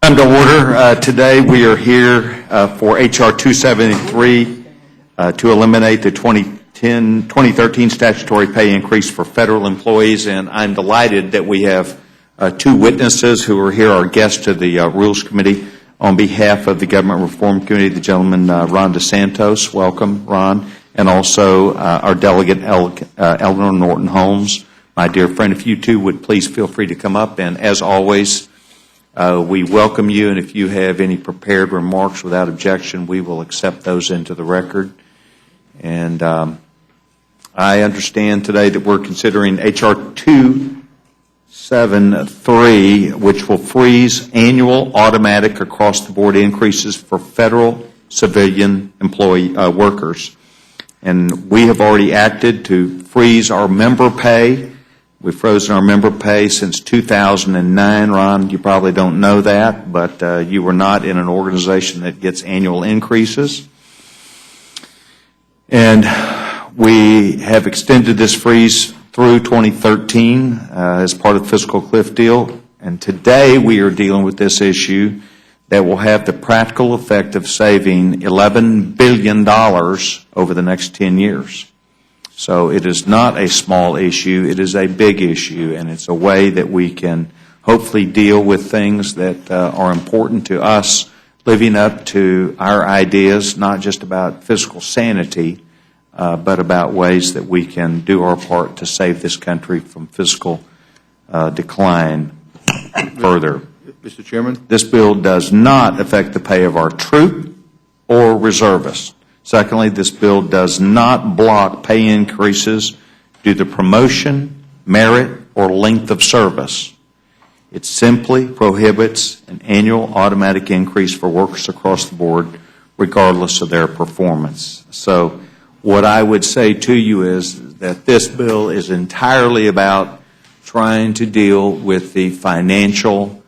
Come to order. Today we are here for H.R. 273 to eliminate the 2013 statutory pay increase for federal employees, and I'm delighted that we have two witnesses who are here, our guests to the Rules Committee. On behalf of the Government Reform Committee, the gentleman Ron DeSantos, welcome, Ron, and also our delegate Eleanor Norton Holmes, my dear friend. If you two would please feel free to come up, and as always, we welcome you, and if you have any prepared remarks without objection, we will accept those into the record. And I understand today that we're considering H.R. 273, which will freeze annual automatic across-the-board increases for federal civilian employee workers. And we have already acted to freeze our member pay. We've frozen our member pay since 2009. Ron, you probably don't know that, but you were not in an organization that gets annual increases. And we have extended this freeze through 2013 as part of the fiscal cliff deal. And today we are dealing with this issue that will have the practical effect of saving $11 billion over the next 10 years. So it is not a small issue, it is a big issue, and it's a way that we can hopefully deal with things that are important to us, living up to our ideas, not just about fiscal sanity, but about ways that we can do our part to save this country from fiscal decline further. Mr. Chairman? This bill does not affect the pay of our troop or reservists. Secondly, this bill does not block pay increases due to promotion, merit, or length of service. It simply prohibits an annual automatic increase for workers across the board, regardless of their performance. So what I would say to you is that this bill is entirely about trying to deal with the financial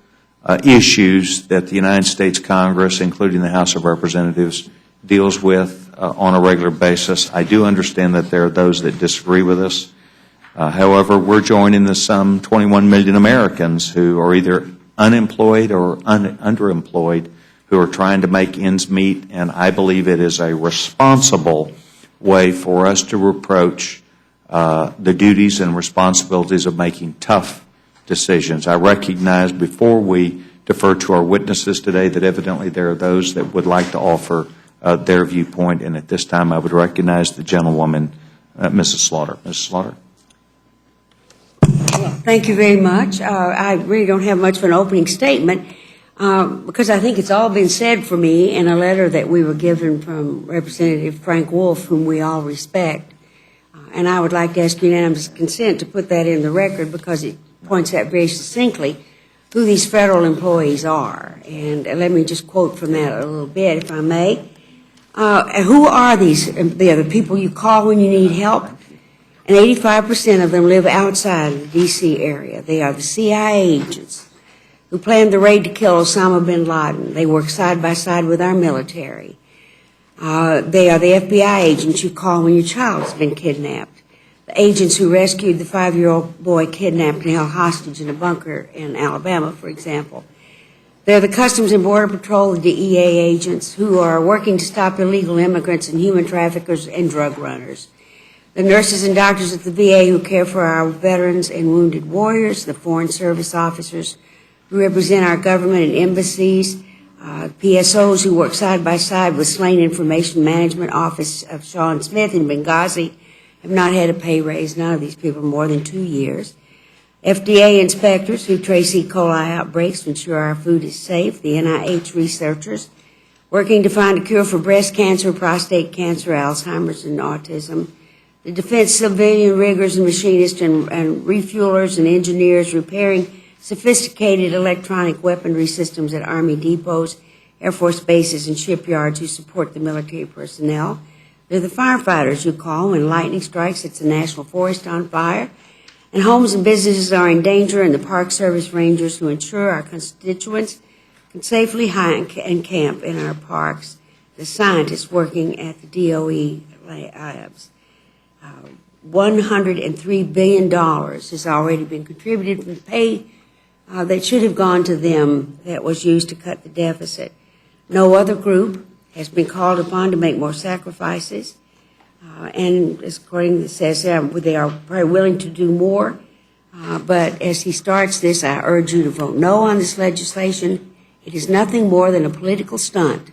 issues that the United States Congress, including the House of Representatives, deals with on a regular basis. I do understand that there are those that disagree with us. However, we're joining the some 21 million Americans who are either unemployed or underemployed, who are trying to make ends meet, and I believe it is a responsible way for us to approach the duties and responsibilities of making tough decisions. I recognize before we defer to our witnesses today that evidently there are those that would like to offer their viewpoint, and at this time I would recognize the gentlewoman, Mrs. Slaughter. Mrs. Slaughter. Thank you very much. I really don't have much of an opening statement because I think it's all been said for me in a letter that we were given from Representative Frank Wolf, whom we all respect. And I would like to ask unanimous consent to put that in the record because it points out very succinctly who these federal employees are. And let me just quote from that a little bit, if I may. Who are these? They are the people you call when you need help, and 85% of them live outside of the D.C. area. They are the CIA agents who planned the raid to kill Osama bin Laden. They work side by side with our military. They are the FBI agents you call when your child's been kidnapped. The agents who rescued the 5-year-old boy kidnapped and held hostage in a bunker in Alabama, for example. They're the Customs and Border Patrol, the DEA agents who are working to stop illegal immigrants and human traffickers and drug runners. The nurses and doctors at the VA who care for our veterans and wounded warriors, the Foreign Service officers who represent our government and embassies, PSOs who work side by side with Slain Information Management Office of Sean Smith in Benghazi, have not had a pay raise, none of these people, more than 2 years. FDA inspectors who trace E. coli outbreaks to ensure our food is safe. The NIH researchers working to find a cure for breast cancer, prostate cancer, Alzheimer's, and autism. The defense civilian riggers and machinists and refuelers and engineers repairing sophisticated electronic weaponry systems at Army depots, Air Force bases, and shipyards who support the military personnel. They're the firefighters who call when lightning strikes, it's a national forest on fire, and homes and businesses are in danger, and the Park Service rangers who ensure our constituents can safely hike and camp in our parks, the scientists working at the DOE labs. $103 billion has already been contributed from pay that should have gone to them that was used to cut the deficit. No other group has been called upon to make more sacrifices. And as according to it says, they are very willing to do more. But as he starts this, I urge you to vote no on this legislation. It is nothing more than a political stunt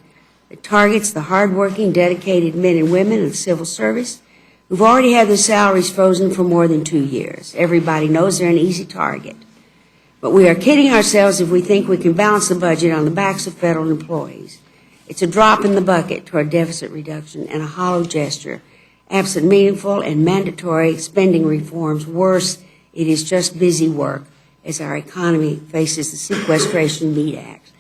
that targets the hardworking, dedicated men and women of the civil service who've already had their salaries frozen for more than 2 years. Everybody knows they're an easy target. But we are kidding ourselves if we think we can balance the budget on the backs of federal employees. It's a drop in the bucket toward deficit reduction and a hollow gesture. Absent meaningful and mandatory spending reforms, worse, it is just busy work as our economy faces the Sequestration Meat Act.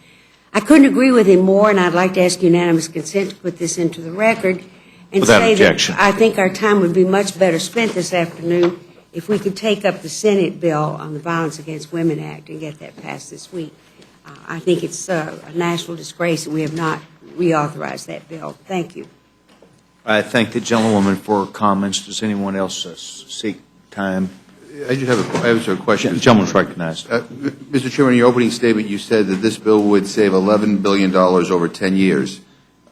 I couldn't agree with him more, and I'd like to ask unanimous consent to put this into the record and Without say objection. that I think our time would be much better spent this afternoon if we could take up the Senate bill on the Violence Against Women Act and get that passed this week. I think it's a national disgrace that we have not reauthorized that bill. Thank you. I thank the gentlewoman for her comments. Does anyone else seek time? I have a question. The gentleman's recognized. Mr. Chairman, in your opening statement, you said that this bill would save $11 billion over 10 years.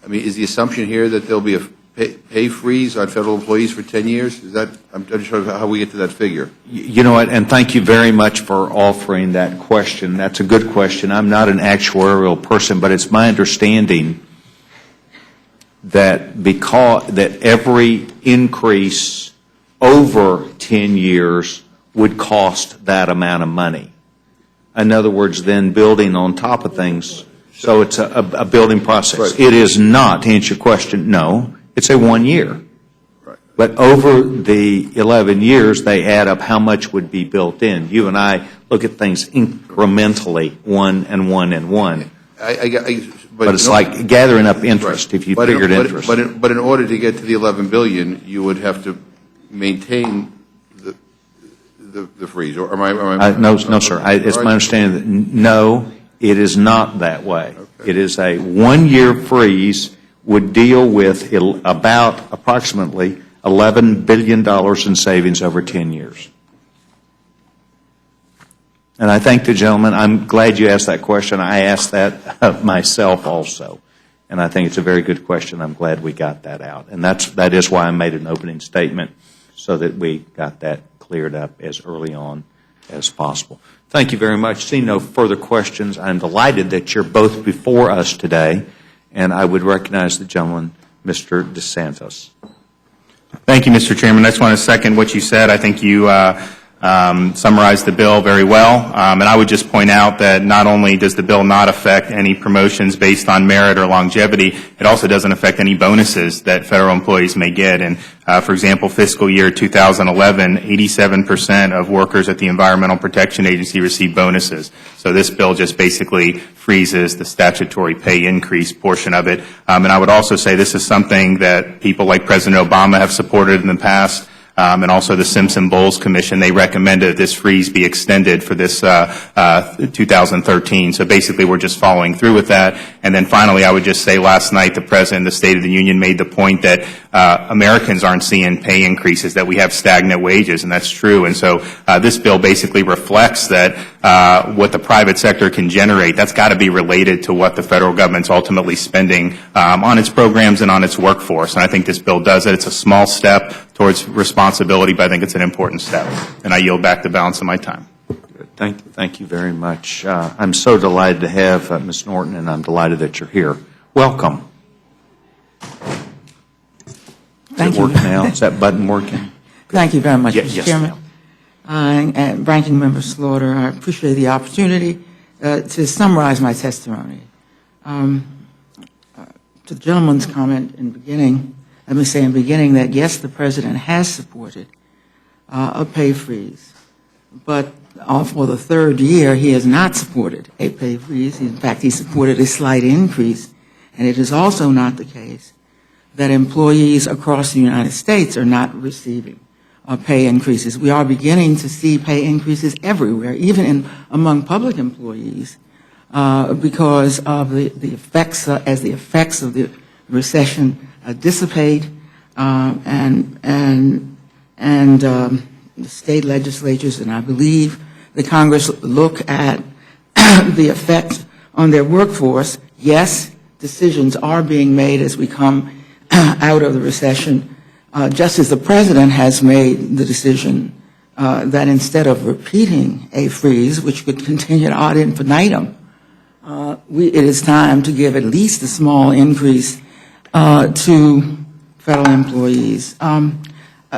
I mean, is the assumption here that there'll be a pay freeze on federal employees for 10 years? Is that, I'm just trying to how we get to that figure. You know what, and thank you very much for offering that question. That's a good question. I'm not an actuarial person, but it's my understanding that every increase over 10 years would cost that amount of money. In other words, then building on top of things. So it's a building process. Right. It is not, to answer your question, no. It's a 1 year. Right. But over the 11 years, they add up how much would be built in. You and I look at things incrementally, one and one and one. But it's like gathering up interest, right, if you figured interest. But in order to get to the $11 billion, you would have to maintain the freeze. Or am I no, sir. It's my understanding that no, it is not that way. Okay. It is a 1 year freeze would deal with about approximately $11 billion in savings over 10 years. And I thank the gentleman. I'm glad you asked that question. I asked that of myself also. And I think it's a very good question. I'm glad we got that out. And that is why I made an opening statement, so that we got that cleared up as early on as possible. Thank you very much. Seeing no further questions, I'm delighted that you're both before us today. And I would recognize the gentleman, Mr. DeSantis. Thank you, Mr. Chairman. I just want to second what you said. I think you summarized the bill very well. And I would just point out that not only does the bill not affect any promotions based on merit or longevity, it also doesn't affect any bonuses that federal employees may get. And for example, fiscal year 2011, 87% of workers at the Environmental Protection Agency received bonuses. So this bill just basically freezes the statutory pay increase portion of it. And I would also say this is something that people like President Obama have supported in the past. And also the Simpson-Bowles Commission, they recommended this freeze be extended for this 2013. So basically we're just following through with that. And then finally, I would just say last night the President of the State of the Union made the point that Americans aren't seeing pay increases, that we have stagnant wages, and that's true. And so this bill basically reflects that what the private sector can generate, that's got to be related to what the federal government's ultimately spending on its programs and on its workforce. And I think this bill does it. It's a small step towards responsibility, but I think it's an important step. And I yield back the balance of my time. Thank you very much. I'm so delighted to have Ms. Norton, and I'm delighted that you're here. Welcome. Thank you. Does it work now? Is that button working? Thank you very much, Yes, Mr. Chairman. And Ranking Member Slaughter, I appreciate the opportunity to summarize my testimony. To the gentleman's comment in the beginning, let me say in the beginning that yes, the President has supported a pay freeze, but for the third year, he has not supported a pay freeze. In fact, he supported a slight increase. And it is also not the case that employees across the United States are not receiving pay increases. We are beginning to see pay increases everywhere, even among public employees, because of the effects, as the effects of the recession dissipate, and the state legislatures, and I believe the Congress look at the effect on their workforce. Yes, decisions are being made as we come out of the recession, just as the President has made the decision that instead of repeating a freeze, which could continue ad infinitum, it is time to give at least a small increase to federal employees.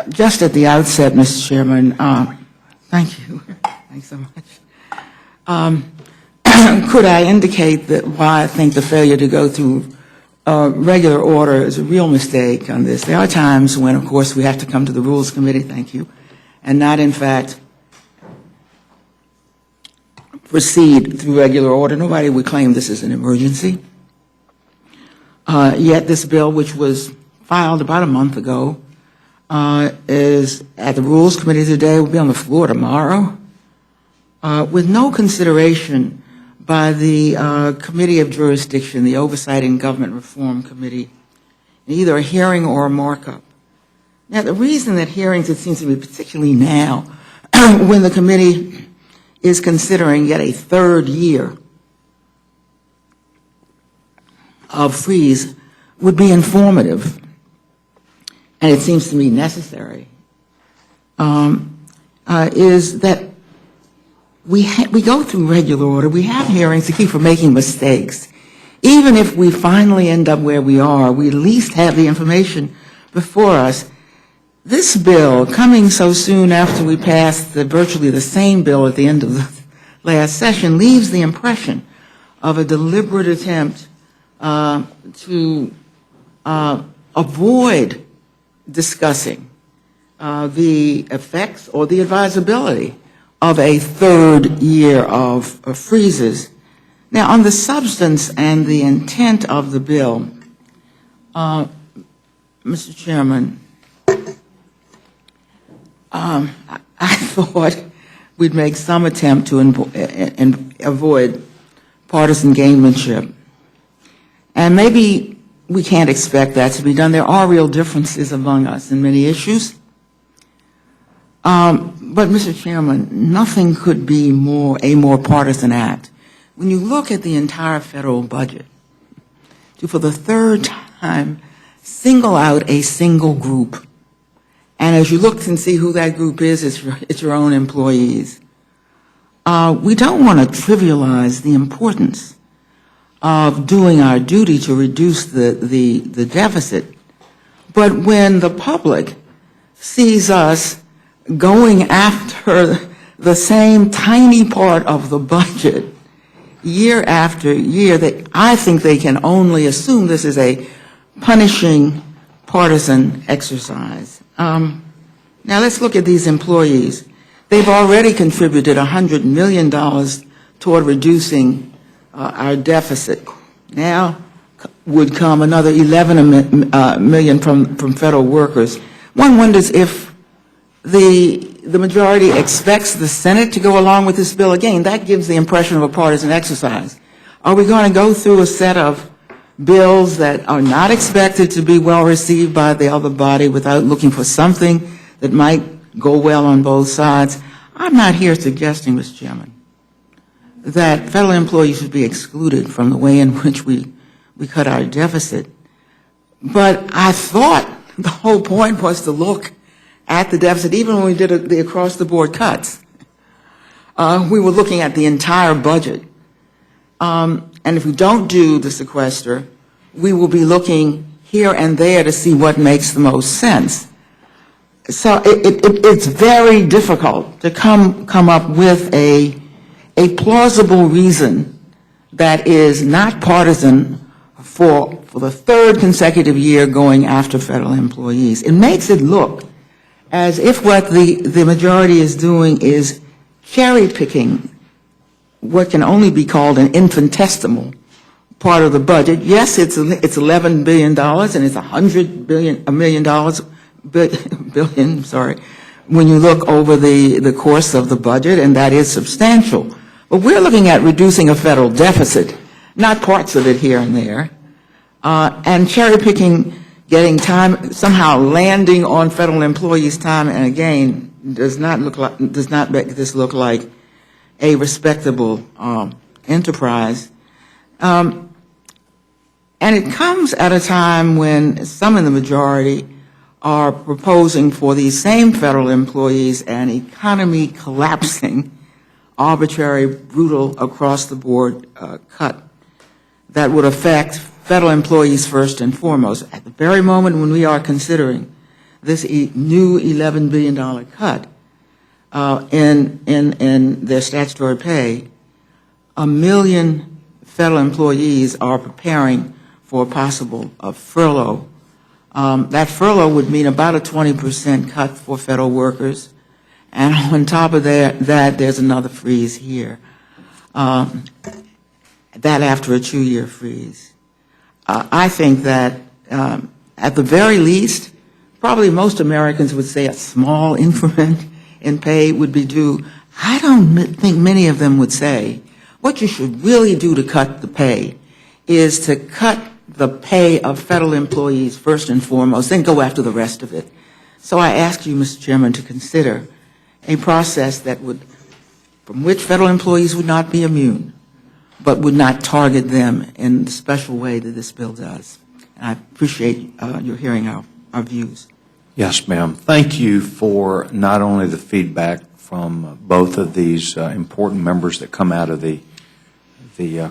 Just at the outset, Mr. Chairman, thank you. Thanks so much. Could I indicate that why I think the failure to go through regular order is a real mistake on this? There are times when, of course, we have to come to the Rules Committee, thank you, and not, in fact, proceed through regular order. Nobody would claim this is an emergency. Yet this bill, which was filed about a month ago, is at the Rules Committee today, will be on the floor tomorrow, with no consideration by the Committee of Jurisdiction, the Oversight and Government Reform Committee, either a hearing or a markup. Now, the reason that hearings, it seems to be particularly now, when the committee is considering yet a third year of freeze, would be informative, and it seems to me necessary, is that we go through regular order, we have hearings to keep from making mistakes. Even if we finally end up where we are, we at least have the information before us. This bill, coming so soon after we passed virtually the same bill at the end of the last session, leaves the impression of a deliberate attempt to avoid discussing the effects or the advisability of a third year of freezes. Now, on the substance and the intent of the bill, Mr. Chairman, I thought we'd make some attempt to avoid partisan gamemanship. And maybe we can't expect that to be done. There are real differences among us in many issues. But, Mr. Chairman, nothing could be a more partisan act. When you look at the entire federal budget, to for the third time single out a single group, and as you look and see who that group is, it's your own employees. We don't want to trivialize the importance of doing our duty to reduce the deficit. But when the public sees us going after the same tiny part of the budget year after year, that I think they can only assume this is a punishing partisan exercise. Now let's look at these employees. They've already contributed $100 million toward reducing our deficit. Now would come another 11 million from federal workers. One wonders if the majority expects the Senate to go along with this bill. Again, that gives the impression of a partisan exercise. Are we going to go through a set of bills that are not expected to be well received by the other body without looking for something that might go well on both sides? I'm not here suggesting, Mr. Chairman, that federal employees should be excluded from the way in which we cut our deficit. But I thought the whole point was to look at the deficit, even when we did the across-the-board cuts. We were looking at the entire budget. And if we don't do the sequester, we will be looking here and there to see what makes the most sense. So it's very difficult to come up with a plausible reason that is not partisan for the third consecutive year going after federal employees. It makes it look as if what the majority is doing is cherry-picking what can only be called an infinitesimal part of the budget. Yes, it's $11 billion and it's $100 billion, when you look over the course of the budget, and that is substantial. But we're looking at reducing a federal deficit, not parts of it here and there, and cherry-picking, getting time, somehow landing on federal employees' time, and again, does not make this look like a respectable enterprise. And it comes at a time when some in the majority are proposing for these same federal employees an economy collapsing, arbitrary, brutal, across-the-board cut that would affect federal employees first and foremost. At the very moment when we are considering this new $11 billion cut in their statutory pay, 1 million federal employees are preparing for a possible furlough. That furlough would mean about a 20% cut for federal workers, and on top of that, there's another freeze here. That after a 2-year freeze. I think that at the very least, probably most Americans would say a small increment in pay would be due. I don't think many of them would say what you should really do to cut the pay is to cut the pay of federal employees first and foremost, then go after the rest of it. So I ask you, Mr. Chairman, to consider a process that would, from which federal employees would not be immune, but would not target them in the special way that this bill does. And I appreciate your hearing our views. Yes, ma'am. Thank you for not only the feedback from both of these important members that come out of the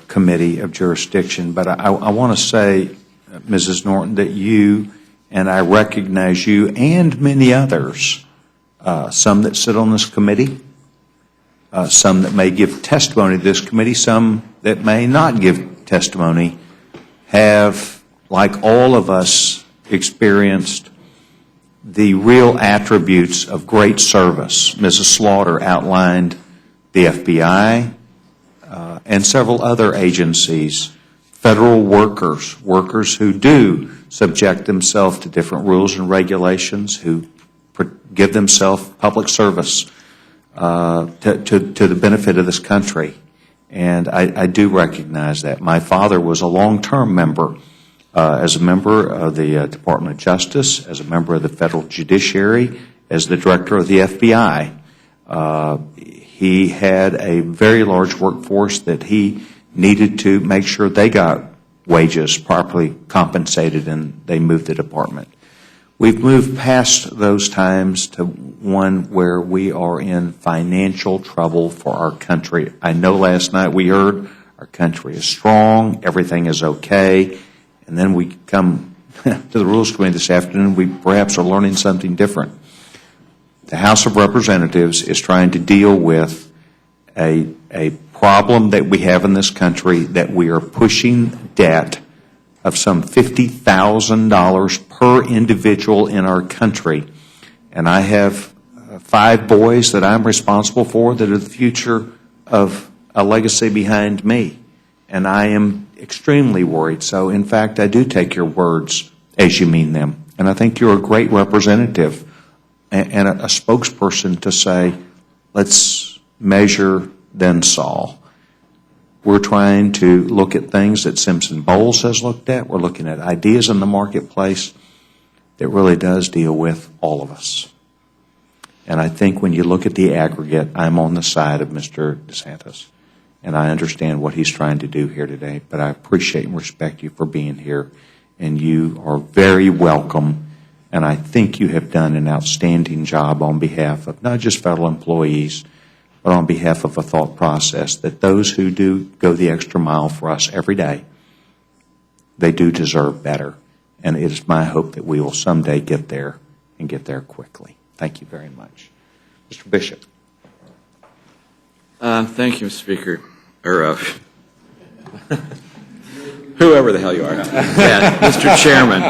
Committee of Jurisdiction, but I want to say, Mrs. Norton, that you, and I recognize you and many others, some that sit on this committee, some that may give testimony to this committee, some that may not give testimony, have, like all of us, experienced the real attributes of great service. Mrs. Slaughter outlined the FBI and several other agencies, federal workers who do subject themselves to different rules and regulations, who give themselves public service to the benefit of this country. And I do recognize that. My father was a long-term member, as a member of the Department of Justice, as a member of the federal judiciary, as the director of the FBI. He had a very large workforce that he needed to make sure they got wages properly compensated, and they moved the department. We've moved past those times to one where we are in financial trouble for our country. I know last night we heard our country is strong, everything is okay, and then we come to the Rules Committee this afternoon, we perhaps are learning something different. The House of Representatives is trying to deal with a problem that we have in this country, that we are pushing debt of some $50,000 per individual in our country. And I have 5 boys that I'm responsible for that are the future of a legacy behind me. And I am extremely worried. So, in fact, I do take your words as you mean them. And I think you're a great representative and a spokesperson to say, let's measure, then solve. We're trying to look at things that Simpson Bowles has looked at. We're looking at ideas in the marketplace that really does deal with all of us. And I think when you look at the aggregate, I'm on the side of Mr. DeSantis. And I understand what he's trying to do here today. But I appreciate and respect you for being here. And you are very welcome. And I think you have done an outstanding job on behalf of not just federal employees, but on behalf of a thought process that those who do go the extra mile for us every day, they do deserve better. And it is my hope that we will someday get there and get there quickly. Thank you very much. Mr. Bishop. Thank you, Mr. Speaker, or whoever the hell you are. Yeah, Mr. Chairman.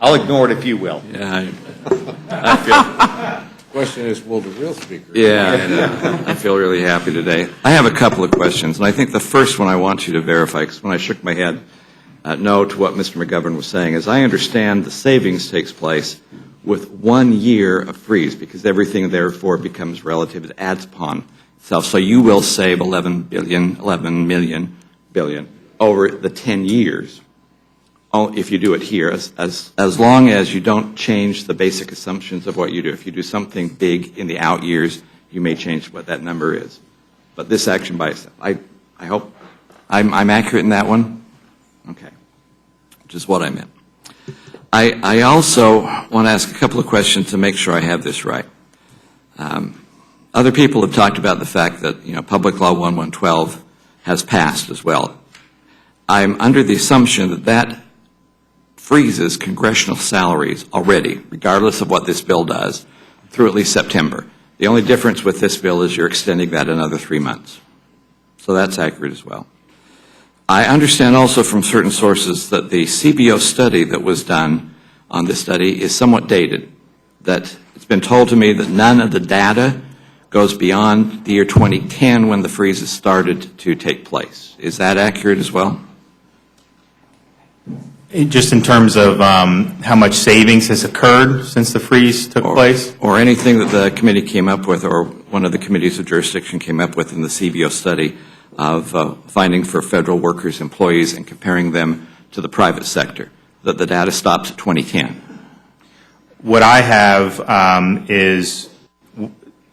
I'll ignore it if you will. Yeah, I feel. Question is, will the real speaker? Yeah, I feel really happy today. I have a couple of questions, and I think the first one I want you to verify, because when I shook my head no to what Mr. McGovern was saying, is I understand the savings takes place with 1 year of freeze, because everything therefore becomes relative, it adds upon itself. So you will save 11 million over the 10 years. If you do it here, as long as you don't change the basic assumptions of what you do. If you do something big in the out years, you may change what that number is. but this action by itself. I hope I'm accurate in that one? Okay. Which is what I meant. I also want to ask a couple of questions to make sure I have this right. Other people have talked about the fact that, Public Law 1112 has passed as well. I'm under the assumption that that freezes congressional salaries already, regardless of what this bill does, through at least September. The only difference with this bill is you're extending that another 3 months. So that's accurate as well. I understand also from certain sources that the CBO study that was done on this study is somewhat dated, that it's been told to me that none of the data goes beyond the year 2010 when the freezes started to take place. Is that accurate as well? Just in terms of how much savings has occurred since the freeze took place? Or anything that the committee came up with, or one of the committees of jurisdiction came up with in the CBO study of finding for federal workers, employees, and comparing them to the private sector, that the data stops at 2010. What I have is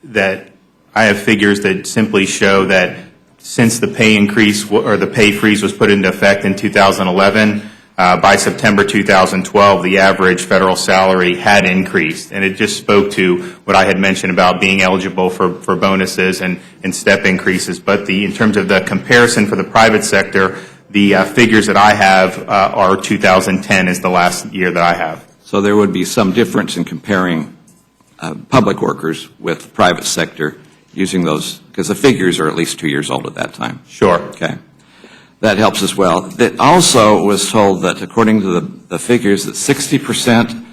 that I have figures that simply show that since the pay increase or the pay freeze was put into effect in 2011, by September 2012, the average federal salary had increased, and it just spoke to what I had mentioned about being eligible for bonuses and step increases. But in terms of the comparison for the private sector, the figures that I have are 2010 is the last year that I have. So there would be some difference in comparing public workers with the private sector using those, because the figures are at least 2 years old at that time. Sure. Okay. That helps as well. That also was told that according to the figures that 60%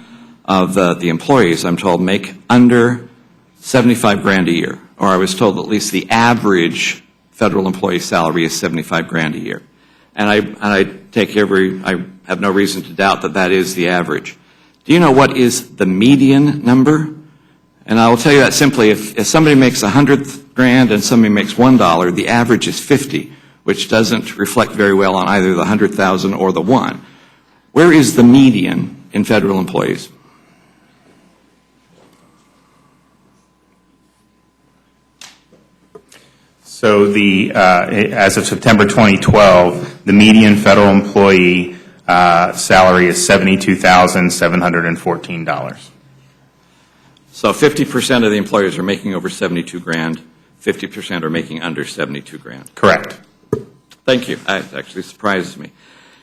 of the employees, I'm told, make under 75 grand a year. Or I was told that at least the average federal employee salary is 75 grand a year. And I have no reason to doubt that that is the average. Do you know what is the median number? And I will tell you that simply, if somebody makes 100 grand and somebody makes $1, the average is 50. Which doesn't reflect very well on either the 100,000 or the 1. Where is the median in federal employees? So as of September 2012, the median federal employee salary is $72,714. So 50% of the employers are making over 72 grand, 50% are making under 72 grand. Correct. Thank you. That actually surprises me.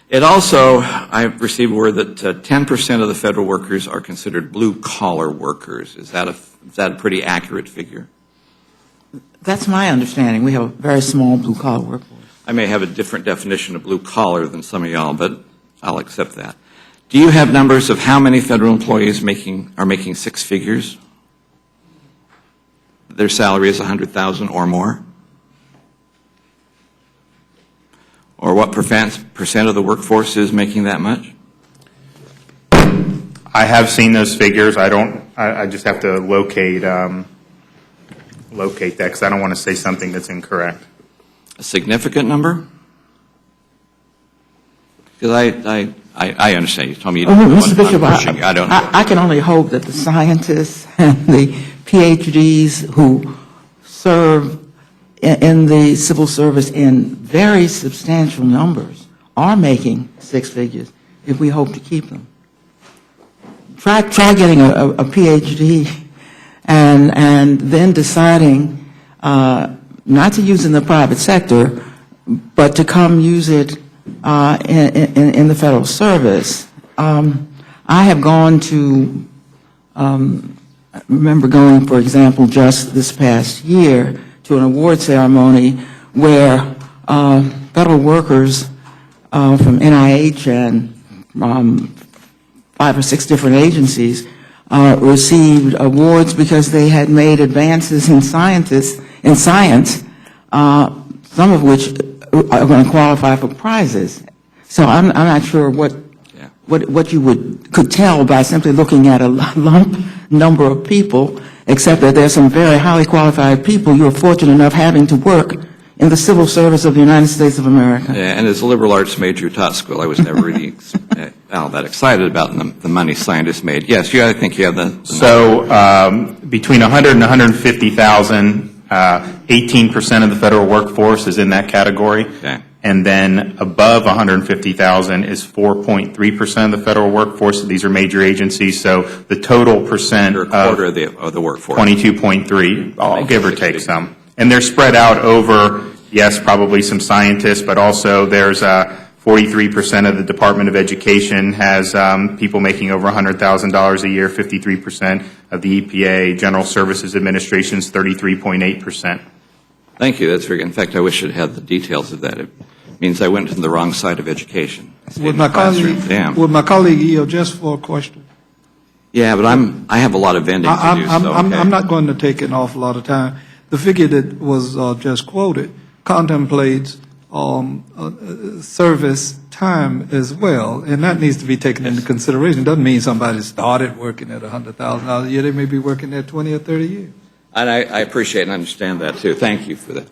It also, I've received word that 10% of the federal workers are considered blue-collar workers. Is that a pretty accurate figure? That's my understanding. We have a very small blue-collar workforce. I may have a different definition of blue-collar than some of y'all, but I'll accept that. Do you have numbers of how many federal employees are making six figures? Their salary is $100,000 or more? Or what percent of the workforce is making that much? I have seen those figures. I just have to locate that because I don't want to say something that's incorrect. A significant number? Because I understand. You told me you don't know Mr. Bishop, I don't know. I can only hope that the scientists and the PhDs who serve in the civil service in very substantial numbers are making six figures if we hope to keep them. Try getting a PhD and then deciding not to use it in the private sector, but to come use it in the federal service. I have gone to, I remember going, for example, just this past year to an award ceremony where federal workers from NIH and 5 or 6 different agencies received awards because they had made advances in science, some of which are going to qualify for prizes. So I'm not sure what you could tell by simply looking at a lump number of people, except that there's some very highly qualified people you are fortunate enough having to work in the civil service of the United States of America. Yeah, and as a liberal arts major who taught school, I was never really that excited about the money scientists made. Yes, I think you have the So between 100 and 150,000 18% of the federal workforce is in that category. Okay. And then above 150,000 is 4.3% of the federal workforce. So these are major agencies. So the total percent Or a quarter of the workforce. 22.3, I'll give or take some. And they're spread out over, yes, probably some scientists, but also there's 43% of the Department of Education has people making over $100,000 a year, 53% of the EPA, General Services Administration's 33.8%. Thank you. That's very good. In fact, I wish I'd had the details of that. It means I went to the wrong side of education. I stayed in the classroom. Damn. Would my colleague yield just for a question? Yeah, but I have a lot of vending to do, so okay. I'm not going to take an awful lot of time. The figure that was just quoted contemplates service time as well, and that needs to be taken into consideration. It doesn't mean somebody started working at $100,000 a year. They may be working there 20 or 30 years. And I appreciate and understand that, too. Thank you for that.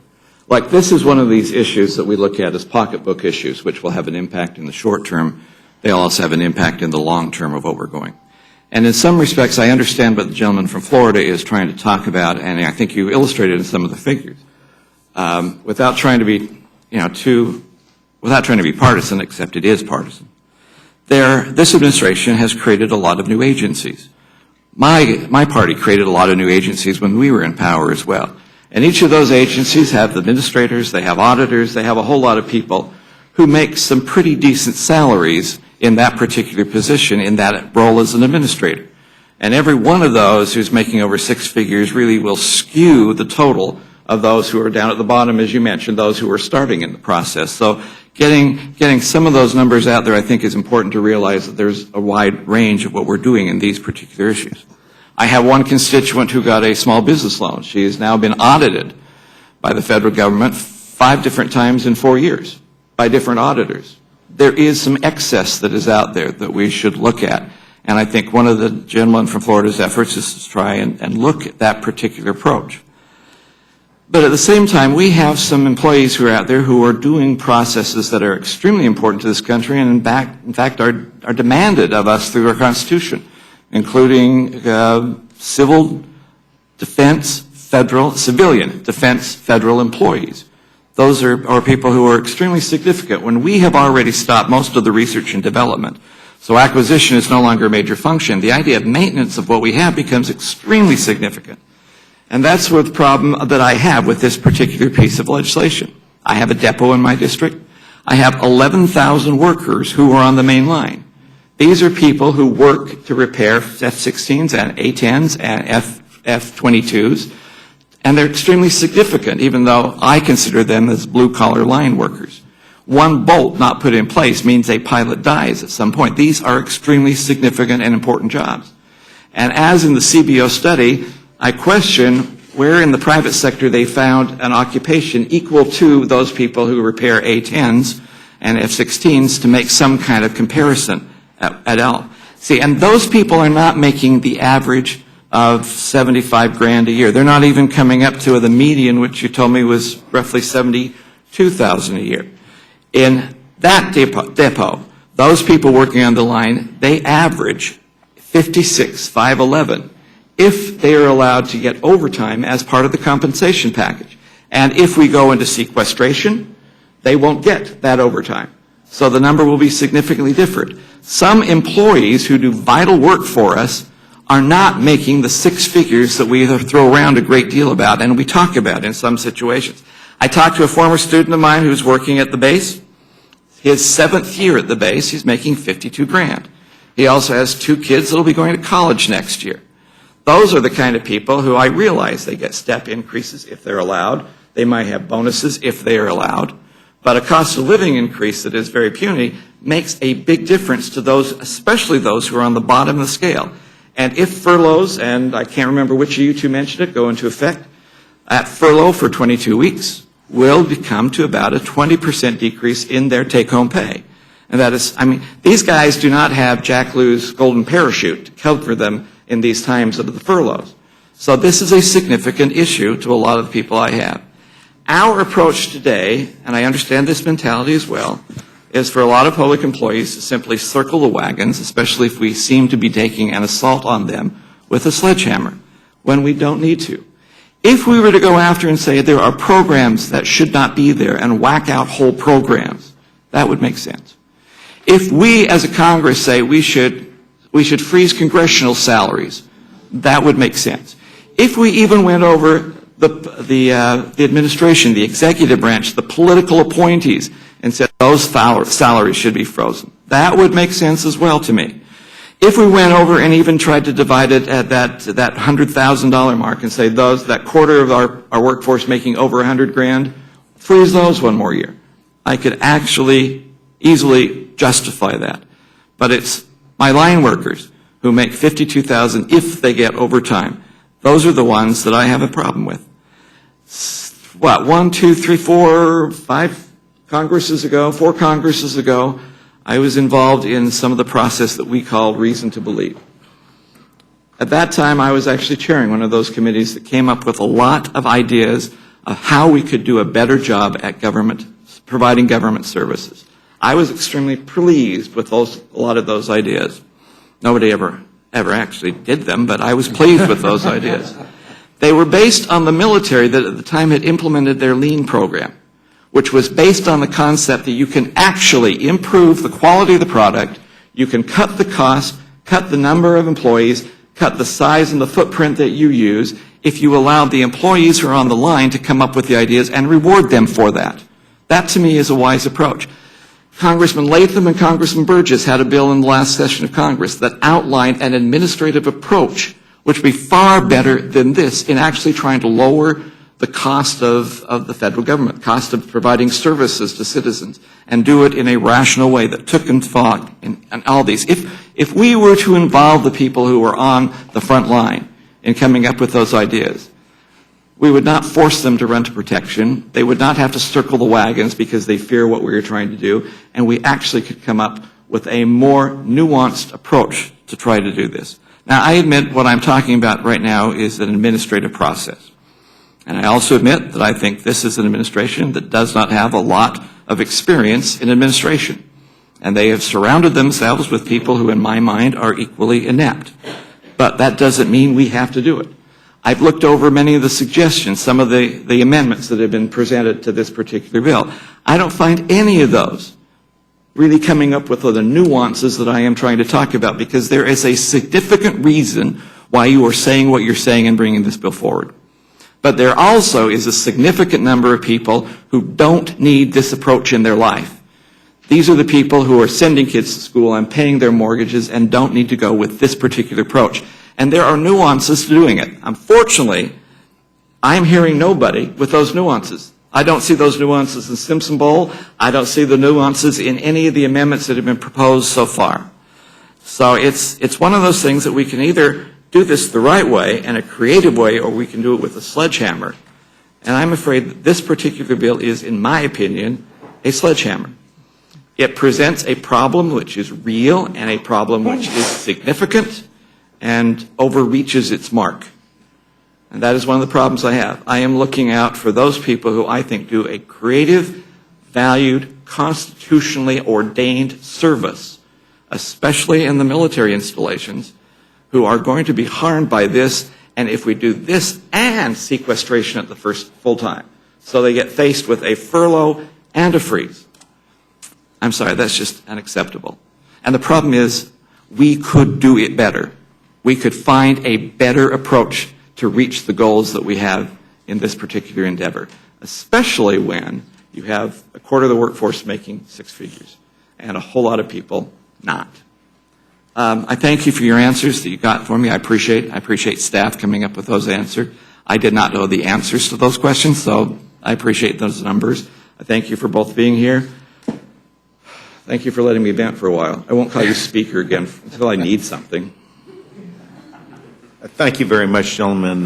Like, this is one of these issues that we look at as pocketbook issues, which will have an impact in the short term. They'll also have an impact in the long term of what we're going. And in some respects, I understand what the gentleman from Florida is trying to talk about, and I think you illustrated in some of the figures. Without trying to be, without trying to be partisan, except it is partisan. This administration has created a lot of new agencies. My party created a lot of new agencies when we were in power as well. And each of those agencies have administrators, they have auditors, they have a whole lot of people who make some pretty decent salaries in that particular position, in that role as an administrator. And every one of those who's making over six figures really will skew the total of those who are down at the bottom, as you mentioned, those who are starting in the process. So getting some of those numbers out there, I think, is important to realize that there's a wide range of what we're doing in these particular issues. I have one constituent who got a small business loan. She has now been audited by the federal government 5 different times in 4 years by different auditors. There is some excess that is out there that we should look at. And I think one of the gentlemen from Florida's efforts is to try and look at that particular approach. But at the same time, we have some employees who are out there who are doing processes that are extremely important to this country and in fact are demanded of us through our Constitution, including civil defense, civilian defense federal employees. Those are people who are extremely significant when we have already stopped most of the research and development. So acquisition is no longer a major function. The idea of maintenance of what we have becomes extremely significant. And that's what the problem that I have with this particular piece of legislation. I have a depot in my district. I have 11,000 workers who are on the main line. These are people who work to repair F-16s and A-10s and F-22s, and they're extremely significant, even though I consider them as blue-collar line workers. One bolt not put in place means a pilot dies at some point. These are extremely significant and important jobs. And as in the CBO study, I question where in the private sector they found an occupation equal to those people who repair A-10s and F-16s to make some kind of comparison at all. See, and those people are not making the average of 75 grand a year. They're not even coming up to the median, which you told me was roughly 72,000 a year. In that depot, those people working on the line, they average 56,511 if they are allowed to get overtime as part of the compensation package. And if we go into sequestration, they won't get that overtime. So the number will be significantly different. Some employees who do vital work for us are not making the 6 figures that we throw around a great deal about and we talk about in some situations. I talked to a former student of mine who's working at the base. His 7th year at the base, he's making 52 grand. He also has 2 kids that will be going to college next year. Those are the kind of people who I realize they get step increases if they're allowed. They might have bonuses if they are allowed. But a cost of living increase that is very puny makes a big difference to those, especially those who are on the bottom of the scale. And if furloughs, and I can't remember which of you two mentioned it, go into effect, at furlough for 22 weeks will become to about a 20% decrease in their take-home pay. And that is, I mean, these guys do not have Jack Lew's golden parachute to cover them in these times of the furloughs. So this is a significant issue to a lot of the people I have. Our approach today, and I understand this mentality as well, is for a lot of public employees to simply circle the wagons, especially if we seem to be taking an assault on them with a sledgehammer, when we don't need to. If we were to go after and say there are programs that should not be there and whack out whole programs, that would make sense. If we as a Congress say we should freeze congressional salaries, that would make sense. If we even went over the administration, the executive branch, the political appointees, and said those salaries should be frozen, that would make sense as well to me. If we went over and even tried to divide it at that $100,000 mark and say that quarter of our workforce making over $100,000, freeze those one more year, I could actually easily justify that. But it's my line workers who make $52,000 if they get overtime. Those are the ones that I have a problem with. What, 1, 2, 3, 4, 5 Congresses ago, 4 Congresses ago, I was involved in some of the process that we called Reason to Believe. At that time, I was actually chairing one of those committees that came up with a lot of ideas of how we could do a better job at providing government services. I was extremely pleased with a lot of those ideas. Nobody ever actually did them, but I was pleased with those ideas. They were based on the military that at the time had implemented their lean program, which was based on the concept that you can actually improve the quality of the product, you can cut the cost, cut the number of employees, cut the size and the footprint that you use, if you allow the employees who are on the line to come up with the ideas and reward them for that. That, to me, is a wise approach. Congressman Latham and Congressman Burgess had a bill in the last session of Congress that outlined an administrative approach which would be far better than this in actually trying to lower the cost of the federal government, cost of providing services to citizens, and do it in a rational way that took into thought and all these. If we were to involve the people who are on the front line in coming up with those ideas, we would not force them to run to protection. They would not have to circle the wagons because they fear what we are trying to do, and we actually could come up with a more nuanced approach to try to do this. Now, I admit what I'm talking about right now is an administrative process. And I also admit that I think this is an administration that does not have a lot of experience in administration. And they have surrounded themselves with people who, in my mind, are equally inept. But that doesn't mean we have to do it. I've looked over many of the suggestions, some of the amendments that have been presented to this particular bill. I don't find any of those really coming up with the nuances that I am trying to talk about, because there is a significant reason why you are saying what you're saying and bringing this bill forward. But there also is a significant number of people who don't need this approach in their life. These are the people who are sending kids to school and paying their mortgages and don't need to go with this particular approach. And there are nuances to doing it. Unfortunately, I'm hearing nobody with those nuances. I don't see those nuances in Simpson Bowl. I don't see the nuances in any of the amendments that have been proposed so far. So it's one of those things that we can either do this the right way and a creative way, or we can do it with a sledgehammer. And I'm afraid that this particular bill is, in my opinion, a sledgehammer. It presents a problem which is real and a problem which is significant and overreaches its mark. And that is one of the problems I have. I am looking out for those people who I think do a creative, valued, constitutionally ordained service, especially in the military installations, who are going to be harmed by this, and if we do this and sequestration at the first full time, so they get faced with a furlough and a freeze. I'm sorry, that's just unacceptable. And the problem is, we could do it better. We could find a better approach to reach the goals that we have in this particular endeavor, especially when you have a quarter of the workforce making 6 figures and a whole lot of people not. I thank you for your answers that you got for me. I appreciate staff coming up with those answers. I did not know the answers to those questions, so I appreciate those numbers. I thank you for both being here. Thank you for letting me vent for a while. I won't call you speaker again until I need something. Thank you very much, gentlemen.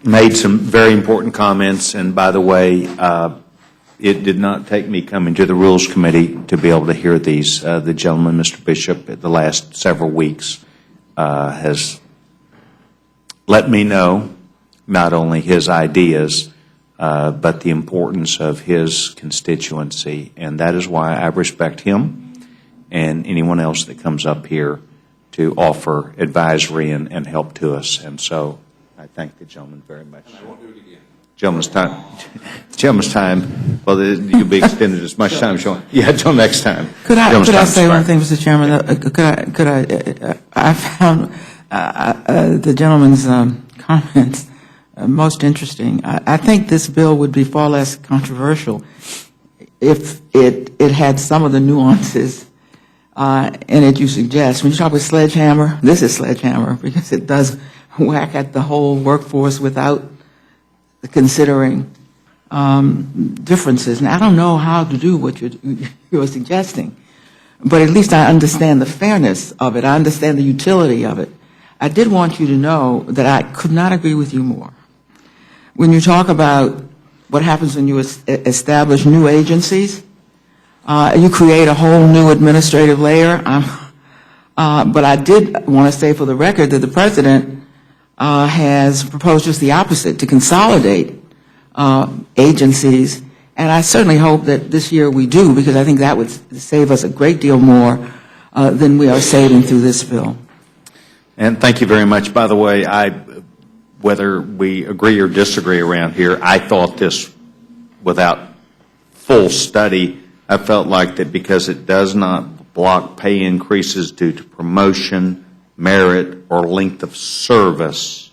Made some very important comments, and by the way, it did not take me coming to the Rules Committee to be able to hear these. The gentleman, Mr. Bishop, at the last several weeks has let me know not only his ideas, but the importance of his constituency, and that is why I respect him and anyone else that comes up here to offer advisory and help to us. And so I thank the gentleman very much. And I won't do it again. Gentleman's time, well, you'll be extended as much time as you want. Yeah, until next time. Could I say one thing, Mr. Chairman? I found the gentleman's comments most interesting. I think this bill would be far less controversial if it had some of the nuances in it you suggest. When you talk about sledgehammer, this is sledgehammer because it does whack at the whole workforce without considering differences. And I don't know how to do what you're suggesting, but at least I understand the fairness of it. I understand the utility of it. I did want you to know that I could not agree with you more. When you talk about what happens when you establish new agencies, you create a whole new administrative layer. But I did want to say for the record that the President has proposed just the opposite, to consolidate agencies, and I certainly hope that this year we do, because I think that would save us a great deal more than we are saving through this bill. And thank you very much. By the way, whether we agree or disagree around here, I thought this, without full study, I felt like that because it does not block pay increases due to promotion, merit, or length of service,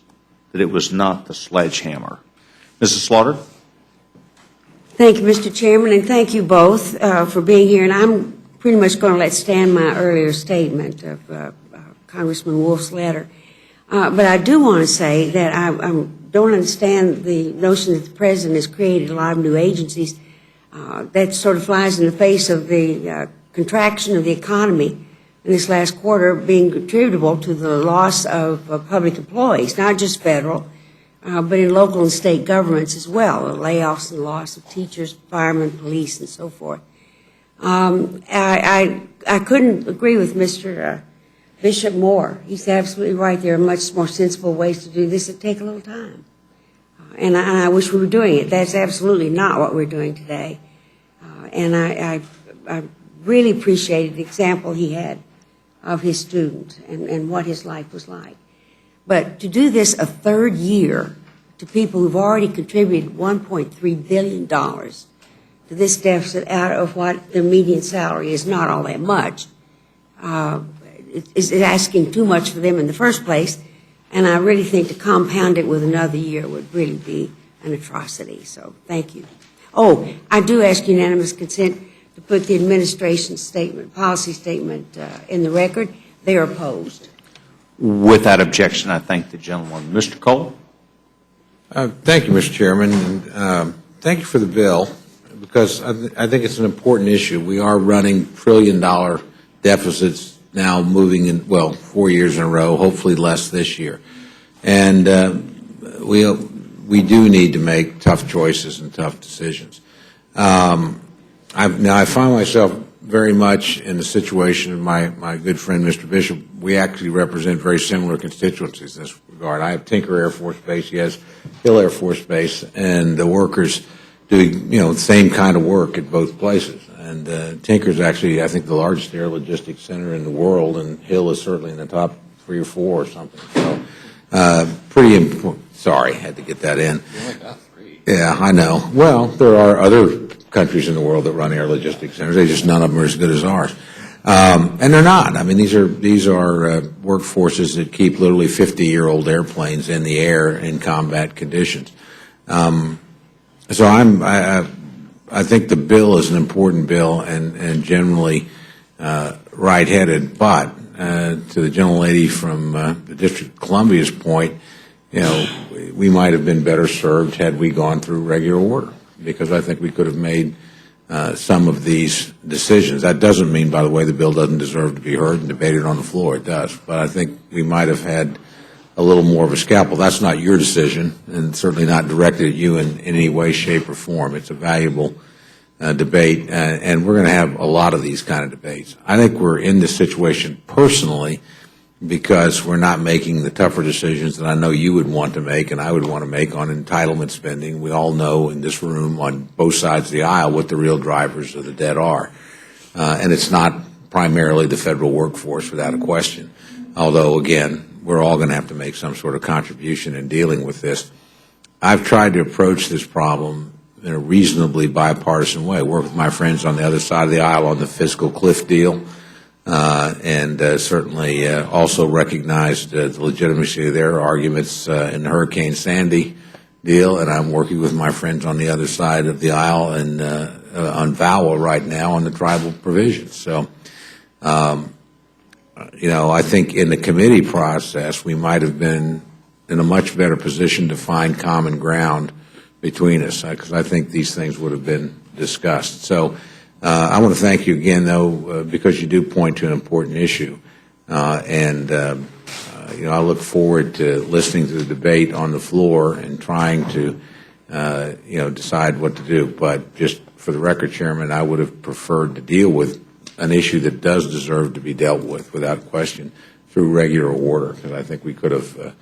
that it was not the sledgehammer. Mrs. Slaughter? Thank you, Mr. Chairman, and thank you both for being here. And I'm pretty much going to let stand my earlier statement of Congressman Wolf's letter. But I do want to say that I don't understand the notion that the President has created a lot of new agencies. That sort of flies in the face of the contraction of the economy in this last quarter being attributable to the loss of public employees, not just federal, but in local and state governments as well, the layoffs and loss of teachers, firemen, police, and so forth. I couldn't agree with Mr. Bishop more. He's absolutely right. There are much more sensible ways to do this that take a little time. And I wish we were doing it. That's absolutely not what we're doing today. And I really appreciated the example he had of his student and what his life was like. But to do this a third year to people who've already contributed $1.3 billion to this deficit out of what their median salary is not all that much, is asking too much for them in the first place. And I really think to compound it with another year would really be an atrocity. So thank you. Oh, I do ask unanimous consent to put the administration statement, policy statement in the record. They are opposed. Without objection, I thank the gentleman. Mr. Cole? Thank you, Mr. Chairman, and thank you for the bill, because I think it's an important issue. We are running trillion-dollar deficits now, moving in, 4 years in a row, hopefully less this year. And we do need to make tough choices and tough decisions. Now, I find myself very much in the situation of my good friend, Mr. Bishop. We actually represent very similar constituencies in this regard. I have Tinker Air Force Base, he has Hill Air Force Base, and the workers do, the same kind of work at both places. And Tinker's actually, I think, the largest air logistics center in the world, and Hill is certainly in the top 3 or 4 or something. So, pretty important. Sorry, had to get that in. You only got 3. Yeah, I know. Well, there are other countries in the world that run air logistics centers. None of them are as good as ours. And they're not. I mean, these are workforces that keep literally 50-year-old airplanes in the air in combat conditions. So I think the bill is an important bill and generally right-headed. But to the gentlelady from the District of Columbia's point, we might have been better served had we gone through regular order, because I think we could have made some of these decisions. That doesn't mean, by the way, the bill doesn't deserve to be heard and debated on the floor. It does. But I think we might have had a little more of a scalpel. That's not your decision, and certainly not directed at you in any way, shape, or form. It's a valuable debate, and we're going to have a lot of these kind of debates. I think we're in this situation personally because we're not making the tougher decisions that I know you would want to make and I would want to make on entitlement spending. We all know in this room on both sides of the aisle what the real drivers of the debt are. And it's not primarily the federal workforce, without a question. Although, again, we're all going to have to make some sort of contribution in dealing with this. I've tried to approach this problem in a reasonably bipartisan way, work with my friends on the other side of the aisle on the fiscal cliff deal, and certainly also recognized the legitimacy of their arguments in the Hurricane Sandy deal, and I'm working with my friends on the other side of the aisle and on VAWA right now on the tribal provisions. So, I think in the committee process, we might have been in a much better position to find common ground between us, because I think these things would have been discussed. So I want to thank you again, though, because you do point to an important issue. I look forward to listening to the debate on the floor and trying to, decide what to do. But just for the record, Chairman, I would have preferred to deal with an issue that does deserve to be dealt with without question through regular order, because I think we could have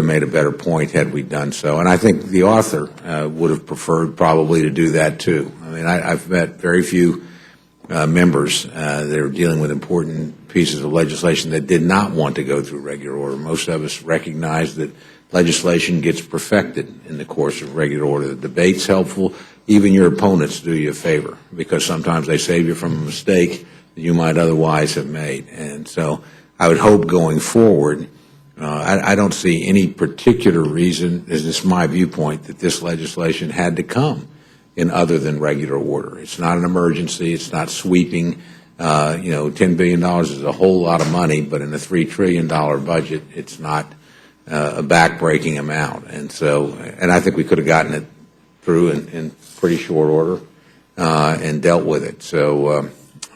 made a better point had we done so. And I think the author would have preferred probably to do that too. I mean, I've met very few members that are dealing with important pieces of legislation that did not want to go through regular order. Most of us recognize that legislation gets perfected in the course of regular order. The debate's helpful. Even your opponents do you a favor, because sometimes they save you from a mistake that you might otherwise have made. And so I would hope going forward, I don't see any particular reason, this is my viewpoint, that this legislation had to come in other than regular order. It's not an emergency. It's not sweeping. $10 billion is a whole lot of money, but in a $3 trillion budget, it's not a back-breaking amount. And so, and I think we could have gotten it through in pretty short order and dealt with it. So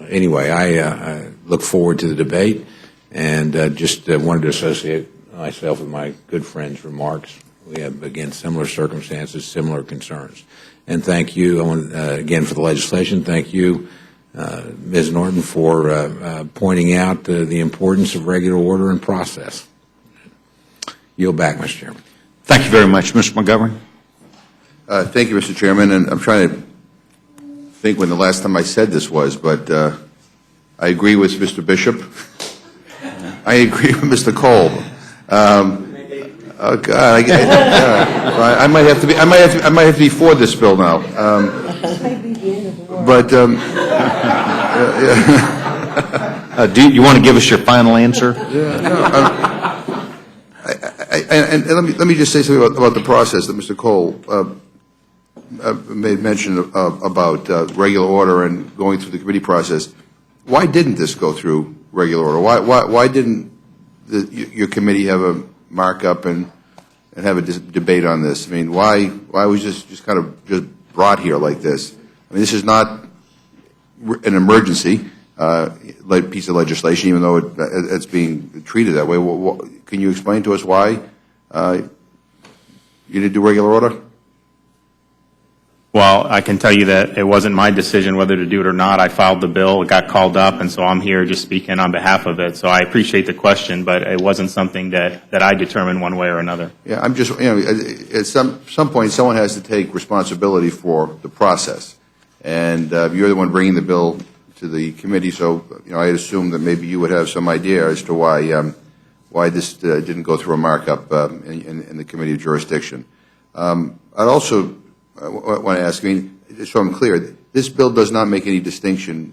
anyway, I look forward to the debate, and just wanted to associate myself with my good friend's remarks. We have, again, similar circumstances, similar concerns. And thank you, I want, again, for the legislation. Thank you, Ms. Norton, for pointing out the importance of regular order and process. Yield back, Mr. Chairman. Thank you very much, Mr. McGovern. Thank you, Mr. Chairman. And I'm trying to think when the last time I said this was, but I agree with Mr. Bishop. I agree with Mr. Cole. Oh God! I might have to be. I might have to be for this bill now. But do you want to give us your final answer? And let me just say something about the process that Mr. Cole made mention about regular order and going through the committee process. Why didn't this go through regular order? Why didn't your committee have a markup and have a debate on this? I mean, why was just kind of just brought here like this? I mean, this is not an emergency piece of legislation, even though it's being treated that way. Can you explain to us why you didn't do regular order? Well, I can tell you that it wasn't my decision whether to do it or not. I filed the bill, it got called up, and so I'm here just speaking on behalf of it. So I appreciate the question, but it wasn't something that I determined one way or another. Yeah, I'm just, at some point, someone has to take responsibility for the process. And you're the one bringing the bill to the committee, so, I assume that maybe you would have some idea as to why this didn't go through a markup in the committee of jurisdiction. I'd also want to ask, so I'm clear, this bill does not make any distinction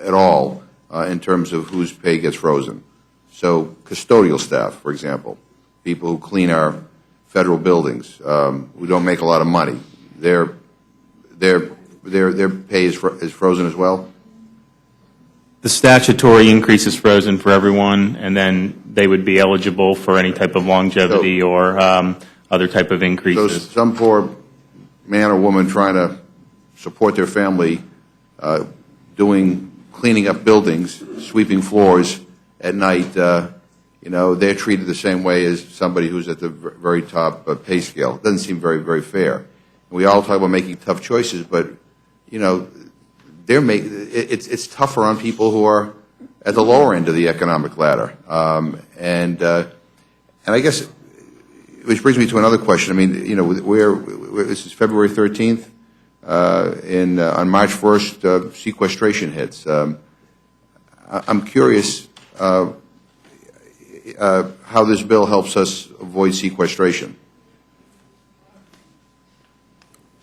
at all in terms of whose pay gets frozen. So custodial staff, for example, people who clean our federal buildings, who don't make a lot of money, their pay is frozen as well? The statutory increase is frozen for everyone, and then they would be eligible for any type of longevity or other type of increases. So some poor man or woman trying to support their family, cleaning up buildings, sweeping floors at night, they're treated the same way as somebody who's at the very top pay scale. It doesn't seem very, very fair. We all talk about making tough choices, but it's tougher on people who are at the lower end of the economic ladder. And I guess, which brings me to another question. This is February 13th. On March 1st, sequestration hits. I'm curious, how this bill helps us avoid sequestration.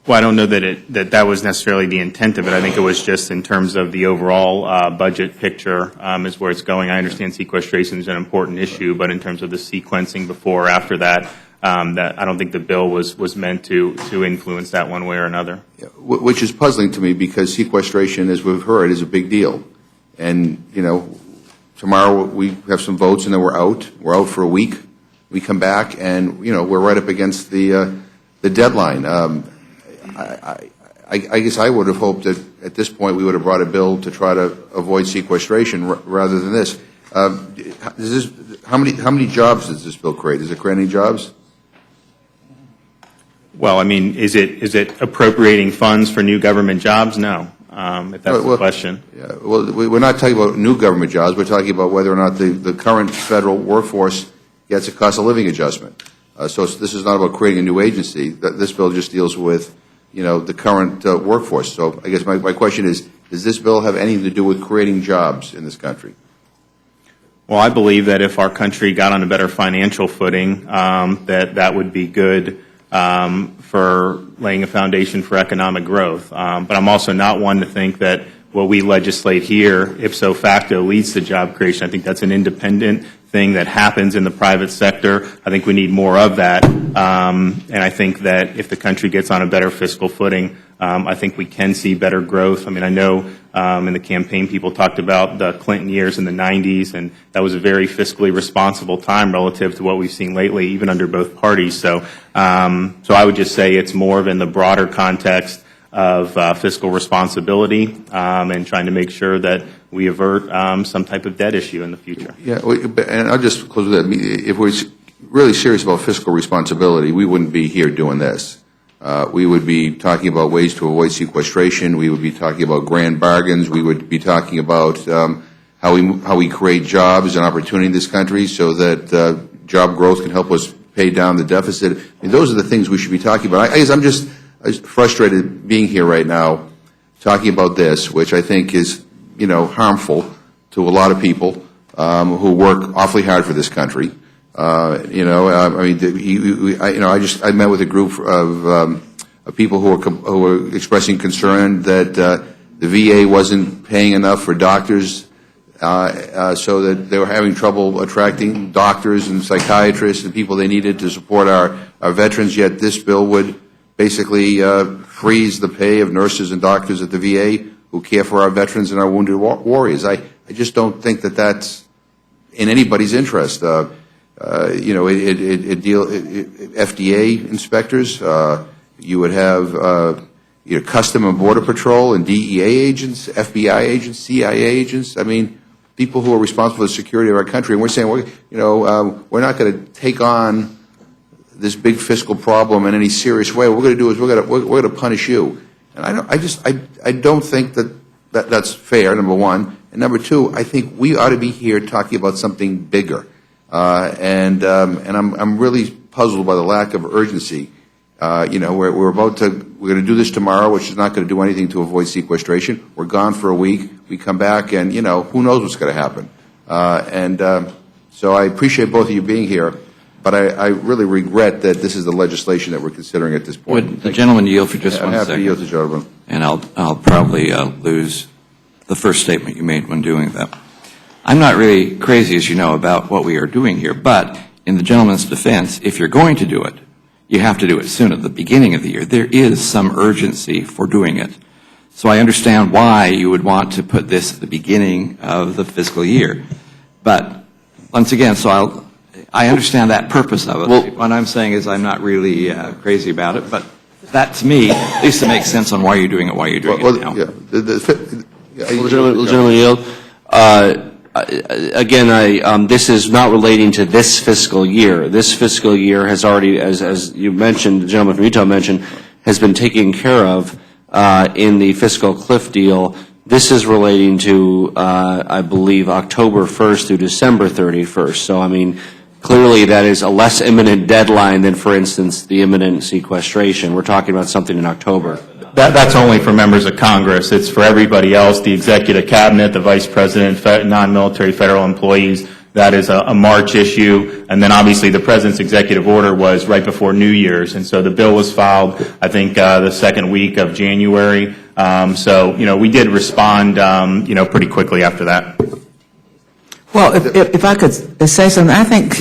Well, I don't know that was necessarily the intent of it. I think it was just in terms of the overall budget picture is where it's going. I understand sequestration is an important issue, but in terms of the sequencing before or after that, that I don't think the bill was meant to influence that one way or another. Yeah, which is puzzling to me because sequestration, as we've heard, is a big deal. And, tomorrow we have some votes and then we're out. We're out for a week. We come back and, we're right up against the deadline. I guess I would have hoped that at this point we would have brought a bill to try to avoid sequestration rather than this. How many jobs does this bill create? Does it create any jobs? Well, I mean, is it appropriating funds for new government jobs? No, if that's the question. Yeah, well, we're not talking about new government jobs. We're talking about whether or not the current federal workforce gets a cost of living adjustment. So this is not about creating a new agency. This bill just deals with, the current workforce. So I guess my question is, does this bill have anything to do with creating jobs in this country? Well, I believe that if our country got on a better financial footing, that would be good for laying a foundation for economic growth. But I'm also not one to think that what we legislate here, ipso facto, leads to job creation. I think that's an independent thing that happens in the private sector. I think we need more of that. And I think that if the country gets on a better fiscal footing, I think we can see better growth. I mean, I know in the campaign people talked about the Clinton years in the 90s, and that was a very fiscally responsible time relative to what we've seen lately, even under both parties. So I would just say it's more of in the broader context of fiscal responsibility and trying to make sure that we avert some type of debt issue in the future. Yeah, and I'll just close with that. If we're really serious about fiscal responsibility, we wouldn't be here doing this. We would be talking about ways to avoid sequestration. We would be talking about grand bargains. We would be talking about how we create jobs and opportunity in this country so that job growth can help us pay down the deficit. I mean, those are the things we should be talking about. I guess I'm just frustrated being here right now talking about this, which I think is, harmful to a lot of people who work awfully hard for this country. I met with a group of people who were expressing concern that the VA wasn't paying enough for doctors, so that they were having trouble attracting doctors and psychiatrists and people they needed to support our veterans. Yet this bill would basically freeze the pay of nurses and doctors at the VA who care for our veterans and our wounded warriors. I just don't think that that's in anybody's interest. FDA inspectors, you would have Custom and Border Patrol and DEA agents, FBI agents, CIA agents. I mean, people who are responsible for the security of our country. And we're saying, we're not going to take on this big fiscal problem in any serious way. What we're going to do is we're going to punish you. And I don't think that's fair. Number one, and number two, I think we ought to be here talking about something bigger. And I'm really puzzled by the lack of urgency. We're going to do this tomorrow, which is not going to do anything to avoid sequestration. We're gone for a week. We come back, and who knows what's going to happen. So I appreciate both of you being here, but I really regret that this is the legislation that we're considering at this point. Would the gentleman yield for just 1 second? I'm happy to yield to the gentleman. And I'll probably lose the first statement you made when doing that. I'm not really crazy, as you know, about what we are doing here, but in the gentleman's defense, if you're going to do it, you have to do it soon, at the beginning of the year. There is some urgency for doing it. So I understand why you would want to put this at the beginning of the fiscal year. But once again, I understand that purpose of it. Well, what I'm saying is I'm not really crazy about it, but that, to me, at least it makes sense on why you're doing it now. Yeah. The gentleman yield. Again, this is not relating to this fiscal year. This fiscal year has already, as you mentioned, the gentleman from Utah mentioned, has been taken care of in the fiscal cliff deal. This is relating to, I believe, October 1st through December 31st. So, I mean, clearly that is a less imminent deadline than, for instance, the imminent sequestration. We're talking about something in October. That's only for members of Congress. It's for everybody else, the executive cabinet, the vice president, non-military federal employees. that is a March issue. And then obviously the President's executive order was right before New Year's. And so the bill was filed, I think, the second week of January. So, we did respond, pretty quickly after that. Well, if I could say something, I think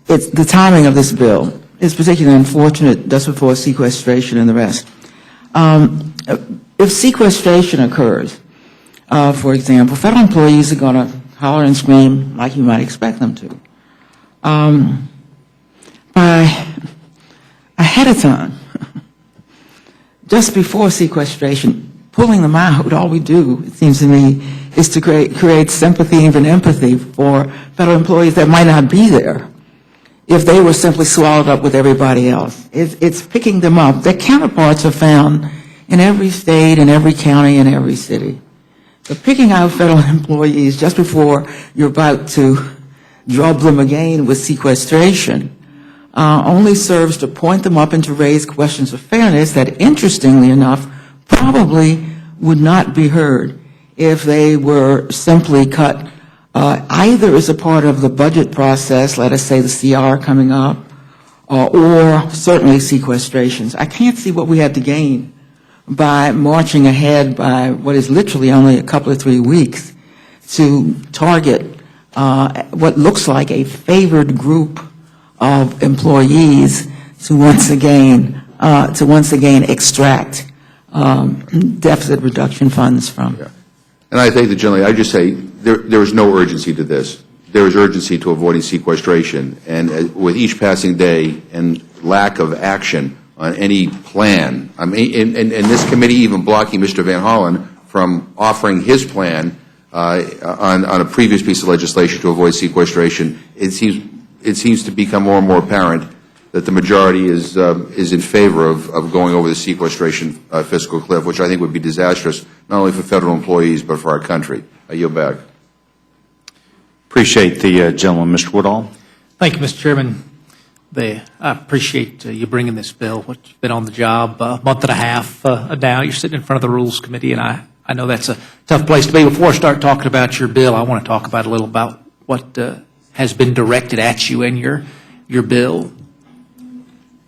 it's the timing of this bill is particularly unfortunate just before sequestration and the rest. If sequestration occurs, for example, federal employees are going to holler and scream like you might expect them to. By ahead of time, just before sequestration, pulling them out, all we do, it seems to me, is to create sympathy, even empathy for federal employees that might not be there if they were simply swallowed up with everybody else. It's picking them up. Their counterparts are found in every state, in every county, in every city. So picking out federal employees just before you're about to drub them again with sequestration only serves to point them up and to raise questions of fairness that, interestingly enough, probably would not be heard if they were simply cut either as a part of the budget process, let us say the CR coming up, or certainly sequestrations. I can't see what we had to gain by marching ahead by what is literally only a couple of 3 weeks to target what looks like a favored group of employees to once again extract deficit reduction funds from. Yeah. And I thank the gentleman. I just say there is no urgency to this. There is urgency to avoiding sequestration. And with each passing day and lack of action on any plan, I mean, and this committee even blocking Mr. Van Hollen from offering his plan on a previous piece of legislation to avoid sequestration, it seems to become more and more apparent that the majority is in favor of going over the sequestration fiscal cliff, which I think would be disastrous, not only for federal employees, but for our country. I yield back. Appreciate the gentleman. Mr. Woodall. Thank you, Mr. Chairman. I appreciate you bringing this bill. You've been on the job a month and a half now. You're sitting in front of the Rules Committee, and I know that's a tough place to be. Before I start talking about your bill, I want to talk about a little about what has been directed at you in your bill.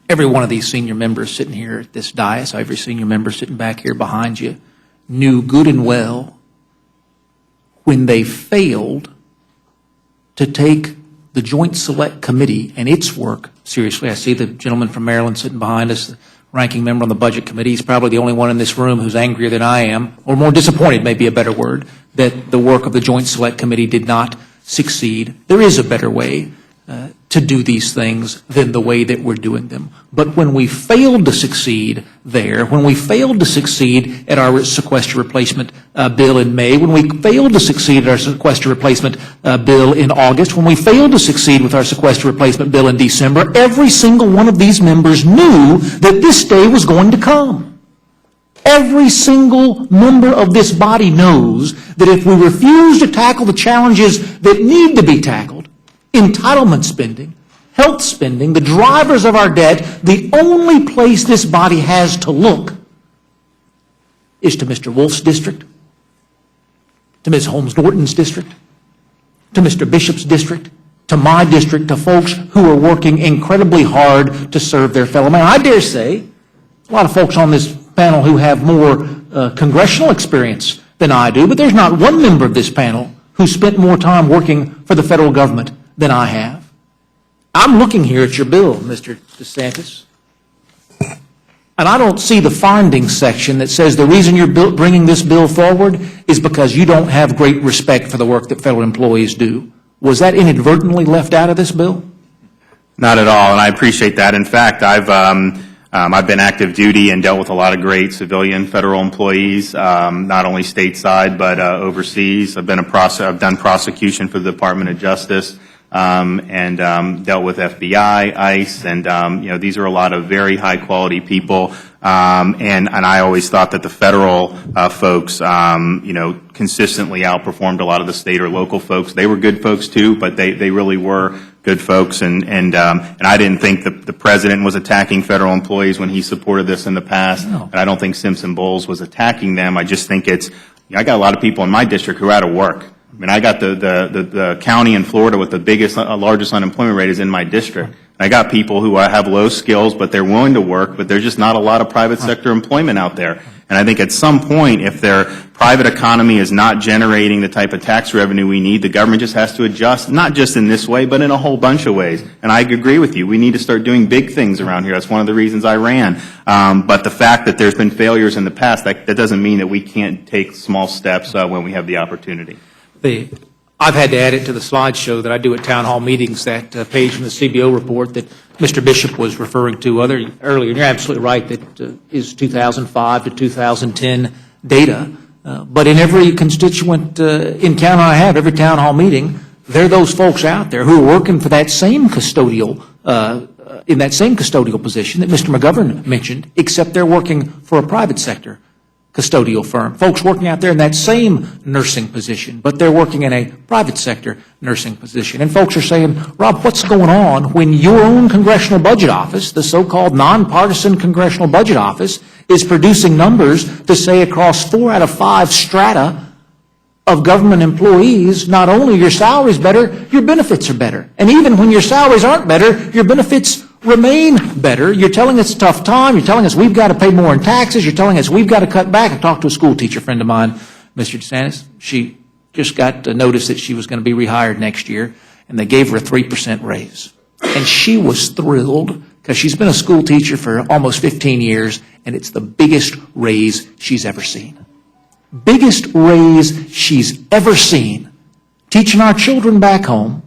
Every one of these senior members sitting here at this dais, every senior member sitting back here behind you, knew good and well when they failed to take the Joint Select Committee and its work seriously. I see the gentleman from Maryland sitting behind us, the ranking member on the Budget Committee. He's probably the only one in this room who's angrier than I am, or more disappointed may be a better word, that the work of the Joint Select Committee did not succeed. There is a better way to do these things than the way that we're doing them. But when we failed to succeed there, when we failed to succeed at our sequester replacement bill in May, when we failed to succeed at our sequester replacement bill in August, when we failed to succeed with our sequester replacement bill in December, every single one of these members knew that this day was going to come. Every single member of this body knows that if we refuse to tackle the challenges that need to be tackled, entitlement spending, health spending, the drivers of our debt, the only place this body has to look is to Mr. Wolf's district, to Ms. Holmes-Norton's district, to Mr. Bishop's district, to my district, to folks who are working incredibly hard to serve their fellow man. I dare say a lot of folks on this panel who have more congressional experience than I do, but there's not one member of this panel who spent more time working for the federal government than I have. I'm looking here at your bill, Mr. DeSantis, and I don't see the findings section that says the reason you're bringing this bill forward is because you don't have great respect for the work that federal employees do. Was that inadvertently left out of this bill? Not at all, and I appreciate that. In fact, I've been active duty and dealt with a lot of great civilian federal employees, not only stateside but overseas. I've done prosecution for the Department of Justice and dealt with FBI, ICE, and these are a lot of very high quality people. And I always thought that the federal folks, consistently outperformed a lot of the state or local folks. They were good folks too, but they really were good folks. And I didn't think that the president was attacking federal employees when he supported this in the past. No. And I don't think Simpson Bowles was attacking them. I just think I got a lot of people in my district who are out of work. I mean, I got the county in Florida with the biggest, largest unemployment rate is in my district. I got people who have low skills, but they're willing to work, but there's just not a lot of private sector employment out there. And I think at some point, if their private economy is not generating the type of tax revenue we need, the government just has to adjust, not just in this way, but in a whole bunch of ways. And I agree with you. We need to start doing big things around here. That's one of the reasons I ran. But the fact that there's been failures in the past, that doesn't mean that we can't take small steps when we have the opportunity. I've had to add it to the slideshow that I do at town hall meetings, that page from the CBO report that Mr. Bishop was referring to earlier. You're absolutely right, that is 2005 to 2010 data. But in every constituent encounter I have, every town hall meeting, there are those folks out there who are working for that same custodial, in that same custodial position that Mr. McGovern mentioned, except they're working for a private sector custodial firm. Folks working out there in that same nursing position, but they're working in a private sector nursing position. And folks are saying, Rob, what's going on when your own congressional budget office, the so-called nonpartisan congressional budget office, is producing numbers to say across 4 out of 5 strata of government employees, not only your salary's better, your benefits are better. And even when your salaries aren't better, your benefits remain better. You're telling us it's a tough time. You're telling us we've got to pay more in taxes. You're telling us we've got to cut back. I talked to a school teacher friend of mine, Mr. DeSantis. She just got a notice that she was going to be rehired next year, and they gave her a 3% raise. And she was thrilled because she's been a school teacher for almost 15 years, and it's the biggest raise she's ever seen. Biggest raise she's ever seen. Teaching our children back home,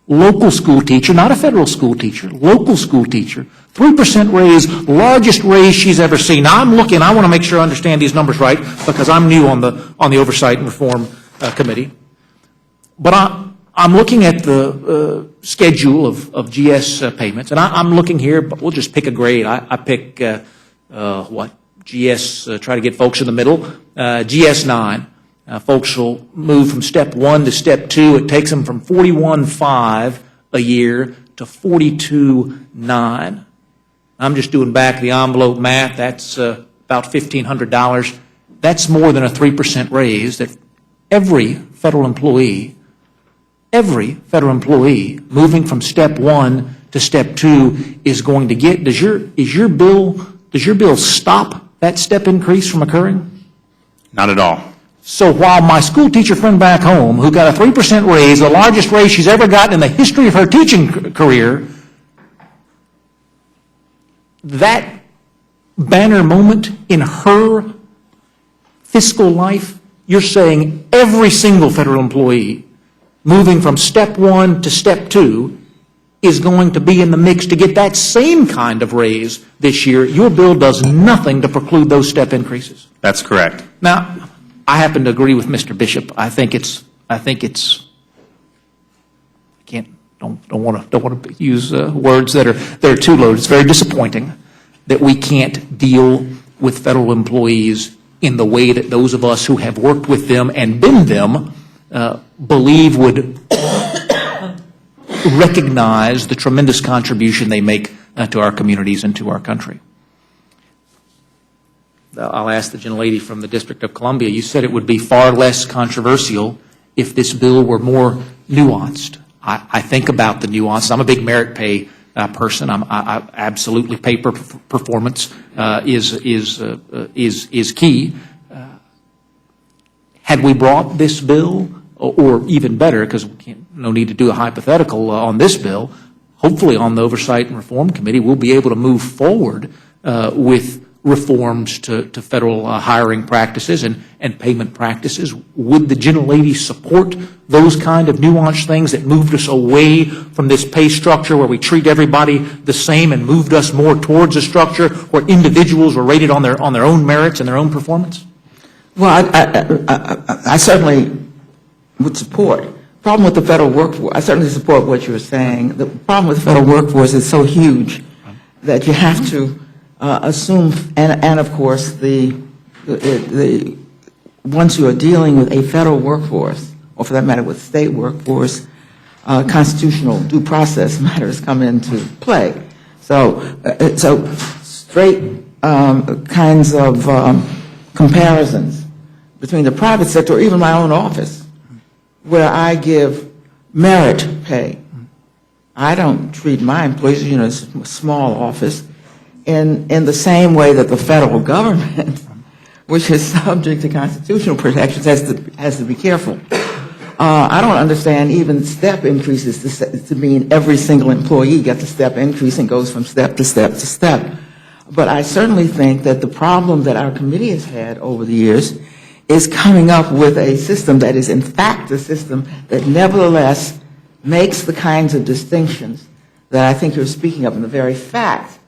local school teacher, not a federal school teacher, local school teacher, 3% raise, largest raise she's ever seen. Now I'm looking, I want to make sure I understand these numbers right because I'm new on the Oversight and Reform Committee. But I'm looking at the schedule of GS payments, and I'm looking here, but we'll just pick a grade. I pick, GS, try to get folks in the middle, GS 9. Folks will move from step 1 to step 2. It takes them from $41,500 a year to $42,900. I'm just doing back of the envelope math. That's about $1,500. That's more than a 3% raise that every federal employee moving from step 1 to step 2 is going to get. Does your bill stop that step increase from occurring? Not at all. So while my school teacher friend back home, who got a 3% raise, the largest raise she's ever gotten in the history of her teaching career, that banner moment in her fiscal life, you're saying every single federal employee moving from step 1 to step 2 is going to be in the mix to get that same kind of raise this year. Your bill does nothing to preclude those step increases. That's correct. Now, I happen to agree with Mr. Bishop. I don't want to use words that are too loaded. It's very disappointing that we can't deal with federal employees in the way that those of us who have worked with them and been them believe would recognize the tremendous contribution they make to our communities and to our country. I'll ask the gentlelady from the District of Columbia. You said it would be far less controversial if this bill were more nuanced. I think about the nuances. I'm a big merit pay person. I absolutely pay performance is key. Had we brought this bill, or even better, because no need to do a hypothetical on this bill, hopefully on the Oversight and Reform Committee, we'll be able to move forward with reforms to federal hiring practices and payment practices. Would the gentlelady support those kind of nuanced things that moved us away from this pay structure where we treat everybody the same and moved us more towards a structure where individuals were rated on their own merits and their own performance? Well, I certainly would support. Problem with the federal workforce, I certainly support what you were saying. The problem with the federal workforce is so huge that you have to assume, and of course, once you are dealing with a federal workforce, or for that matter with state workforce, constitutional due process matters come into play. So straight kinds of comparisons between the private sector or even my own office where I give merit pay. I don't treat my employees, it's a small office, in the same way that the federal government, which is subject to constitutional protections, has to be careful. I don't understand even step increases to mean every single employee gets a step increase and goes from step to step to step. But I certainly think that the problem that our committee has had over the years is coming up with a system that is in fact a system that nevertheless makes the kinds of distinctions that I think you're speaking of, and the very fact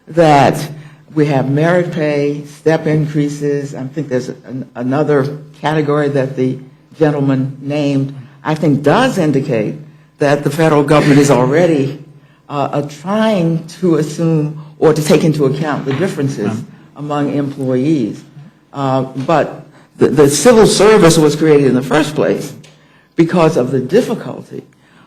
that we have merit pay, step increases. I think there's another category that the gentleman named, I think does indicate that the federal government is already trying to assume or to take into account the differences among employees. But the civil service was created in the first place because of the difficulty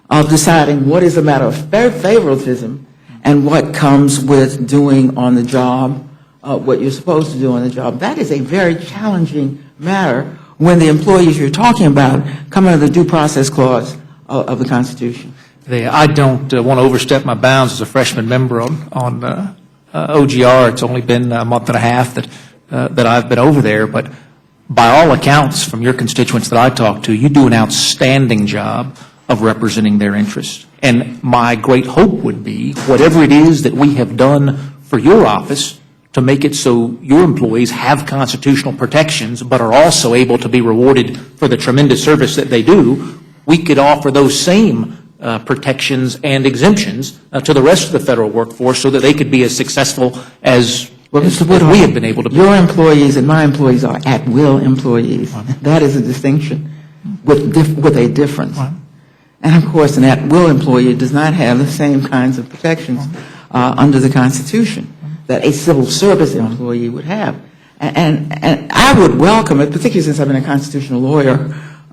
of deciding what is a matter of favoritism and what comes with doing on the job what you're supposed to do on the job. That is a very challenging matter when the employees you're talking about come under the due process clause of the Constitution. I don't want to overstep my bounds as a freshman member on OGR. It's only been a month and a half that I've been over there, but by all accounts from your constituents that I talk to, you do an outstanding job of representing their interests. And my great hope would be whatever it is that we have done for your office to make it so your employees have constitutional protections but are also able to be rewarded for the tremendous service that they do, we could offer those same protections and exemptions to the rest of the federal workforce so that they could be as successful as we have been able to be. Your employees and my employees are at-will employees. That is a distinction with a difference. And, of course, an at-will employee does not have the same kinds of protections under the Constitution that a civil service employee would have. And I would welcome it, particularly since I've been a constitutional lawyer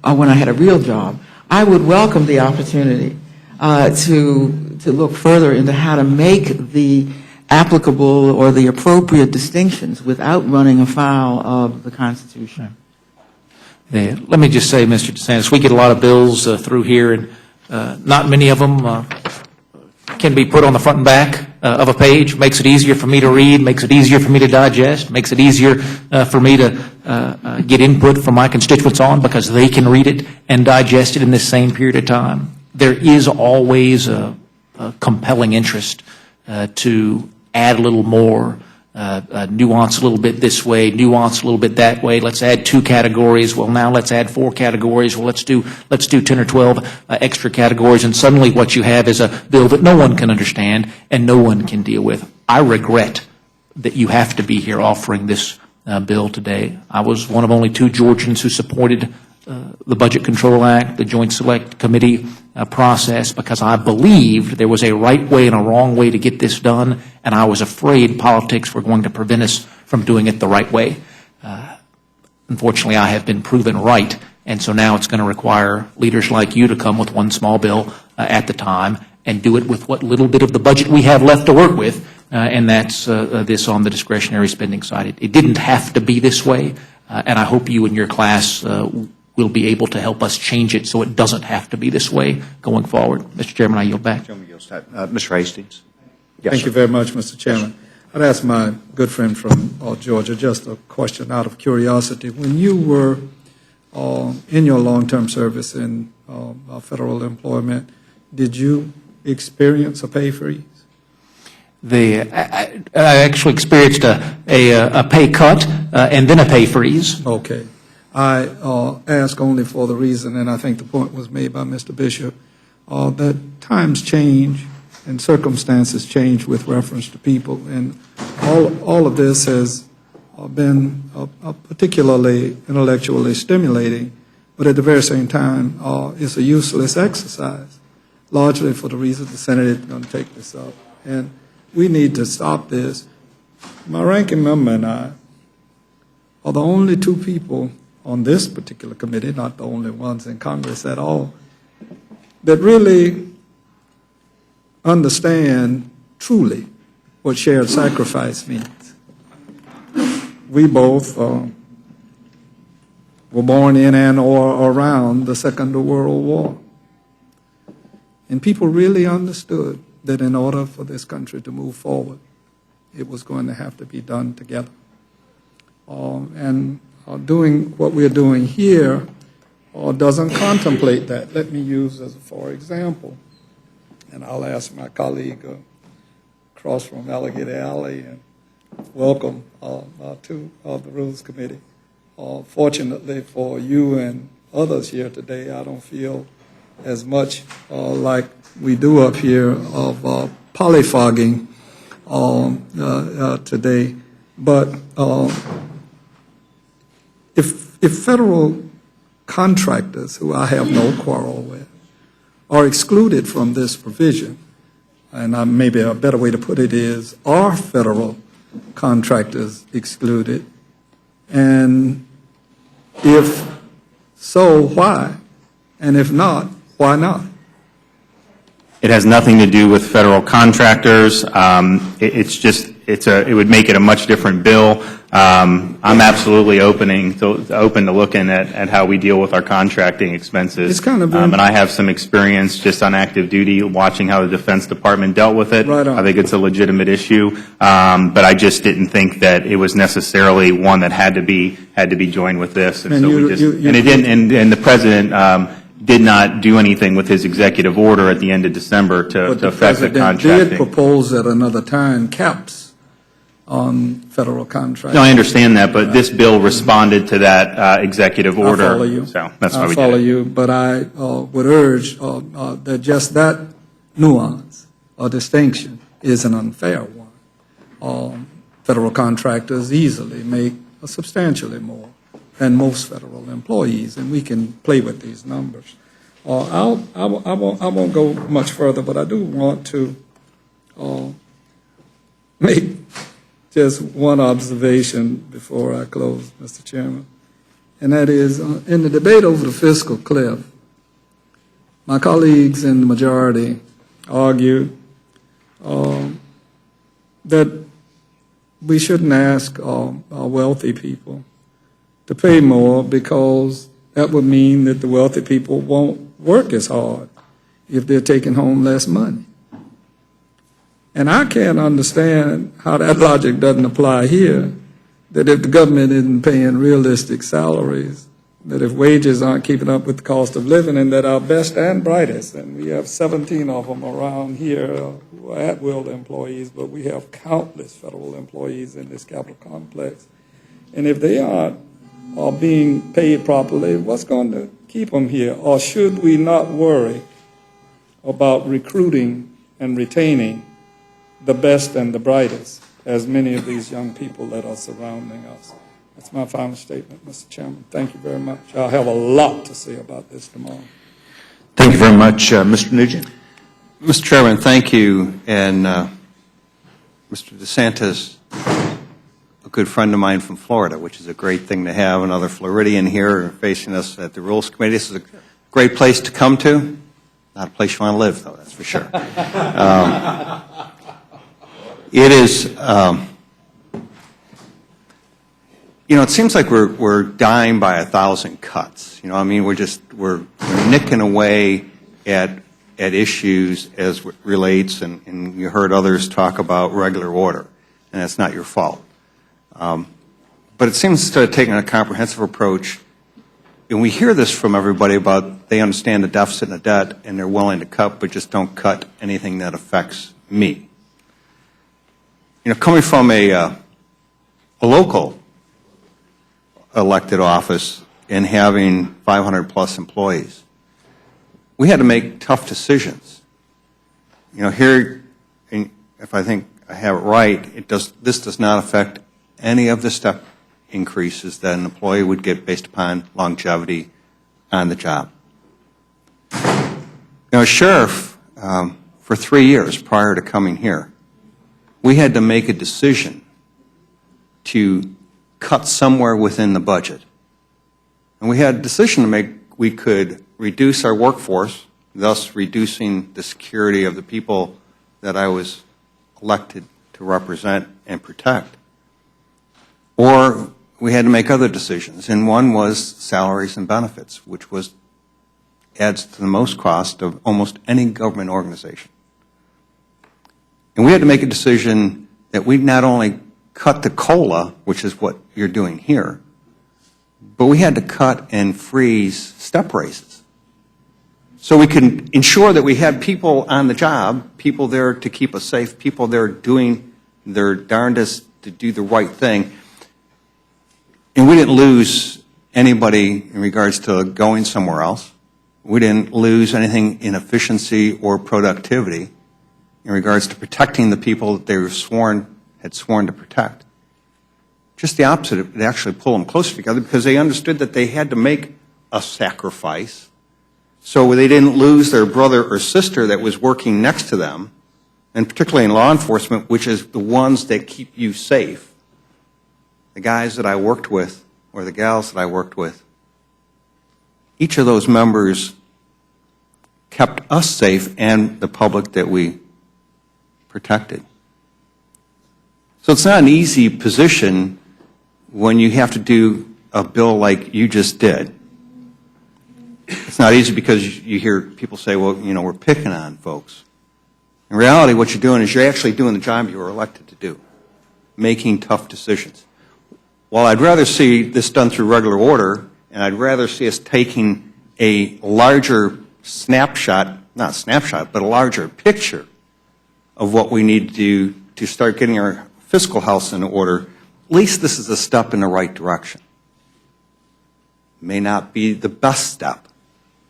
when I had a real job, I would welcome the opportunity to look further into how to make the applicable or the appropriate distinctions without running afoul of the Constitution. Let me just say, Mr. DeSantis, we get a lot of bills through here, and not many of them can be put on the front and back of a page. Makes it easier for me to read, makes it easier for me to digest, makes it easier for me to get input from my constituents on because they can read it and digest it in this same period of time. There is always a compelling interest to add a little more, nuance a little bit this way, nuance a little bit that way. Let's add 2 categories. Well, now let's add 4 categories. Well, let's do 10 or 12 extra categories. And suddenly what you have is a bill that no one can understand and no one can deal with. I regret that you have to be here offering this bill today. I was one of only 2 Georgians who supported the Budget Control Act, the Joint Select Committee process, because I believed there was a right way and a wrong way to get this done, and I was afraid politics were going to prevent us from doing it the right way. Unfortunately, I have been proven right, and so now it's going to require leaders like you to come with one small bill at the time and do it with what little bit of the budget we have left to work with, and that's this on the discretionary spending side. It didn't have to be this way, and I hope you and your class will be able to help us change it so it doesn't have to be this way going forward. Mr. Chairman, I yield back. Mr. Hastings. Yes, Thank sir. you very much, Mr. Chairman. I'd ask my good friend from Georgia just a question out of curiosity. When you were in your long-term service in federal employment, did you experience a pay freeze? I actually experienced a pay cut and then a pay freeze. Okay. I ask only for the reason, and I think the point was made by Mr. Bishop, that times change and circumstances change with reference to people, and all of this has been particularly intellectually stimulating, but at the very same time, it's a useless exercise, largely for the reason the Senate is going to take this up. And we need to stop this. My ranking member and I are the only 2 people on this particular committee, not the only ones in Congress at all, that really understand truly what shared sacrifice means. We both were born in and or around the Second World War. And people really understood that in order for this country to move forward, it was going to have to be done together. Doing what we're doing here doesn't contemplate that. Let me use as for example, and I'll ask my colleague across from Alligator Alley and welcome to the Rules Committee. Fortunately for you and others here today, I don't feel as much like we do up here of polyfogging today. But if federal contractors, who I have no quarrel with, are excluded from this provision, and maybe a better way to put it is, are federal contractors excluded? And if so, why? And if not, why not? It has nothing to do with federal contractors. It would make it a much different bill. I'm absolutely open to looking at how we deal with our contracting expenses. It's kind of and I have some experience just on active duty watching how the Defense Department dealt with it. Right on. I think it's a legitimate issue, but I just didn't think that it was necessarily one that had to be joined with this. And the president did not do anything with his executive order at the end of December to affect the contracting. But the president did propose at another time caps on federal contracts. No, I understand that, but this bill responded to that executive order. I follow you. So that's why we did I follow it. you, but I would urge that just that nuance or distinction is an unfair one. Federal contractors easily make substantially more than most federal employees, and we can play with these numbers. I won't go much further, but I do want to make just one observation before I close, Mr. Chairman, and that is in the debate over the fiscal cliff, my colleagues in the majority argued that we shouldn't ask our wealthy people to pay more because that would mean that the wealthy people won't work as hard if they're taking home less money. And I can't understand how that logic doesn't apply here, that if the government isn't paying realistic salaries, that if wages aren't keeping up with the cost of living, and that our best and brightest, and we have 17 of them around here who are at-will employees, but we have countless federal employees in this Capitol complex. And if they aren't being paid properly, what's going to keep them here? Or should we not worry about recruiting and retaining the best and the brightest, as many of these young people that are surrounding us? That's my final statement, Mr. Chairman. Thank you very much. I'll have a lot to say about this tomorrow. Thank you very much, Mr. Nugent. Mr. Chairman, thank you. And Mr. DeSantis, a good friend of mine from Florida, which is a great thing to have, another Floridian here facing us at the Rules Committee. This is a great place to come to. Not a place you want to live, though, that's for sure. It is, it seems like we're dying by 1,000 cuts. I mean, we're nicking away at issues as it relates, and you heard others talk about regular order, and that's not your fault. But it seems instead of taking a comprehensive approach, and we hear this from everybody about they understand the deficit and the debt, and they're willing to cut, but just don't cut anything that affects me. Coming from a local elected office and having 500 plus employees, we had to make tough decisions. Here, if I think I have it right, this does not affect any of the step increases that an employee would get based upon longevity on the job. A sheriff, for 3 years prior to coming here, we had to make a decision to cut somewhere within the budget. And we had a decision to make. We could reduce our workforce, thus reducing the security of the people that I was elected to represent and protect. Or we we had to make other decisions, and one was salaries and benefits, which adds to the most cost of almost any government organization. And we had to make a decision that we not only cut the COLA, which is what you're doing here, but we had to cut and freeze step raises. So we can ensure that we had people on the job, people there to keep us safe, people there doing their darndest to do the right thing. And we didn't lose anybody in regards to going somewhere else. We didn't lose anything in efficiency or productivity in regards to protecting the people that they had sworn to protect. Just the opposite, it actually pulled them closer together because they understood that they had to make a sacrifice so they didn't lose their brother or sister that was working next to them, and particularly in law enforcement, which is the ones that keep you safe. The guys that I worked with, or the gals that I worked with, each of those members kept us safe and the public that we protected. So it's not an easy position when you have to do a bill like you just did. It's not easy because you hear people say, well, we're picking on folks. In reality, what you're doing is you're actually doing the job you were elected to do, making tough decisions. While I'd rather see this done through regular order, and I'd rather see us taking a larger snapshot, not snapshot, but a larger picture of what we need to do to start getting our fiscal house in order, at least this is a step in the right direction. May not be the best step,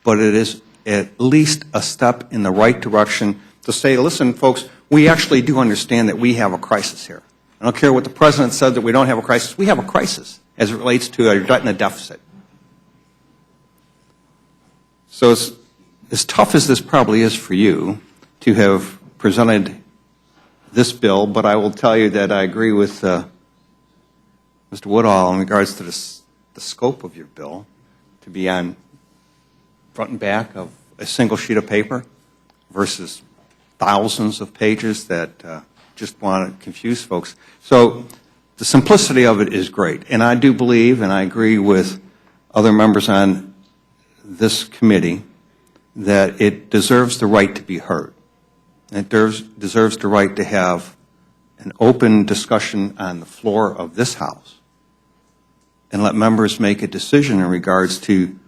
but it is at least a step in the right direction to say, listen, folks, we actually do understand that we have a crisis here. I don't care what the President said that we don't have a crisis. We have a crisis as it relates to a debt and a deficit. So as tough as this probably is for you to have presented this bill, but I will tell you that I agree with Mr. Woodall in regards to the scope of your bill to be on front and back of a single sheet of paper versus thousands of pages that just want to confuse folks. So the simplicity of it is great. And I do believe, and I agree with other members on this committee, that it deserves the right to be heard. It deserves the right to have an open discussion on the floor of this House and let members make a decision in regards to,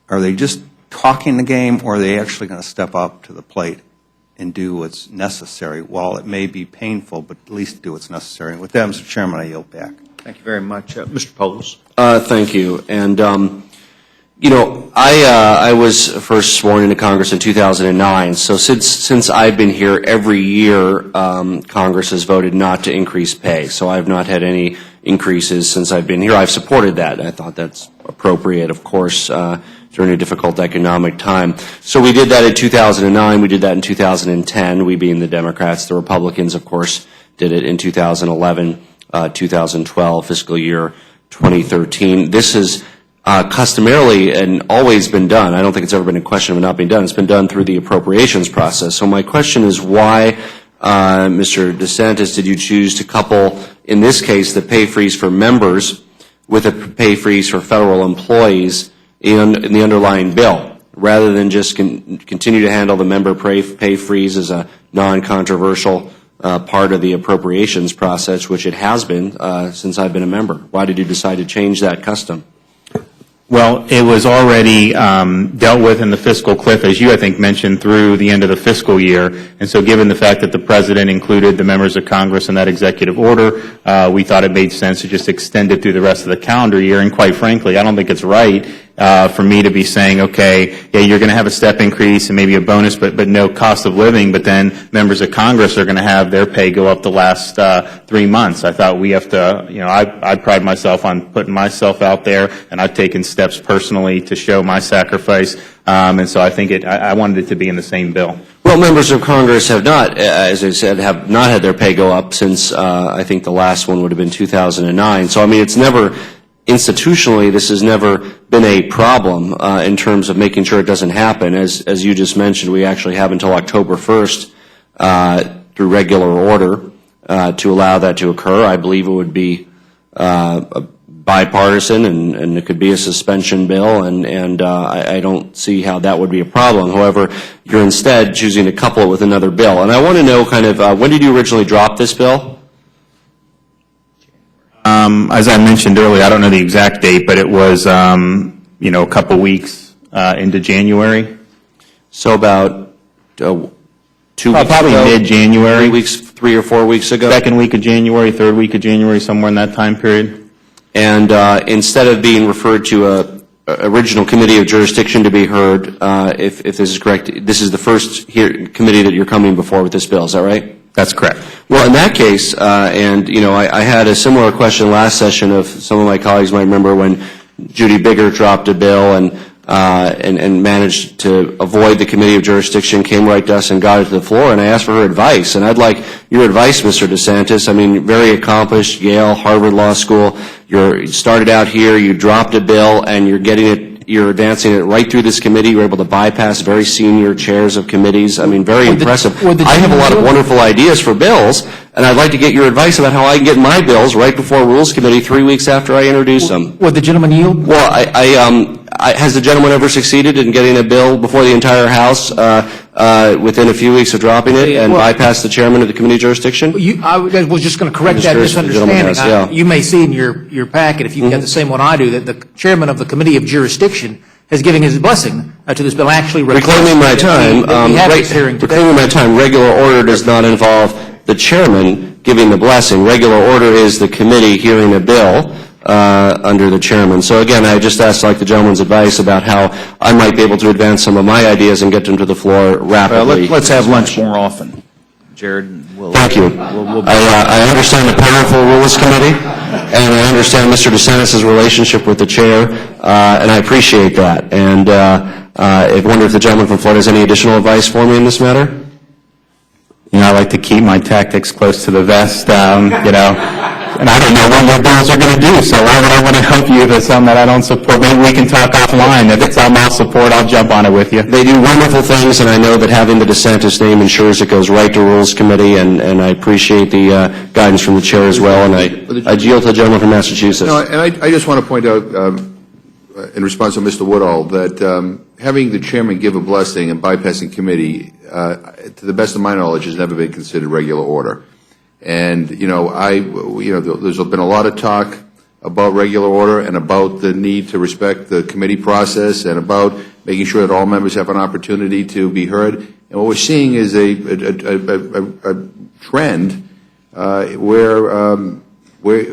are they just talking the game or are they actually going to step up to the plate and do what's necessary? While it may be painful, but at least do what's necessary. And with that, Mr. Chairman, I yield back. Thank you very much. Mr. Polis. Thank you. And, I was first sworn into Congress in 2009. So since I've been here, every year Congress has voted not to increase pay. So I've not had any increases since I've been here. I've supported that. I thought that's appropriate, of course, during a difficult economic time. So we did that in 2009. We did that in 2010, we being the Democrats. The Republicans, of course, did it in 2011, 2012, fiscal year 2013. This is customarily and always been done. I don't think it's ever been a question of it not being done. It's been done through the appropriations process. So my question is why, Mr. DeSantis, did you choose to couple, in this case, the pay freeze for members with a pay freeze for federal employees in the underlying bill, rather than just continue to handle the member pay freeze as a non-controversial part of the appropriations process, which it has been since I've been a member? Why did you decide to change that custom? Well, it was already dealt with in the fiscal cliff, as you, I think, mentioned, through the end of the fiscal year. And so given the fact that the President included the members of Congress in that executive order, we thought it made sense to just extend it through the rest of the calendar year. And quite frankly, I don't think it's right for me to be saying, okay, yeah, you're going to have a step increase and maybe a bonus, but no cost of living, but then members of Congress are going to have their pay go up the last 3 months. I thought we have to, I pride myself on putting myself out there, and I've taken steps personally to show my sacrifice, and so I think I wanted it to be in the same bill. Well, members of Congress have not, as I said, have not had their pay go up since I think the last one would have been 2009. So, I mean, it's never, institutionally, this has never been a problem in terms of making sure it doesn't happen. As you just mentioned, we actually have until October 1st through regular order to allow that to occur. I believe it would be by bipartisan, and it could be a suspension bill, and I don't see how that would be a problem. However, you're instead choosing to couple it with another bill. And I want to know kind of, when did you originally drop this bill? As I mentioned earlier, I don't know the exact date, but it was, a couple weeks into January. So about 2 weeks Probably ago? mid-January. 3 or 4 weeks ago? Second week of January, third week of January, somewhere in that time period. And instead of being referred to a original committee of jurisdiction to be heard, if this is correct, this is the first committee that you're coming before with this bill, is that right? That's correct. Well, in that case, I had a similar question last session of some of my colleagues might remember when Judy Bigger dropped a bill and managed to avoid the committee of jurisdiction, came right to us and got it to the floor, and I asked for her advice. And I'd like your advice, Mr. DeSantis. I mean, very accomplished, Yale, Harvard Law School. You started out here, you dropped a bill, and you're advancing it right through this committee. You're able to bypass very senior chairs of committees. I mean, very impressive. I have a lot of wonderful ideas for bills, and I'd like to get your advice about how I can get my bills right before Rules Committee 3 weeks after I introduce them. Would the gentleman yield? Well, has the gentleman ever succeeded in getting a bill before the entire House within a few weeks of dropping it and bypass the chairman of the committee jurisdiction? I was just going to correct that Just curious if the gentleman misunderstanding. has, yeah. You may see in your packet, if you've got the same one I do, that the chairman of the committee of jurisdiction has given his blessing to this bill. Actually, Reclaiming my time, reclaiming my time, regular order does not involve the chairman giving the blessing. Regular order is the committee hearing a bill under the chairman. So again, I just asked the gentleman's advice about how I might be able to advance some of my ideas and get them to the floor rapidly. Let's have lunch more often, Jared. Thank you. I understand the powerful Rules Committee, and I understand Mr. DeSantis' relationship with the chair, and I appreciate that. And I wonder if the gentleman from Florida has any additional advice for me in this matter? I like to keep my tactics close to the vest, and I don't know what your bills are going to do, so why would I want to help you if it's something that I don't support? Maybe we can talk offline. If it's something I'll support, I'll jump on it with you. They do wonderful things, and I know that having the DeSantis name ensures it goes right to Rules Committee, and I appreciate the guidance from the chair as well, and I yield to the gentleman from Massachusetts. No, and I just want to point out, in response to Mr. Woodall, that having the chairman give a blessing and bypassing committee, to the best of my knowledge, has never been considered regular order. And, there's been a lot of talk about regular order and about the need to respect the committee process and about making sure that all members have an opportunity to be heard. And what we're seeing is a trend where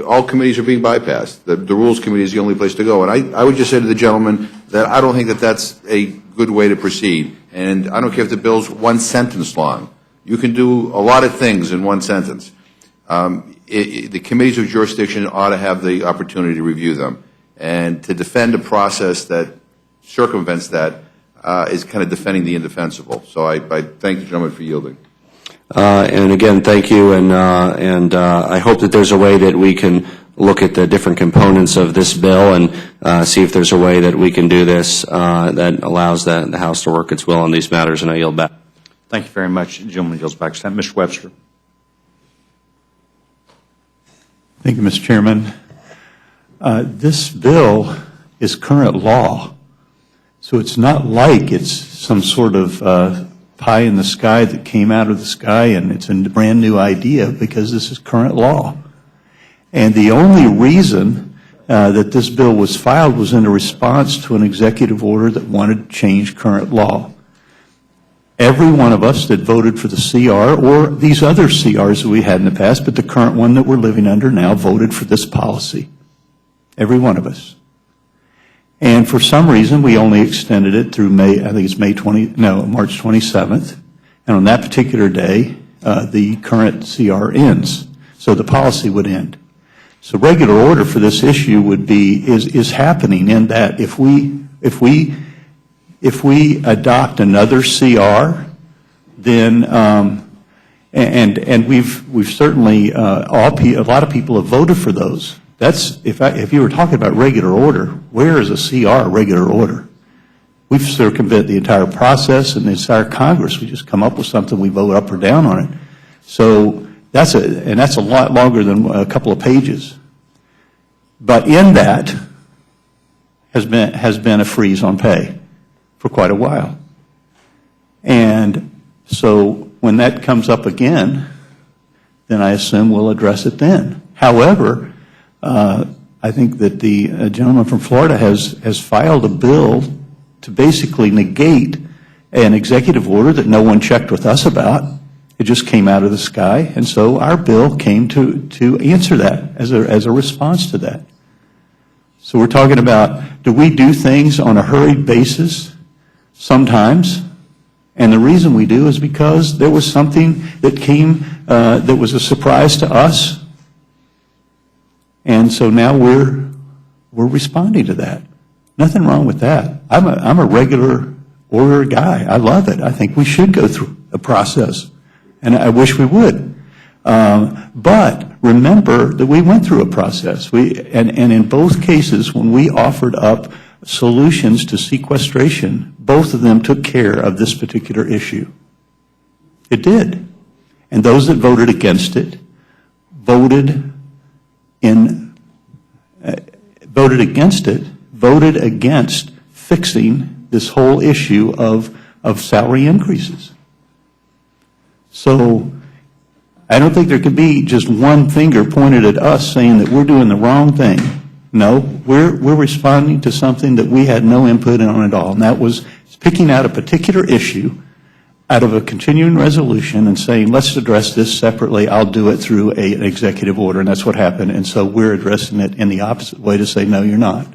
all committees are being bypassed. The Rules Committee is the only place to go. And I would just say to the gentleman that I don't think that that's a good way to proceed. And I don't care if the bill's one sentence long. You can do a lot of things in one sentence. The committees of jurisdiction ought to have the opportunity to review them. And to defend a process that circumvents that is kind of defending the indefensible. So I thank the gentleman for yielding. And again, thank you, and I hope that there's a way that we can look at the different components of this bill and see if there's a way that we can do this that allows the House to work its will on these matters, and I yield back. Thank you very much. The gentleman yields back. Mr. Webster. Thank you, Mr. Chairman. This bill is current law, so it's not like it's some sort of pie in the sky that came out of the sky and it's a brand new idea, because this is current law. And the only reason that this bill was filed was in a response to an executive order that wanted to change current law. Every one of us that voted for the CR or these other CRs that we had in the past, but the current one that we're living under now, voted for this policy. Every one of us. And for some reason, we only extended it through March 27th. And on that particular day, the current CR ends. So the policy would end. So regular order for this issue would be, is happening in that if we adopt another CR, then, and we've certainly, a lot of people have voted for those. That's, if you were talking about regular order, where is a CR regular order? We've circumvented the entire process and the entire Congress. We just come up with something, we vote up or down on it. So that's a lot longer than a couple of pages. But in that has been a freeze on pay for quite a while. And so when that comes up again, then I assume we'll address it then. However, I think that the gentleman from Florida has filed a bill to basically negate an executive order that no one checked with us about. It just came out of the sky, and so our bill came to answer that as a response to that. So we're talking about, do we do things on a hurried basis? Sometimes. And the reason we do is because there was something that came that was a surprise to us. And so now we're responding to that. Nothing wrong with that. I'm a regular order guy. I love it. I think we should go through a process. And I wish we would. But remember that we went through a process. And in both cases, when we offered up solutions to sequestration, both of them took care of this particular issue. It did. And those that voted against it voted against fixing this whole issue of salary increases. So I don't think there could be just one finger pointed at us saying that we're doing the wrong thing. No, we're responding to something that we had no input on at all, and that was picking out a particular issue out of a continuing resolution and saying, let's address this separately. I'll do it through an executive order, and that's what happened. And so we're addressing it in the opposite way to say, no, you're not.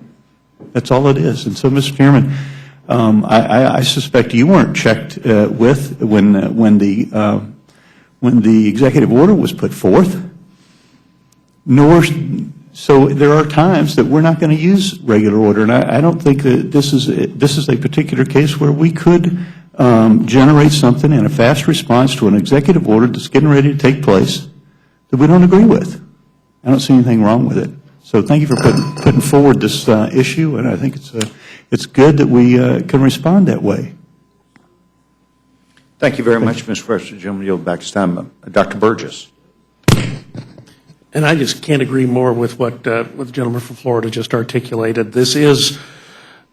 That's all it is. And so, Mr. Chairman, I suspect you weren't checked with when the executive order was put forth, so there are times that we're not going to use regular order, and I don't think that this is a particular case where we could generate something in a fast response to an executive order that's getting ready to take place that we don't agree with. I don't see anything wrong with it. So thank you for putting forward this issue, and I think it's good that we can respond that way. Thank you very much, Mr. President. Gentlemen, yield back to time. Dr. Burgess. And I just can't agree more with what the gentleman from Florida just articulated. This is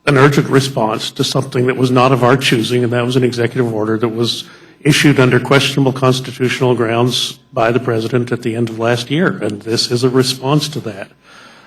an urgent response to something that was not of our choosing, and that was an executive order that was issued under questionable constitutional grounds by the President at the end of last year, and this is a response to that.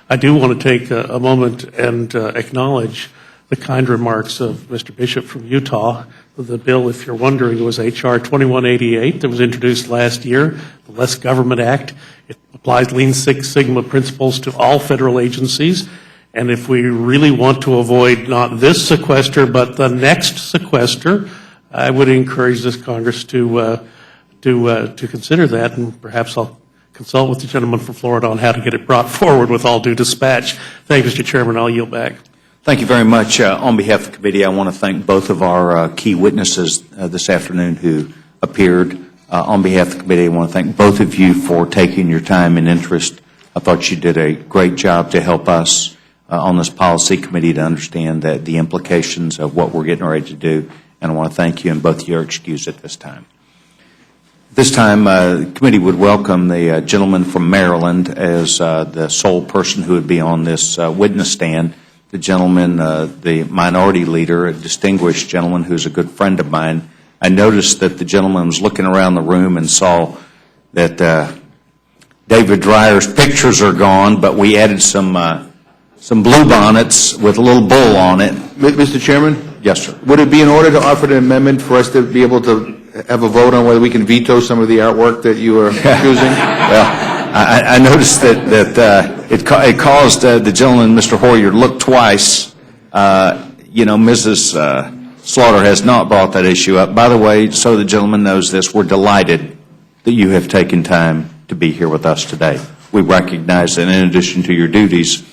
I do want to take a moment and acknowledge the kind remarks of Mr. Bishop from Utah. The bill, if you're wondering, was H.R. 2188 that was introduced last year, the Less Government Act. It applies Lean Six Sigma principles to all federal agencies. And if we really want to avoid not this sequester, but the next sequester, I would encourage this Congress to consider that, and perhaps I'll consult with the gentleman from Florida on how to get it brought forward with all due dispatch. Thank you, Mr. Chairman. I'll yield back. Thank you very much. On behalf of the committee, I want to thank both of our key witnesses this afternoon who appeared. On behalf of the committee, I want to thank both of you for taking your time and interest. I thought you did a great job to help us on this policy committee to understand that the implications of what we're getting ready to do, and I want to thank you, and both of you are excused at this time. This time, the committee would welcome the gentleman from Maryland as the sole person who would be on this witness stand. The gentleman, the minority leader, a distinguished gentleman who's a good friend of mine. I noticed that the gentleman was looking around the room and saw that David Dreyer's pictures are gone, but we added some blue bonnets with a little bull on it. Mr. Chairman? Yes, sir. Would it be in order to offer an amendment for us to be able to have a vote on whether we can veto some of the artwork that you are choosing? Well, I noticed that it caused the gentleman, Mr. Hoyer, to look twice. Mrs. Slaughter has not brought that issue up. By the way, so the gentleman knows this, we're delighted that you have taken time to be here with us today. We recognize that in addition to your duties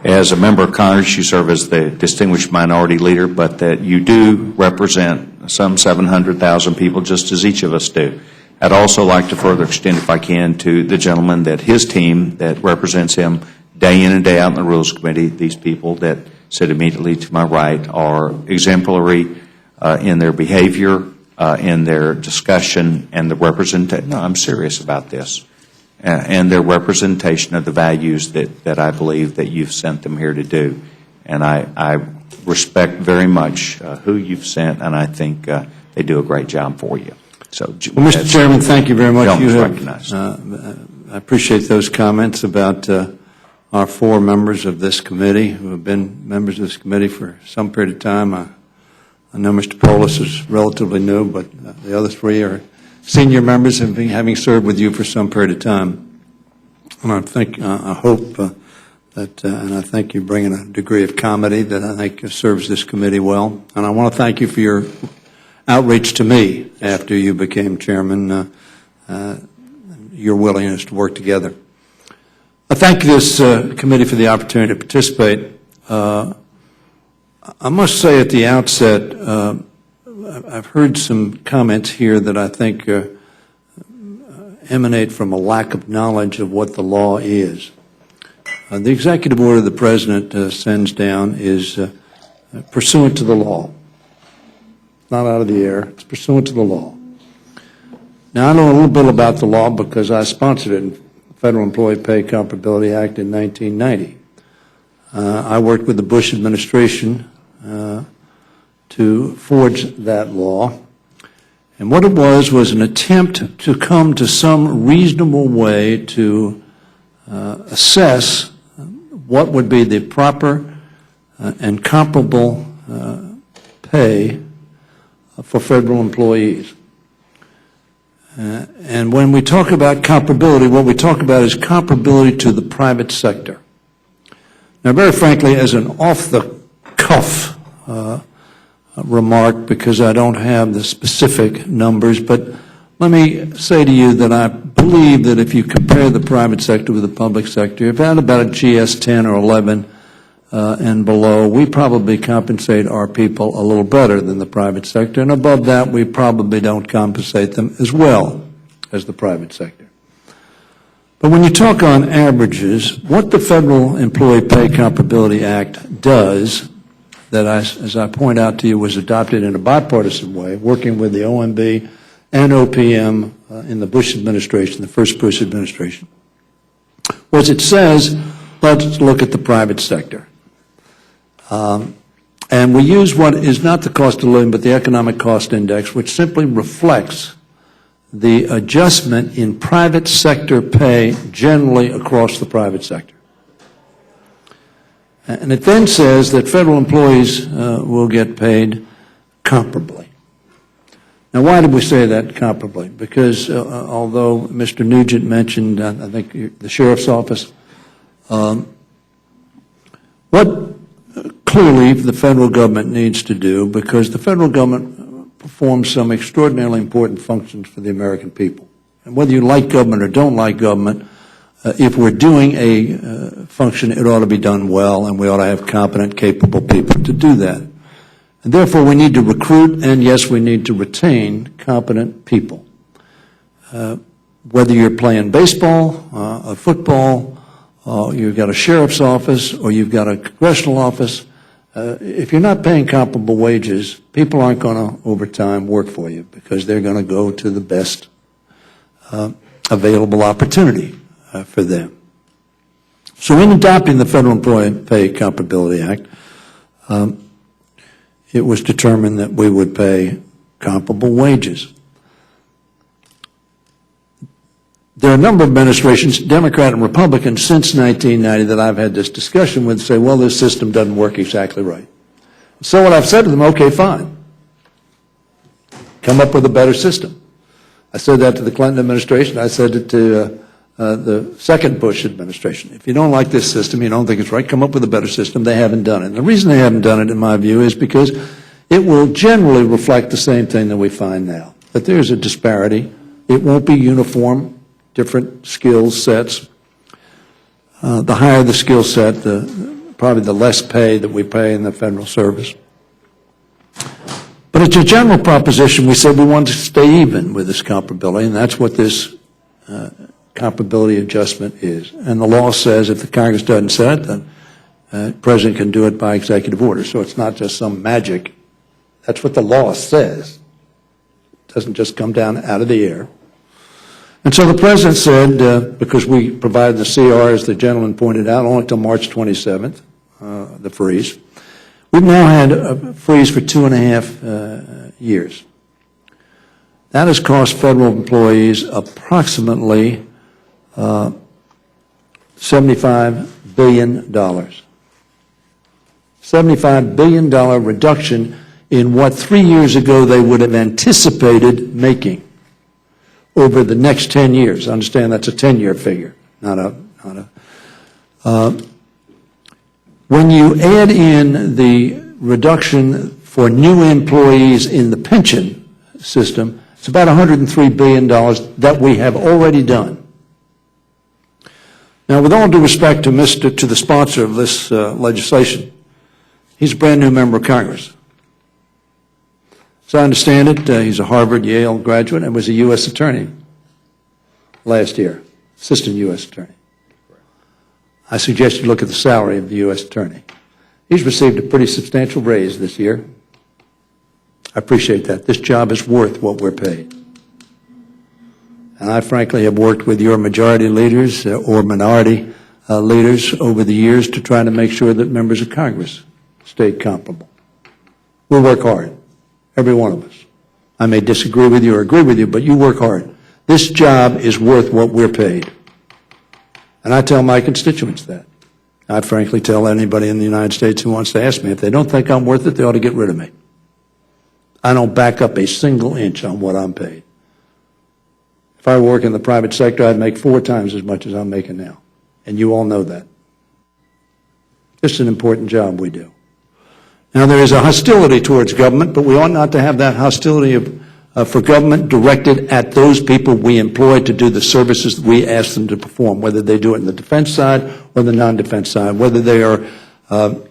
as a member of Congress, you serve as the distinguished minority leader, but that you do represent some 700,000 people, just as each of us do. I'd also like to further extend, if I can, to the gentleman that his team that represents him day in and day out in the Rules Committee, these people that sit immediately to my right are exemplary in their behavior, in their discussion, and the representation. No, I'm serious about this. and their representation of the values that I believe that you've sent them here to do. And I respect very much who you've sent, and I think they do a great job for you. So, well, Mr. Chairman, thank you very much. You have recognized. I appreciate those comments about our 4 members of this committee who have been members of this committee for some period of time. I know Mr. Polis is relatively new, but the other 3 are senior members having served with you for some period of time. And I hope that, and I think you bring in a degree of comedy that I think serves this committee well. And I want to thank you for your outreach to me after you became chairman, your willingness to work together. I thank this committee for the opportunity to participate. I must say at the outset, I've heard some comments here that I think emanate from a lack of knowledge of what the law is. The executive order the President sends down is pursuant to the law. Not out of the air. It's pursuant to the law. Now, I know a little bit about the law because I sponsored it, the Federal Employee Pay Comparability Act in 1990. I worked with the Bush administration to forge that law. And what it was an attempt to come to some reasonable way to assess what would be the proper and comparable pay for federal employees. And when we talk about comparability, what we talk about is comparability to the private sector. Now, very frankly, as an off-the-cuff remark, because I don't have the specific numbers, but let me say to you that I believe that if you compare the private sector with the public sector, if at about a GS 10 or 11 and below, we probably compensate our people a little better than the private sector, and above that, we probably don't compensate them as well as the private sector. But when you talk on averages, what the Federal Employee Pay Comparability Act does, that as I point out to you, was adopted in a bipartisan way, working with the OMB and OPM in the Bush administration, the first Bush administration, was it says, let's look at the private sector. And we use what is not the cost of living, but the economic cost index, which simply reflects the adjustment in private sector pay generally across the private sector. And it then says that federal employees will get paid comparably. Now, why did we say that comparably? Because although Mr. Nugent mentioned, I think, the sheriff's office, what clearly the federal government needs to do, because the federal government performs some extraordinarily important functions for the American people. And whether you like government or don't like government, if we're doing a function, it ought to be done well, and we ought to have competent, capable people to do that. And therefore, we need to recruit, and yes, we need to retain competent people. Whether you're playing baseball, or football, or you've got a sheriff's office, or you've got a congressional office, if you're not paying comparable wages, people aren't going to, over time, work for you because they're going to go to the best available opportunity for them. So in adopting the Federal Employee Pay Comparability Act, it was determined that we would pay comparable wages. There are a number of administrations, Democrat and Republican, since 1990 that I've had this discussion with say, well, this system doesn't work exactly right. So what I've said to them, okay, fine. Come up with a better system. I said that to the Clinton administration. I said it to the second Bush administration. If you don't like this system, you don't think it's right, come up with a better system. They haven't done it. And the reason they haven't done it, in my view, is because it will generally reflect the same thing that we find now, that there's a disparity. It won't be uniform. Different skill sets. The higher the skill set, probably the less pay that we pay in the federal service. But it's a general proposition. We said we want to stay even with this comparability, and that's what this comparability adjustment is. And the law says if the Congress doesn't set it, then the President can do it by executive order. So it's not just some magic. That's what the law says. It doesn't just come down out of the air. And so the President said, because we provided the CR, as the gentleman pointed out, only until March 27th, the freeze, we've now had a freeze for 2.5 years. That has cost federal employees approximately $75 billion. $75 billion reduction in what 3 years ago they would have anticipated making over the next 10 years. Understand that's a 10-year figure, not a. When you add in the reduction for new employees in the pension system, it's about $103 billion that we have already done. Now, with all due respect to the sponsor of this legislation, he's a brand new member of Congress. As I understand it, he's a Harvard, Yale graduate and was a U.S. attorney last year, assistant U.S. attorney. I suggest you look at the salary of the U.S. attorney. He's received a pretty substantial raise this year. I appreciate that. This job is worth what we're paid. And I frankly have worked with your majority leaders or minority leaders over the years to try to make sure that members of Congress stay comparable. We'll work hard, every one of us. I may disagree with you or agree with you, but you work hard. This job is worth what we're paid. And I tell my constituents that. I frankly tell anybody in the United States who wants to ask me, if they don't think I'm worth it, they ought to get rid of me. I don't back up a single inch on what I'm paid. If I work in the private sector, I'd make 4 times as much as I'm making now. And you all know that. It's an important job we do. Now, there is a hostility towards government, but we ought not to have that hostility for government directed at those people we employ to do the services that we ask them to perform, whether they do it in the defense side or the non-defense side, whether they are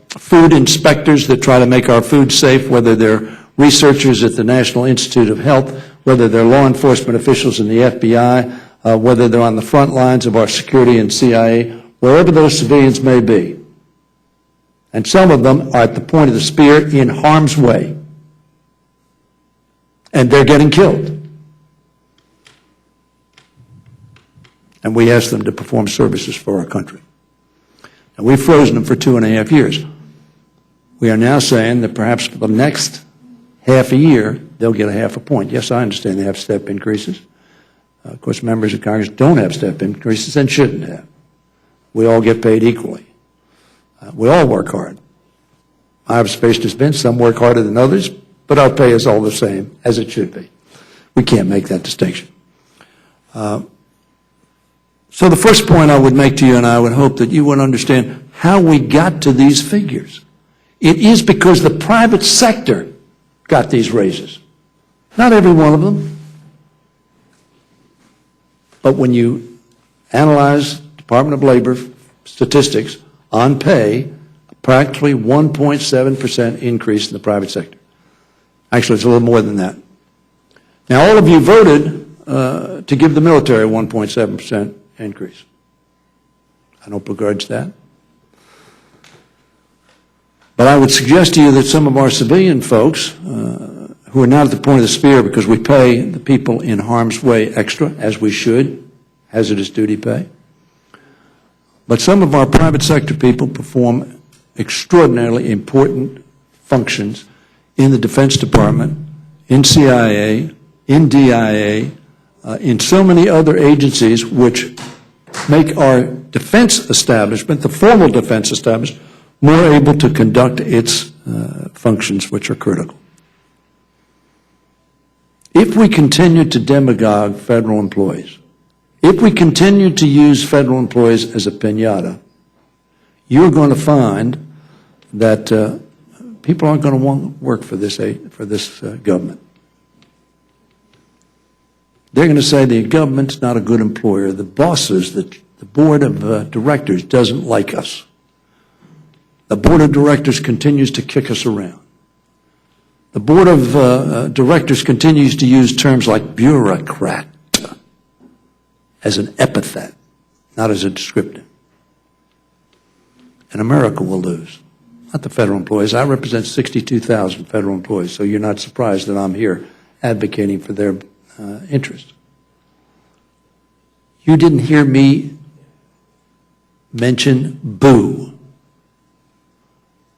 food inspectors that try to make our food safe, whether they're researchers at the National Institute of Health, whether they're law enforcement officials in the FBI, whether they're on the front lines of our security and CIA, wherever those civilians may be. And some of them are at the point of the spear in harm's way. And they're getting killed. And we ask them to perform services for our country. And we've frozen them for 2.5 years. We are now saying that perhaps for the next half a year, they'll get a half a point. Yes, I understand they have step increases. Of course, members of Congress don't have step increases and shouldn't have. We all get paid equally. We all work hard. My observation has been some work harder than others, but our pay is all the same, as it should be. We can't make that distinction. So the first point I would make to you, and I would hope that you would understand how we got to these figures. It is because the private sector got these raises. Not every one of them. But when you analyze Department of Labor statistics on pay, practically 1.7% increase in the private sector. Actually, it's a little more than that. Now, all of you voted to give the military a 1.7% increase. I don't begrudge that. But I would suggest to you that some of our civilian folks who are not at the point of the spear because we pay the people in harm's way extra, as we should, hazardous duty pay. But some of our private sector people perform extraordinarily important functions in the Defense Department, in CIA, in DIA, in so many other agencies which make our defense establishment, the formal defense establishment, more able to conduct its functions which are critical. If we continue to demagogue federal employees, if we continue to use federal employees as a piñata, you're going to find that people aren't going to want to work for this government. They're going to say the government's not a good employer. The bosses, the board of directors doesn't like us. The board of directors continues to kick us around. The board of directors continues to use terms like bureaucrat as an epithet, not as a descriptor. And America will lose. Not the federal employees. I represent 62,000 federal employees, so you're not surprised that I'm here advocating for their interests. You didn't hear me mention boo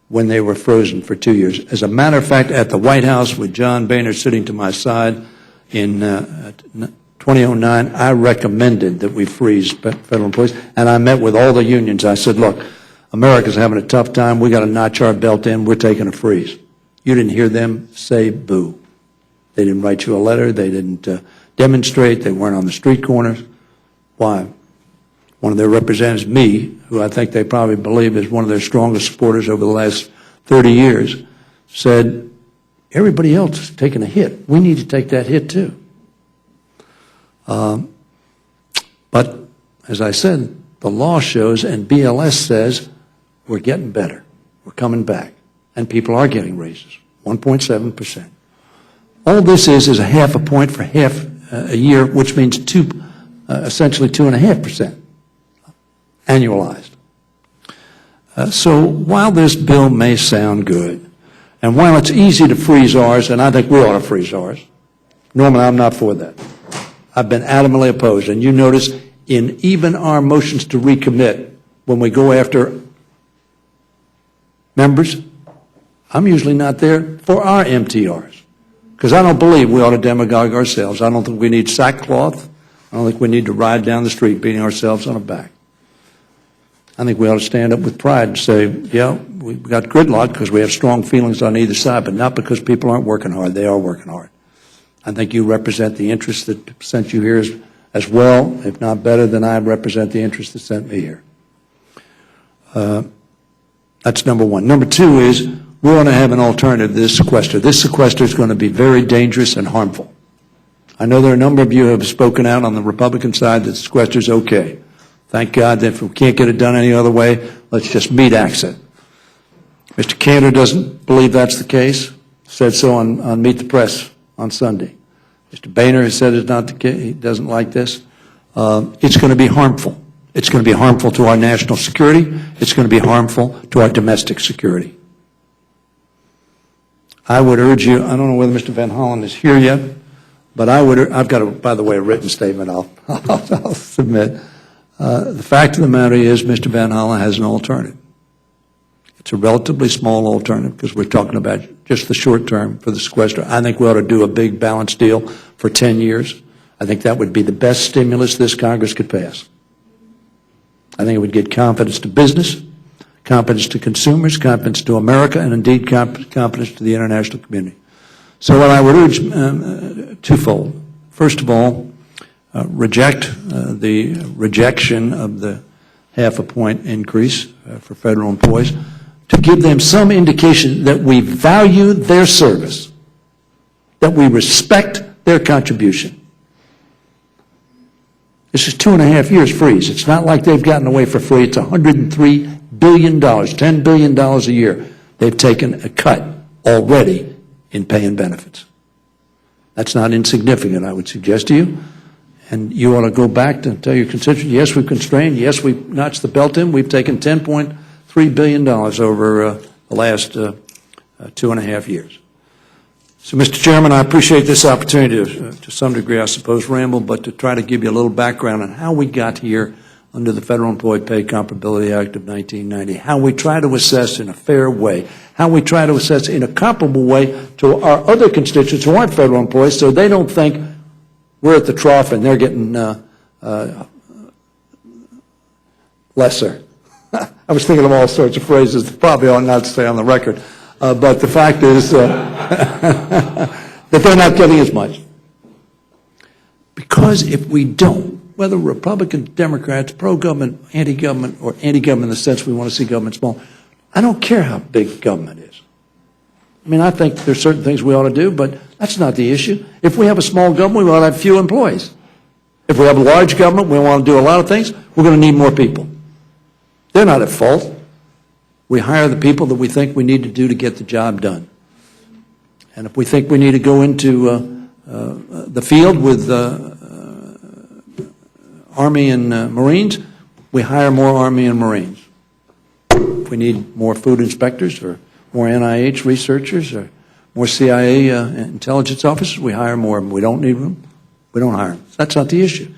when they were frozen for 2 years. As a matter of fact, at the White House with John Boehner sitting to my side in 2009, I recommended that we freeze federal employees, and I met with all the unions. I said, look, America's having a tough time. We got to notch our belt in. We're taking a freeze. You didn't hear them say boo. They didn't write you a letter. They didn't demonstrate. They weren't on the street corners. Why? One of their representatives, me, who I think they probably believe is one of their strongest supporters over the last 30 years, said, everybody else is taking a hit. We need to take that hit too. But as I said, the law shows and BLS says we're getting better. We're coming back. And people are getting raises, 1.7%. All this is a half a point for half a year, which means essentially 2.5%. Annualized. So while this bill may sound good, and while it's easy to freeze ours, and I think we ought to freeze ours, normally I'm not for that. I've been adamantly opposed, and you notice in even our motions to recommit, when we go after members, I'm usually not there for our MTRs, because I don't believe we ought to demagogue ourselves. I don't think we need sackcloth. I don't think we need to ride down the street beating ourselves on the back. I think we ought to stand up with pride and say, yeah, we've got gridlock because we have strong feelings on either side, but not because people aren't working hard. They are working hard. I think you represent the interests that sent you here as well, if not better than I represent the interests that sent me here. That's number one. Number two is we want to have an alternative to this sequester. This sequester is going to be very dangerous and harmful. I know there are a number of you who have spoken out on the Republican side that sequester is okay. Thank God that if we can't get it done any other way, let's just meat axe it. Mr. Cantor doesn't believe that's the case, said so on Meet the Press on Sunday. Mr. Boehner has said it's not the case. He doesn't like this. It's going to be harmful. It's going to be harmful to our national security. It's going to be harmful to our domestic security. I would urge you, I don't know whether Mr. Van Hollen is here yet, but I've got, by the way, a written statement I'll submit. The fact of the matter is Mr. Van Hollen has an alternative. It's a relatively small alternative because we're talking about just the short term for the sequester. I think we ought to do a big balance deal for 10 years. I think that would be the best stimulus this Congress could pass. I think it would get confidence to business, confidence to consumers, confidence to America, and indeed confidence to the international community. So what I would urge, twofold. First of all, reject the rejection of the half a point increase for federal employees to give them some indication that we value their service, that we respect their contribution. This is 2.5 years freeze. It's not like they've gotten away for free. It's $103 billion, $10 billion a year. They've taken a cut already in pay and benefits. That's not insignificant, I would suggest to you. And you ought to go back to tell your constituents, yes, we've constrained, yes, we've notched the belt in, we've taken $10.3 billion over the last 2.5 years. So, Mr. Chairman, I appreciate this opportunity to some degree, I suppose, ramble, but to try to give you a little background on how we got here under the Federal Employee Pay Comparability Act of 1990, how we try to assess in a fair way, how we try to assess in a comparable way to our other constituents who aren't federal employees so they don't think we're at the trough and they're getting lesser. I was thinking of all sorts of phrases that probably ought not to say on the record. But the fact is that they're not getting as much. Because if we don't, whether Republicans, Democrats, pro-government, anti-government, or anti-government in the sense we want to see government small, I don't care how big government is. I mean, I think there's certain things we ought to do, but that's not the issue. If we have a small government, we ought to have few employees. If we have a large government, we want to do a lot of things, we're going to need more people. They're not at fault. We hire the people that we think we need to do to get the job done. And if we think we need to go into the field with Army and Marines, we hire more Army and Marines. If we need more food inspectors or more NIH researchers or more CIA intelligence officers, we hire more of them. We don't need them, we don't hire them. That's not the issue.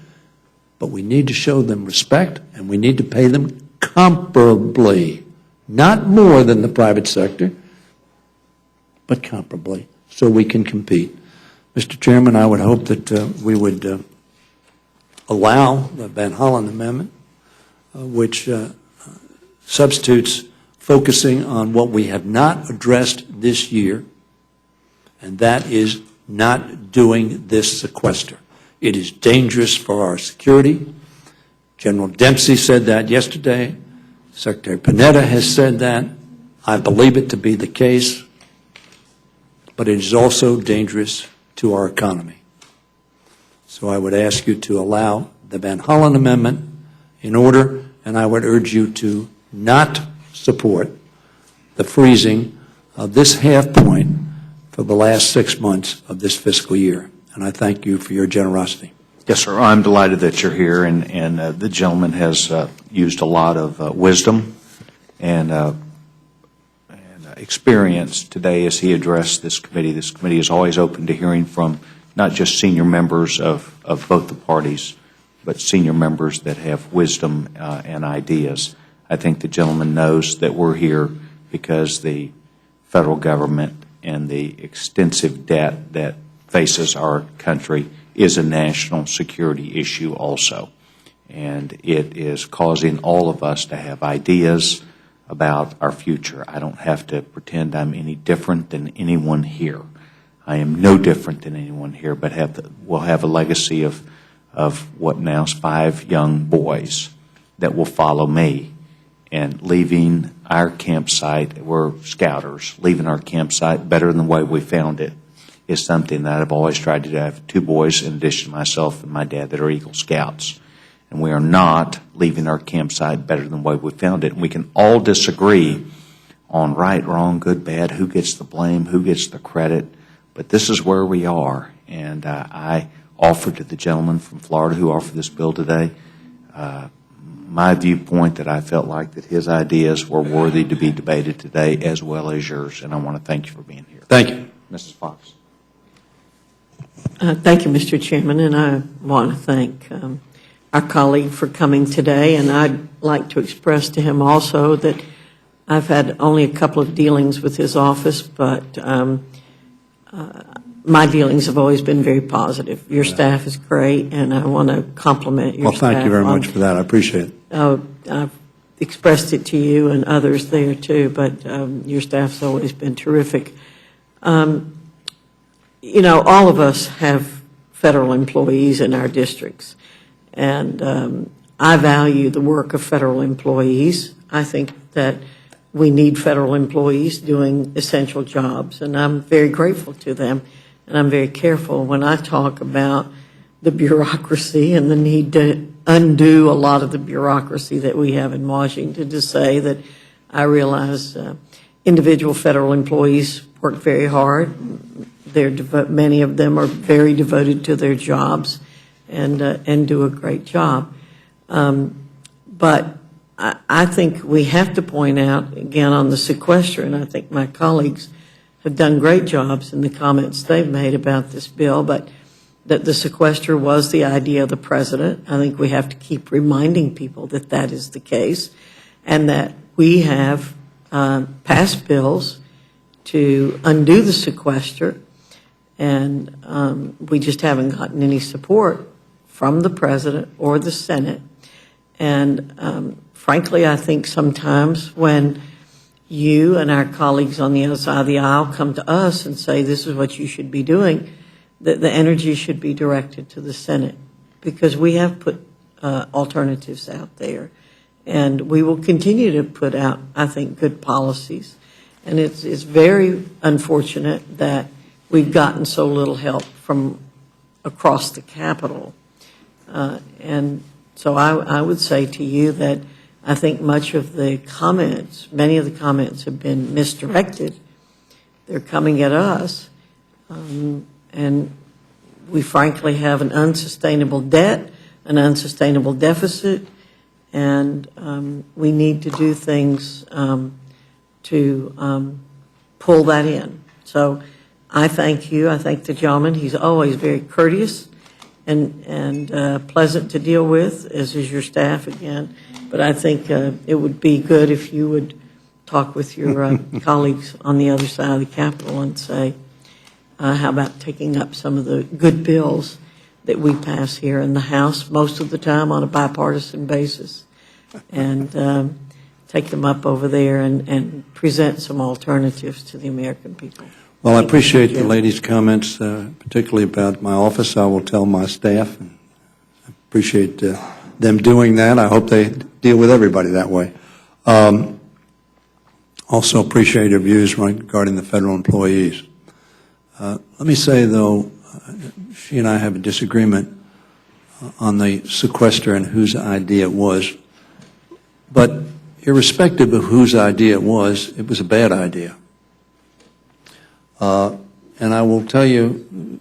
but we need to show them respect, and we need to pay them comparably, not more than the private sector, but comparably, so we can compete. Mr. Chairman, I would hope that we would allow the Van Hollen Amendment, which substitutes focusing on what we have not addressed this year, and that is not doing this sequester. It is dangerous for our security. General Dempsey said that yesterday. Secretary Panetta has said that. I believe it to be the case, but it is also dangerous to our economy. So I would ask you to allow the Van Hollen Amendment in order, and I would urge you to not support the freezing of this half point for the last 6 months of this fiscal year. And I thank you for your generosity. Yes, sir. I'm delighted that you're here, and the gentleman has used a lot of wisdom and experience today as he addressed this committee. This committee is always open to hearing from not just senior members of both the parties, but senior members that have wisdom and ideas. I think the gentleman knows that we're here because the federal government and the extensive debt that faces our country is a national security issue also. And it is causing all of us to have ideas about our future. I don't have to pretend I'm any different than anyone here. I am no different than anyone here, but will have a legacy of what now is 5 young boys that will follow me. And leaving our campsite, we're scouters, leaving our campsite better than the way we found it is something that I've always tried to do. I have 2 boys in addition to myself and my dad that are Eagle Scouts. And we are not leaving our campsite better than the way we found it. And we can all disagree on right, wrong, good, bad, who gets the blame, who gets the credit. But this is where we are. And I offered to the gentleman from Florida who offered this bill today my viewpoint that I felt like that his ideas were worthy to be debated today as well as yours. And I want to thank you for being here. Thank you. Mrs. Fox. Thank you, Mr. Chairman, and I want to thank our colleague for coming today, and I'd like to express to him also that I've had only a couple of dealings with his office, but my dealings have always been very positive. Your staff is great, and I want to compliment your staff. Well, thank you very much for that. I appreciate it. I've expressed it to you and others there too, but your staff's always been terrific. You know, all of us have federal employees in our districts, and I value the work of federal employees. I think that we need federal employees doing essential jobs, and I'm very grateful to them, and I'm very careful when I talk about the bureaucracy and the need to undo a lot of the bureaucracy that we have in Washington, to say that I realize individual federal employees work very hard. Many of them are very devoted to their jobs and do a great job. But I think we have to point out, again, on the sequester, and I think my colleagues have done great jobs in the comments they've made about this bill, but that the sequester was the idea of the president. I think we have to keep reminding people that that is the case, and that we have passed bills to undo the sequester, and we just haven't gotten any support from the president or the Senate. And frankly, I think sometimes when you and our colleagues on the other side of the aisle come to us and say this is what you should be doing, that the energy should be directed to the Senate, because we have put alternatives out there. And we will continue to put out, I think, good policies. And it's very unfortunate that we've gotten so little help from across the Capitol. And so I would say to you that I think much of the comments, many of the comments have been misdirected. They're coming at us. And we frankly have an unsustainable debt, an unsustainable deficit, and we need to do things to pull that in. So I thank you. I thank the gentleman. He's always very courteous and pleasant to deal with, as is your staff again. But I think it would be good if you would talk with your colleagues on the other side of the Capitol and say, how about taking up some of the good bills that we pass here in the House most of the time on a bipartisan basis, and take them up over there and present some alternatives to the American people. Well, I appreciate the lady's comments, particularly about my office. I will tell my staff, and I appreciate them doing that. I hope they deal with everybody that way. Also appreciate your views regarding the federal employees. Let me say, though, she and I have a disagreement on the sequester and whose idea it was. But irrespective of whose idea it was a bad idea. And I will tell you,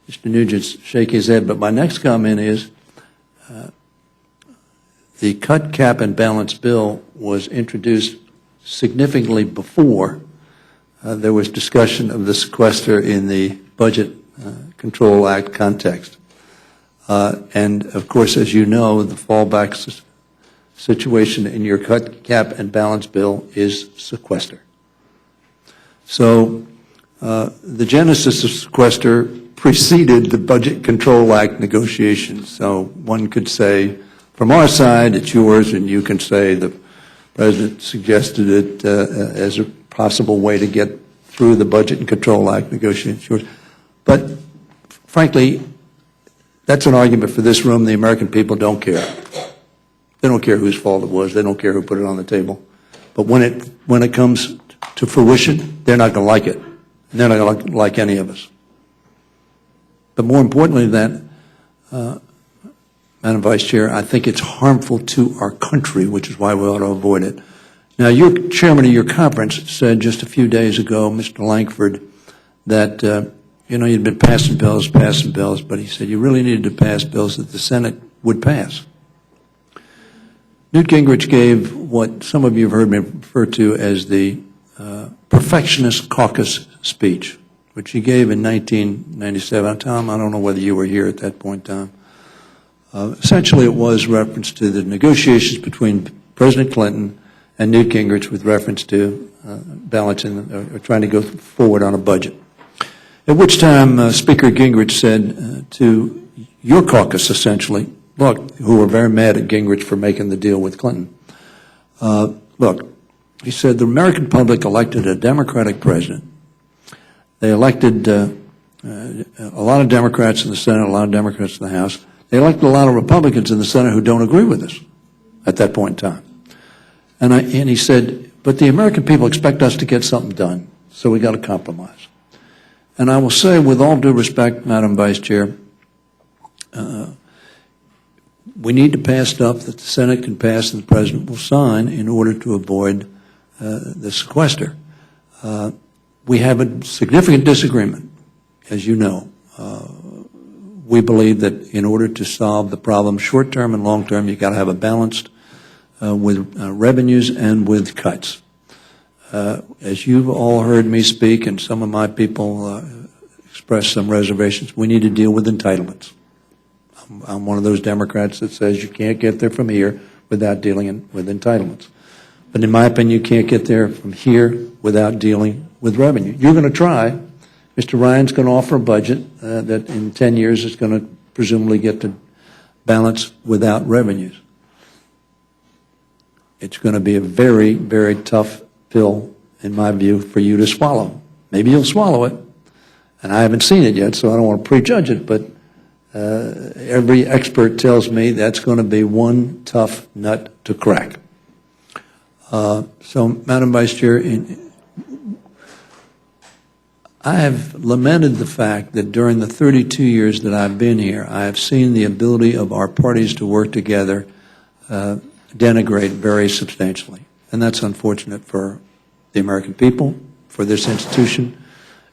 Mr. Nugent's shaking his head, but my next comment is the cut, cap, and balance bill was introduced significantly before there was discussion of the sequester in the Budget Control Act context. And, of course, as you know, the fallback situation in your cut, cap, and balance bill is sequester. So the genesis of sequester preceded the Budget Control Act negotiations. So one could say, from our side, it's yours, and you can say the President suggested it as a possible way to get through the Budget and Control Act negotiations. But, frankly, that's an argument for this room. The American people don't care. They don't care whose fault it was. They don't care who put it on the table. But when it comes to fruition, they're not going to like it. And they're not going to like any of us. But more importantly than that, Madam Vice Chair, I think it's harmful to our country, which is why we ought to avoid it. Now, your chairman of your conference said just a few days ago, Mr. Lankford, that, you'd been passing bills, but he said you really needed to pass bills that the Senate would pass. Newt Gingrich gave what some of you have heard me refer to as the Perfectionist Caucus speech, which he gave in 1997. Tom, I don't know whether you were here at that point in time. Essentially, it was reference to the negotiations between President Clinton and Newt Gingrich with reference to balancing or trying to go forward on a budget. At which time Speaker Gingrich said to your caucus, essentially, look, who were very mad at Gingrich for making the deal with Clinton, look, he said the American public elected a Democratic president. They elected a lot of Democrats in the Senate, a lot of Democrats in the House. They elected a lot of Republicans in the Senate who don't agree with us at that point in time. And he said, but the American people expect us to get something done, so we got to compromise. And I will say, with all due respect, Madam Vice Chair, we need to pass stuff that the Senate can pass and the President will sign in order to avoid the sequester. We have a significant disagreement, as you know. We believe that in order to solve the problem short-term and long-term, you've got to have a balanced with revenues and with cuts. As you've all heard me speak, and some of my people express some reservations, we need to deal with entitlements. I'm one of those Democrats that says you can't get there from here without dealing with entitlements. But in my opinion, you can't get there from here without dealing with revenue. You're going to try. Mr. Ryan's going to offer a budget that in 10 years is going to presumably get to balance without revenues. It's going to be a very, very tough pill, in my view, for you to swallow. Maybe you'll swallow it, and I haven't seen it yet, so I don't want to prejudge it, but every expert tells me that's going to be one tough nut to crack. So, Madam Vice Chair, I have lamented the fact that during the 32 years that I've been here, I have seen the ability of our parties to work together denigrate very substantially. And that's unfortunate for the American people, for this institution,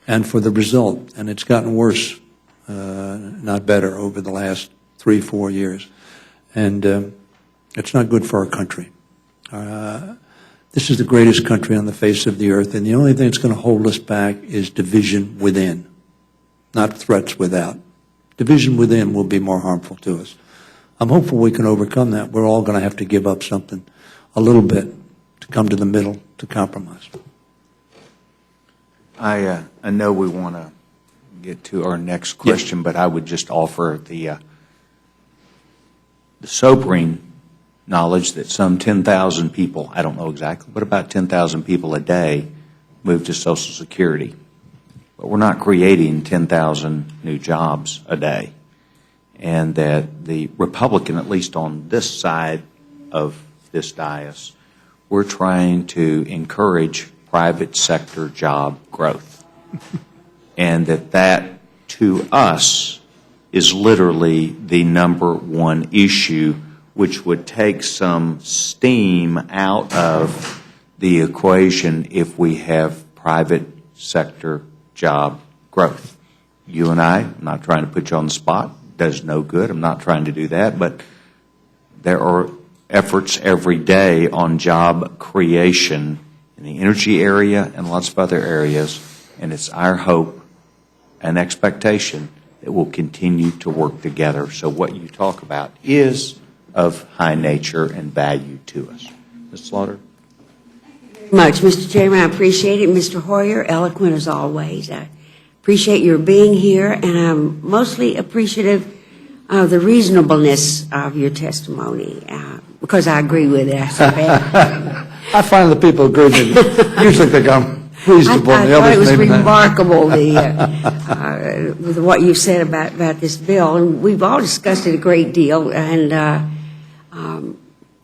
and for the result. And it's gotten worse, not better, over the last 3-4 years. And it's not good for our country. This is the greatest country on the face of the earth, and the only thing that's going to hold us back is division within, not threats without. Division within will be more harmful to us. I'm hopeful we can overcome that. We're all going to have to give up something a little bit to come to the middle, to compromise. I know we want to get to our next question, but I would just offer the sobering knowledge that some 10,000 people, I don't know exactly, but about 10,000 people a day move to Social Security. But we're not creating 10,000 new jobs a day. And that the Republican, at least on this side of this dais, we're trying to encourage private sector job growth. And that to us is literally the number one issue, which would take some steam out of the equation if we have private sector job growth. You and I'm not trying to put you on the spot, does no good. I'm not trying to do that, but there are efforts every day on job creation in the energy area and lots of other areas, and it's our hope and expectation that we'll continue to work together. So what you talk about is of high nature and value to us. Ms. Slaughter? Much, Mr. Chairman, I appreciate it. Mr. Hoyer, eloquent as always. I appreciate your being here, and I'm mostly appreciative of the reasonableness of your testimony, because I agree with it. I find that people agree with me. Usually think I'm reasonable. I thought it was remarkable with what you said about this bill, and we've all discussed it a great deal, and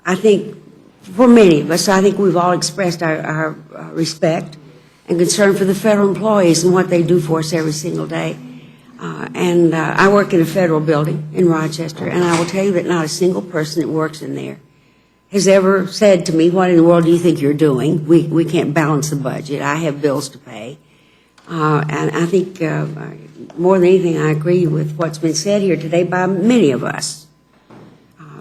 I think for many of us, I think we've all expressed our respect and concern for the federal employees and what they do for us every single day. I work in a federal building in Rochester, and I will tell you that not a single person that works in there has ever said to me, what in the world do you think you're doing? We can't balance the budget. I have bills to pay. And I think more than anything, I agree with what's been said here today by many of us,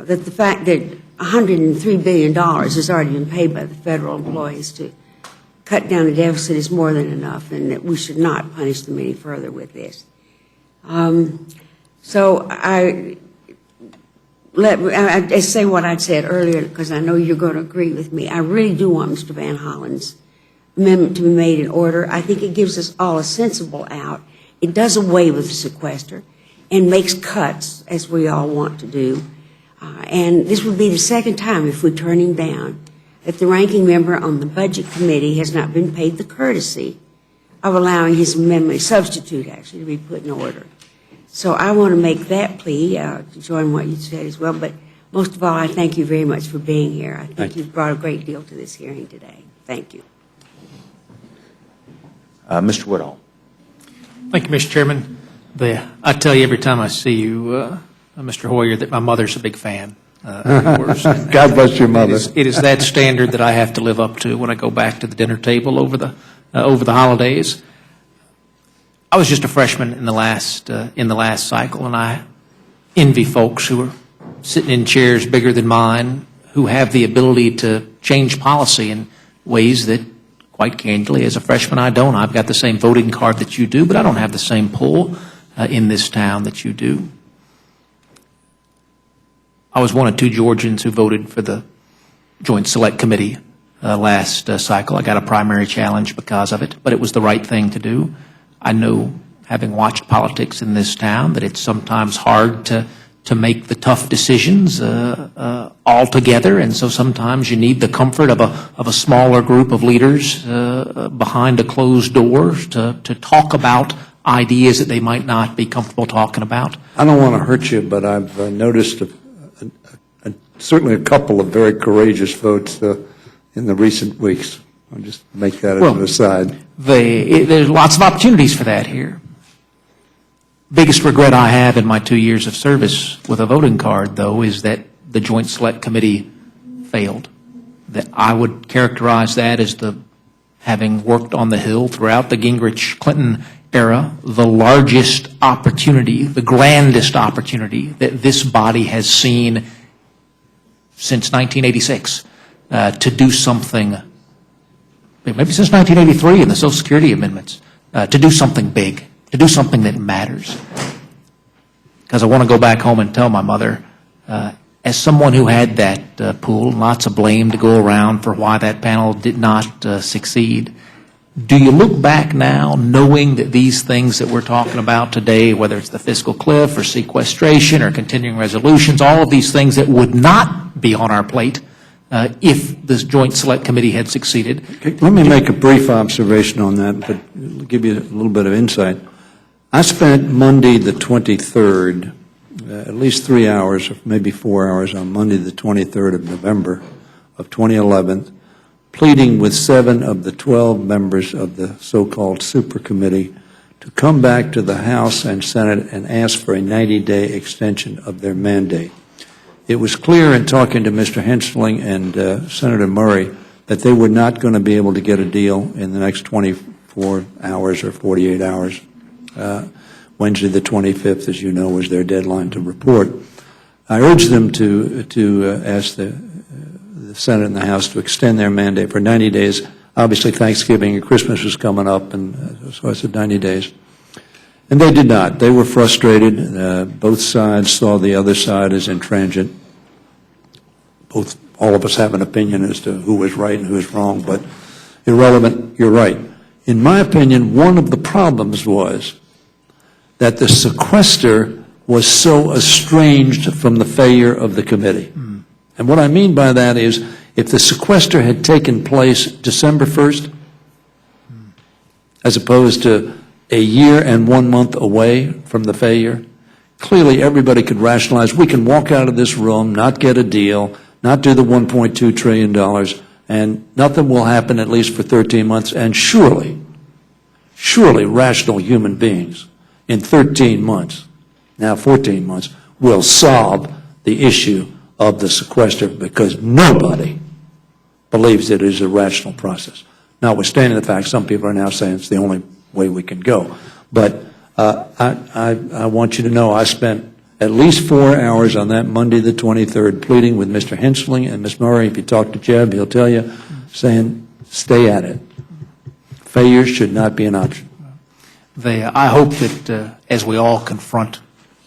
that the fact that $103 billion has already been paid by the federal employees to cut down the deficit is more than enough, and that we should not punish them any further with this. So I say what I said earlier, because I know you're going to agree with me. I really do want Mr. Van Hollen's amendment to be made in order. I think it gives us all a sensible out. It does away with the sequester and makes cuts, as we all want to do. And this would be the second time, if we turn him down, that the ranking member on the Budget Committee has not been paid the courtesy of allowing his amendment, substitute actually, to be put in order. So I want to make that plea to join what you said as well. But most of all, I thank you very much for being here. I think you've brought a great deal to this hearing today. Thank you. Mr. Woodall. Thank you, Mr. Chairman. I tell you every time I see you, Mr. Hoyer, that my mother's a big fan of yours. God bless your mother. It is that standard that I have to live up to when I go back to the dinner table over the holidays. I was just a freshman in the last cycle, and I envy folks who are sitting in chairs bigger than mine, who have the ability to change policy in ways that, quite candidly, as a freshman, I don't. I've got the same voting card that you do, but I don't have the same pull in this town that you do. I was one of two Georgians who voted for the Joint Select Committee last cycle. I got a primary challenge because of it, but it was the right thing to do. I know, having watched politics in this town, that it's sometimes hard to make the tough decisions all together, and so sometimes you need the comfort of a smaller group of leaders behind a closed door to talk about ideas that they might not be comfortable talking about. I don't want to hurt you, but I've noticed certainly a couple of very courageous votes in the recent weeks. I'll just make that as an aside. There's lots of opportunities for that here. Biggest regret I have in my 2 years of service with a voting card, though, is that the Joint Select Committee failed. That I would characterize that as having worked on the Hill throughout the Gingrich-Clinton era, the largest opportunity, the grandest opportunity that this body has seen since 1986 to do something, maybe since 1983 in the Social Security amendments, to do something big, to do something that matters. because I want to go back home and tell my mother, as someone who had that pool, lots of blame to go around for why that panel did not succeed. Do you look back now knowing that these things that we're talking about today, whether it's the fiscal cliff or sequestration or continuing resolutions, all of these things that would not be on our plate if this Joint Select Committee had succeeded? Let me make a brief observation on that, but give you a little bit of insight. I spent Monday the 23rd, at least 3 hours, or maybe 4 hours on Monday the 23rd of November of 2011, pleading with 7 of the 12 members of the so-called super committee to come back to the House and Senate and ask for a 90-day extension of their mandate. It was clear in talking to Mr. Hensling and Senator Murray that they were not going to be able to get a deal in the next 24 hours or 48 hours. Wednesday the 25th, as you know, was their deadline to report. I urged them to ask the Senate and the House to extend their mandate for 90 days. Obviously, Thanksgiving and Christmas was coming up, and so I said 90 days. And they did not. They were frustrated. Both sides saw the other side as intransigent. All of us have an opinion as to who was right and who was wrong, but irrelevant, you're right. In my opinion, one of the problems was that the sequester was so estranged from the failure of the committee. And what I mean by that is, if the sequester had taken place December 1st, as opposed to a year and 1 month away from the failure, clearly everybody could rationalize, we can walk out of this room, not get a deal, not do the $1.2 trillion, and nothing will happen at least for 13 months, and surely rational human beings in 13 months, now 14 months, will solve the issue of the sequester, because nobody believes it is a rational process. Notwithstanding the fact some people are now saying it's the only way we can go. But I want you to know I spent at least 4 hours on that Monday the 23rd pleading with Mr. Hensling and Ms. Murray. If you talk to Jeb, he'll tell you, saying, stay at it. Failure should not be an option. I hope that as we all confront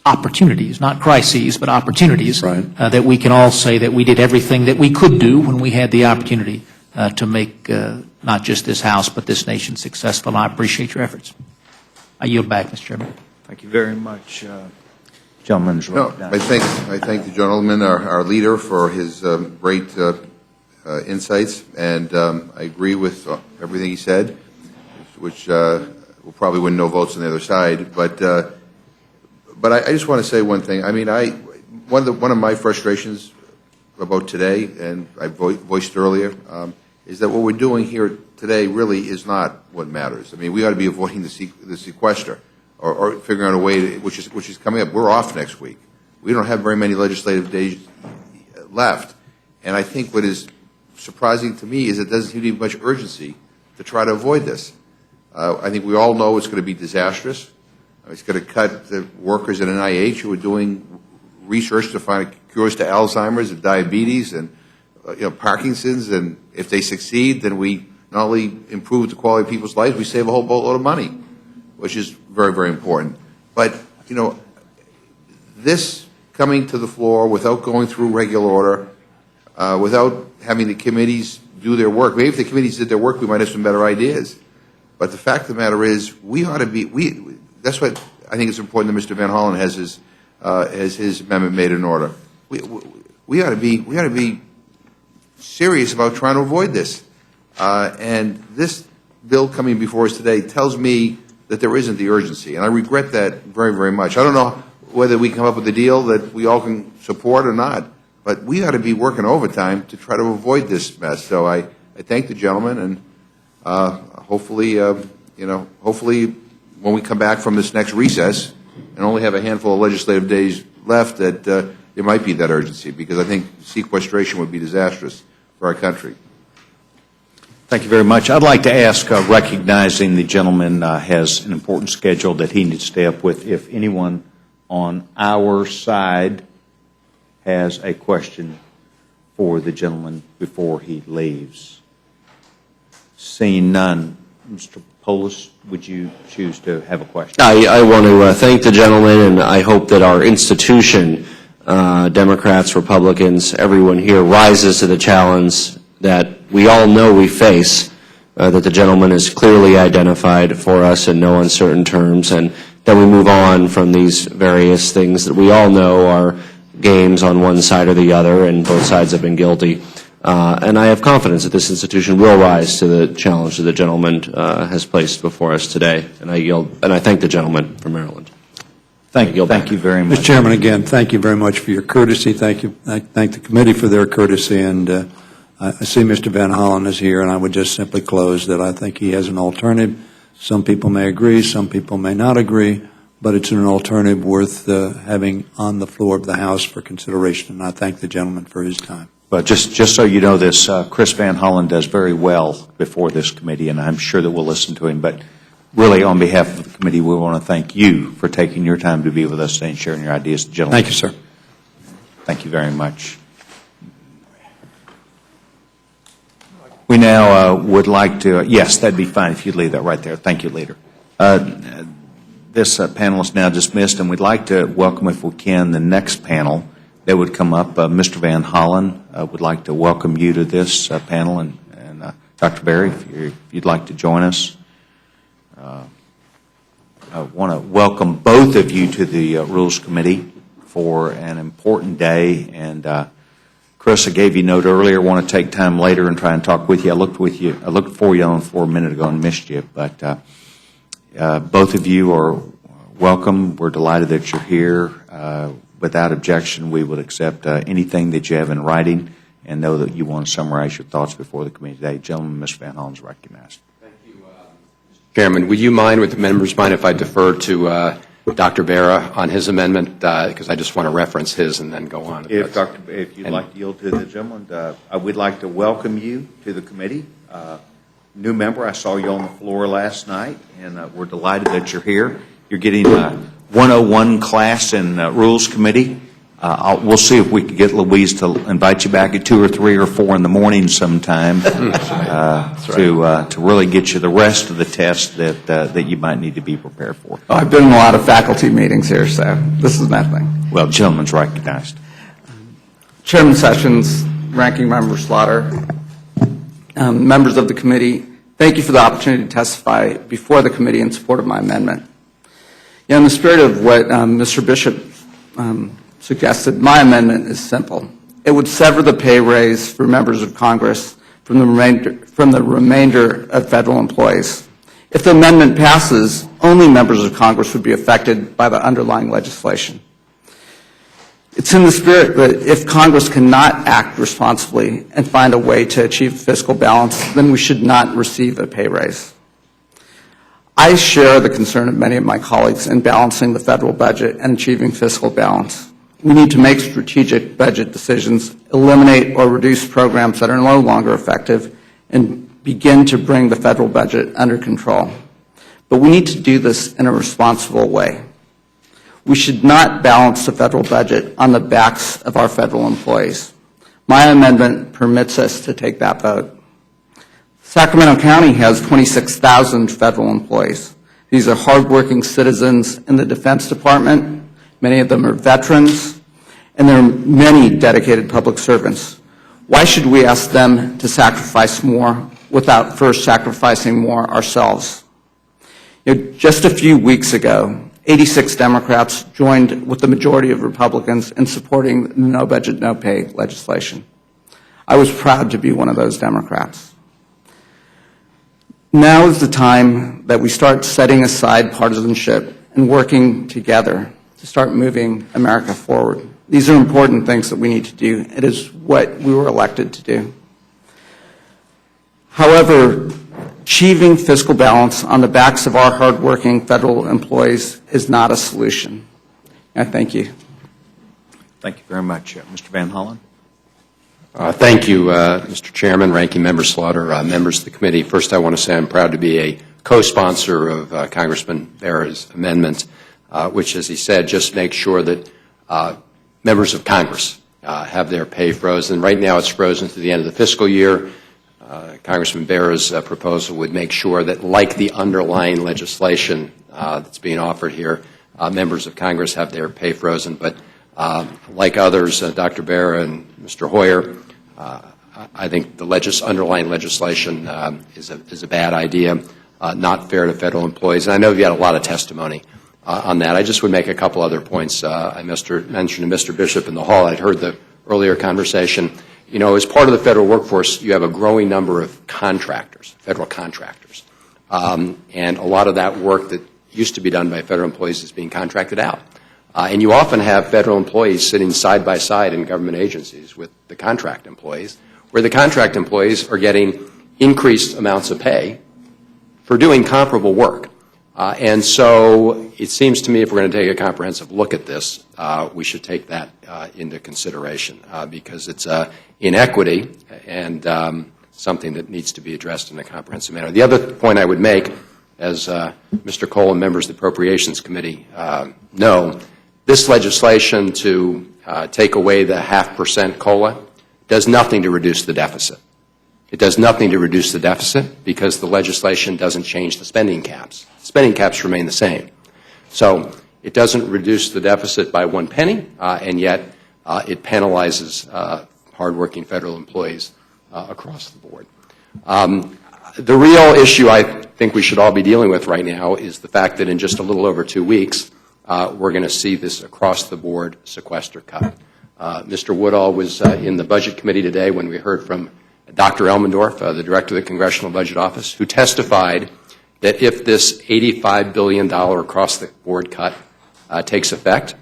opportunities, not crises, but opportunities, that we can all say that we did everything that we could do when we had the opportunity to make not just this House, but this nation successful. And I appreciate your efforts. I yield back, Mr. Chairman. Thank you very much. Gentleman's right down. I thank the gentleman, our leader, for his great insights, and I agree with everything he said, which will probably win no votes on the other side. But I just want to say one thing. I mean, one of my frustrations about today, and I voiced earlier, is that what we're doing here today really is not what matters. I mean, we ought to be avoiding the sequester, or figuring out a way which is coming up. We're off next week. We don't have very many legislative days left, and I think what is surprising to me is it doesn't seem to be much urgency to try to avoid this. I think we all know it's going to be disastrous. It's going to cut the workers at NIH who are doing research to find cures to Alzheimer's and diabetes and Parkinson's. And if they succeed, then we not only improve the quality of people's lives, we save a whole boatload of money, which is very, very important. But, this coming to the floor without going through regular order, without having the committees do their work. Maybe if the committees did their work, we might have some better ideas. But the fact of the matter is, we ought to be, that's what I think it's important that Mr. Van Hollen has his amendment made in order. We ought to be serious about trying to avoid this. And this bill coming before us today tells me that there isn't the urgency, and I regret that very, very much. I don't know whether we come up with a deal that we all can support or not, but we ought to be working overtime to try to avoid this mess. So I thank the gentleman, and hopefully, hopefully when we come back from this next recess and only have a handful of legislative days left, that there might be that urgency, because I think sequestration would be disastrous for our country. Thank you very much. I'd like to ask, recognizing the gentleman has an important schedule that he needs to stay up with, if anyone on our side has a question for the gentleman before he leaves. Seeing none, Mr. Polis, would you choose to have a question? I want to thank the gentleman, and I hope that our institution, Democrats, Republicans, everyone here, rises to the challenge that we all know we face, that the gentleman has clearly identified for us in no uncertain terms, and that we move on from these various things that we all know are games on one side or the other, and both sides have been guilty. And I have confidence that this institution will rise to the challenge that the gentleman has placed before us today. And I yield, and I thank the gentleman from Maryland. Thank you very much. Mr. Chairman, again, thank you very much for your courtesy. Thank you. I thank the committee for their courtesy. And I see Mr. Van Hollen is here, and I would just simply close that I think he has an alternative. Some people may agree, some people may not agree, but it's an alternative worth having on the floor of the House for consideration. And I thank the gentleman for his time. But just so you know this, Chris Van Hollen does very well before this committee, and I'm sure that we'll listen to him. But really, on behalf of the committee, we want to thank you for taking your time to be with us today and sharing your ideas. Gentlemen. Thank you, sir. Thank you very much. We now would like to, yes, that'd be fine if you'd leave that right there. Thank you, Leader. This panel is now dismissed, and we'd like to welcome, if we can, the next panel that would come up. Mr. Van Hollen would like to welcome you to this panel, and Dr. Berry, if you'd like to join us. I want to welcome both of you to the Rules Committee for an important day, and Chris, I gave you a note earlier. I want to take time later and try and talk with you. I looked for you on the floor a minute ago and missed you, but both of you are welcome. We're delighted that you're here. Without objection, we would accept anything that you have in writing, and know that you want to summarize your thoughts before the committee today. Gentlemen, Mr. Van Hollen is recognized. Thank you, Mr. Chairman. Would the members mind if I defer to Dr. Vera on his amendment, because I just want to reference his and then go on. If you'd like to yield to the gentleman, I would like to welcome you to the committee. New member, I saw you on the floor last night, and we're delighted that you're here. You're getting a 101 class in Rules Committee. We'll see if we can get Louise to invite you back at 2 or 3 or 4 in the morning sometime to really get you the rest of the tests that you might need to be prepared for. Oh, I've been in a lot of faculty meetings here, so this is nothing. Well, gentleman's recognized. Chairman Sessions, Ranking Member Slaughter, members of the committee, thank you for the opportunity to testify before the committee in support of my amendment. In the spirit of what Mr. Bishop suggested, my amendment is simple. It would sever the pay raise for members of Congress from the remainder of federal employees. If the amendment passes, only members of Congress would be affected by the underlying legislation. It's in the spirit that if Congress cannot act responsibly and find a way to achieve fiscal balance, then we should not receive a pay raise. I share the concern of many of my colleagues in balancing the federal budget and achieving fiscal balance. We need to make strategic budget decisions, eliminate or reduce programs that are no longer effective, and begin to bring the federal budget under control. But we need to do this in a responsible way. We should not balance the federal budget on the backs of our federal employees. My amendment permits us to take that vote. Sacramento County has 26,000 federal employees. These are hardworking citizens in the Defense Department. Many of them are veterans, and there are many dedicated public servants. Why should we ask them to sacrifice more without first sacrificing more ourselves? Just a few weeks ago, 86 Democrats joined with the majority of Republicans in supporting the no budget, no pay legislation. I was proud to be one of those Democrats. Now is the time that we start setting aside partisanship and working together to start moving America forward. These are important things that we need to do. It is what we were elected to do. However, achieving fiscal balance on the backs of our hardworking federal employees is not a solution. I thank you. Thank you very much. Mr. Van Hollen. Thank you, Mr. Chairman, Ranking Member Slaughter, members of the committee. First, I want to say I'm proud to be a co-sponsor of Congressman Vera's amendment, which, as he said, just makes sure that members of Congress have their pay frozen. Right now, it's frozen to the end of the fiscal year. Congressman Bera's proposal would make sure that, like the underlying legislation that's being offered here, members of Congress have their pay frozen. But like others, Dr. Bera and Mr. Hoyer, I think the underlying legislation is a bad idea, not fair to federal employees. And I know you had a lot of testimony on that. I just would make a couple other points. I mentioned to Mr. Bishop in the hall, I'd heard the earlier conversation. You know, as part of the federal workforce, you have a growing number of contractors, federal contractors. And a lot of that work that used to be done by federal employees is being contracted out. And you often have federal employees sitting side by side in government agencies with the contract employees, where the contract employees are getting increased amounts of pay for doing comparable work. And so it seems to me if we're going to take a comprehensive look at this, we should take that into consideration because it's inequity and something that needs to be addressed in a comprehensive manner. The other point I would make, as Mr. Cole and members of the Appropriations Committee know, this legislation to take away the 0.5% COLA does nothing to reduce the deficit. It does nothing to reduce the deficit because the legislation doesn't change the spending caps. Spending caps remain the same. So it doesn't reduce the deficit by 1 penny, and yet it penalizes hardworking federal employees across the board. The real issue I think we should all be dealing with right now is the fact that in just a little over 2 weeks, we're going to see this across-the-board sequester cut. Mr. Woodall was in the Budget Committee today when we heard from Dr. Elmendorf, the Director of the Congressional Budget Office, who testified that if this $85 billion across-the-board cut takes effect,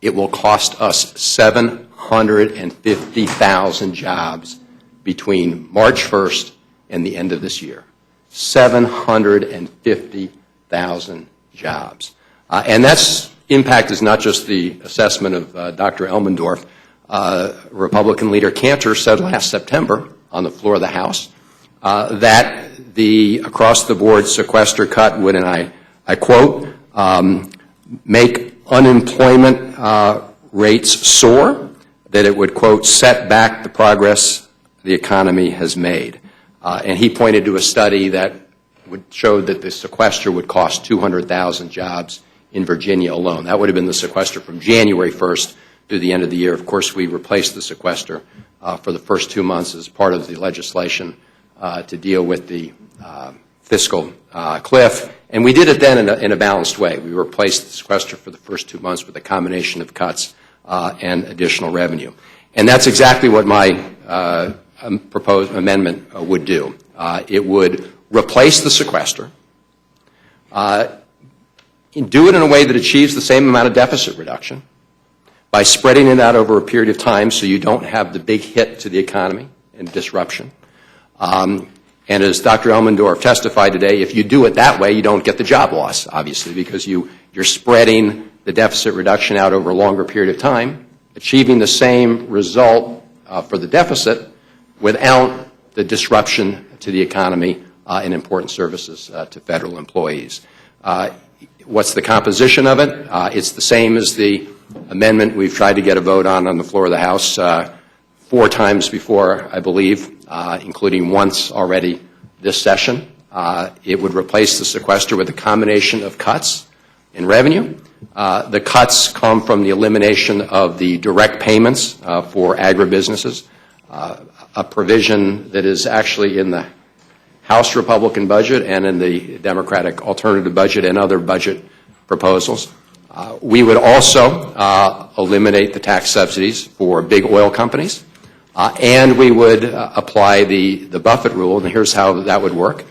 it will cost us 750,000 jobs between March 1st and the end of this year. 750,000 jobs. And that's impact is not just the assessment of Dr. Elmendorf. Republican leader Cantor said last September on the floor of the House that the across-the-board sequester cut would, and I quote, make unemployment rates soar, that it would, quote, set back the progress the economy has made. And he pointed to a study that showed that the sequester would cost 200,000 jobs in Virginia alone. That would have been the sequester from January 1st through the end of the year. Of course, we replaced the sequester for the first 2 months as part of the legislation to deal with the fiscal cliff. And we did it then in a balanced way. We replaced the sequester for the first 2 months with a combination of cuts and additional revenue. And that's exactly what my proposed amendment would do. It would replace the sequester, do it in a way that achieves the same amount of deficit reduction by spreading it out over a period of time so you don't have the big hit to the economy and disruption. And as Dr. Elmendorf testified today, if you do it that way, you don't get the job loss, obviously, because you're spreading the deficit reduction out over a longer period of time, achieving the same result for the deficit without the disruption to the economy and important services to federal employees. What's the composition of it? It's the same as the amendment we've tried to get a vote on the floor of the House 4 times before, I believe, including once already this session. It would replace the sequester with a combination of cuts in revenue. The cuts come from the elimination of the direct payments for agribusinesses, a provision that is actually in the House Republican budget and in the Democratic alternative budget and other budget proposals. We would also eliminate the tax subsidies for big oil companies, and we would apply the Buffett rule, and here's how that would work.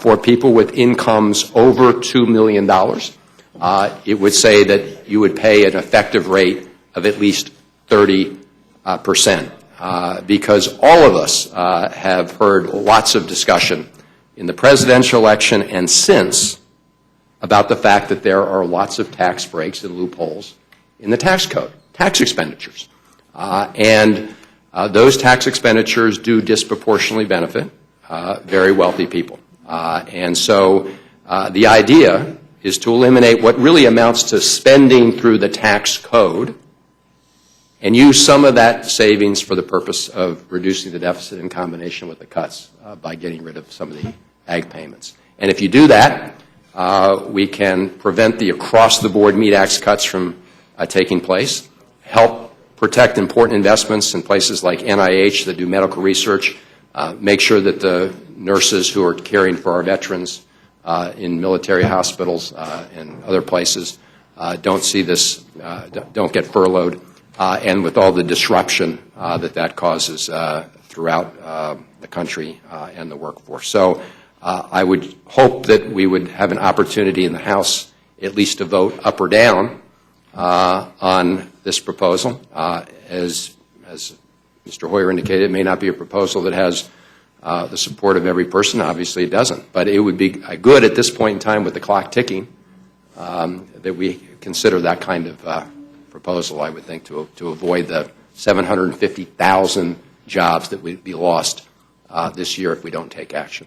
For people with incomes over $2 million, it would say that you would pay an effective rate of at least 30%. Because all of us have heard lots of discussion in the presidential election and since about the fact that there are lots of tax breaks and loopholes in the tax code, tax expenditures. And those tax expenditures do disproportionately benefit very wealthy people. And so the idea is to eliminate what really amounts to spending through the tax code and use some of that savings for the purpose of reducing the deficit in combination with the cuts by getting rid of some of the ag payments. And if you do that, we can prevent the across-the-board meat axe cuts from taking place, help protect important investments in places like NIH that do medical research, make sure that the nurses who are caring for our veterans in military hospitals and other places don't see this, don't get furloughed, and with all the disruption that causes throughout the country and the workforce. So I would hope that we would have an opportunity in the House at least to vote up or down on this proposal. As Mr. Hoyer indicated, it may not be a proposal that has the support of every person. Obviously it doesn't. But it would be good at this point in time with the clock ticking that we consider that kind of proposal, I would think, to avoid the 750,000 jobs that would be lost this year if we don't take action.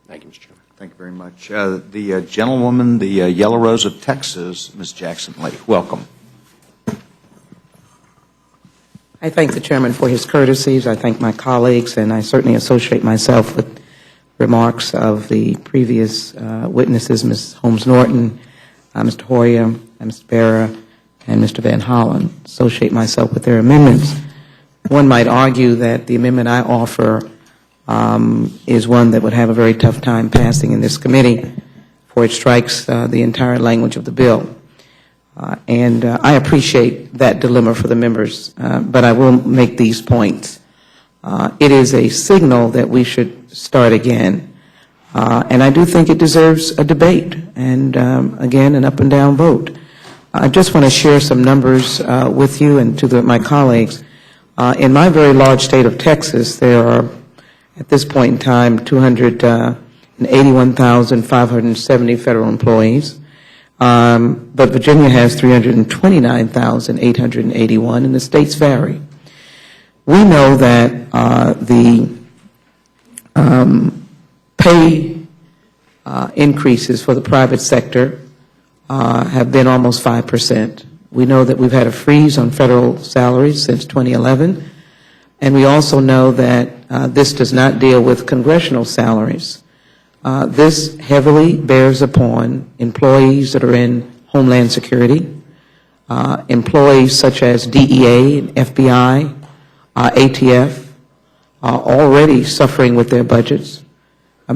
Thank you, Mr. Chairman. Thank you very much. The gentlewoman, the Yellow Rose of Texas, Ms. Jackson Lake. Welcome. I thank the chairman for his courtesies. I thank my colleagues, and I certainly associate myself with remarks of the previous witnesses, Ms. Holmes-Norton, Mr. Hoyer, Mr. Barra, and Mr. Van Hollen. Associate myself with their amendments. One might argue that the amendment I offer is one that would have a very tough time passing in this committee, for it strikes the entire language of the bill. And I appreciate that dilemma for the members, but I will make these points. It is a signal that we should start again, and I do think it deserves a debate and, again, an up and down vote. I just want to share some numbers with you and to my colleagues. In my very large state of Texas, there are, at this point in time, 281,570 federal employees. But Virginia has 329,881, and the states vary. We know that the pay increases for the private sector have been almost 5%. We know that we've had a freeze on federal salaries since 2011, and we also know that this does not deal with congressional salaries. This heavily bears upon employees that are in Homeland Security, employees such as DEA, FBI, ATF, already suffering with their budgets.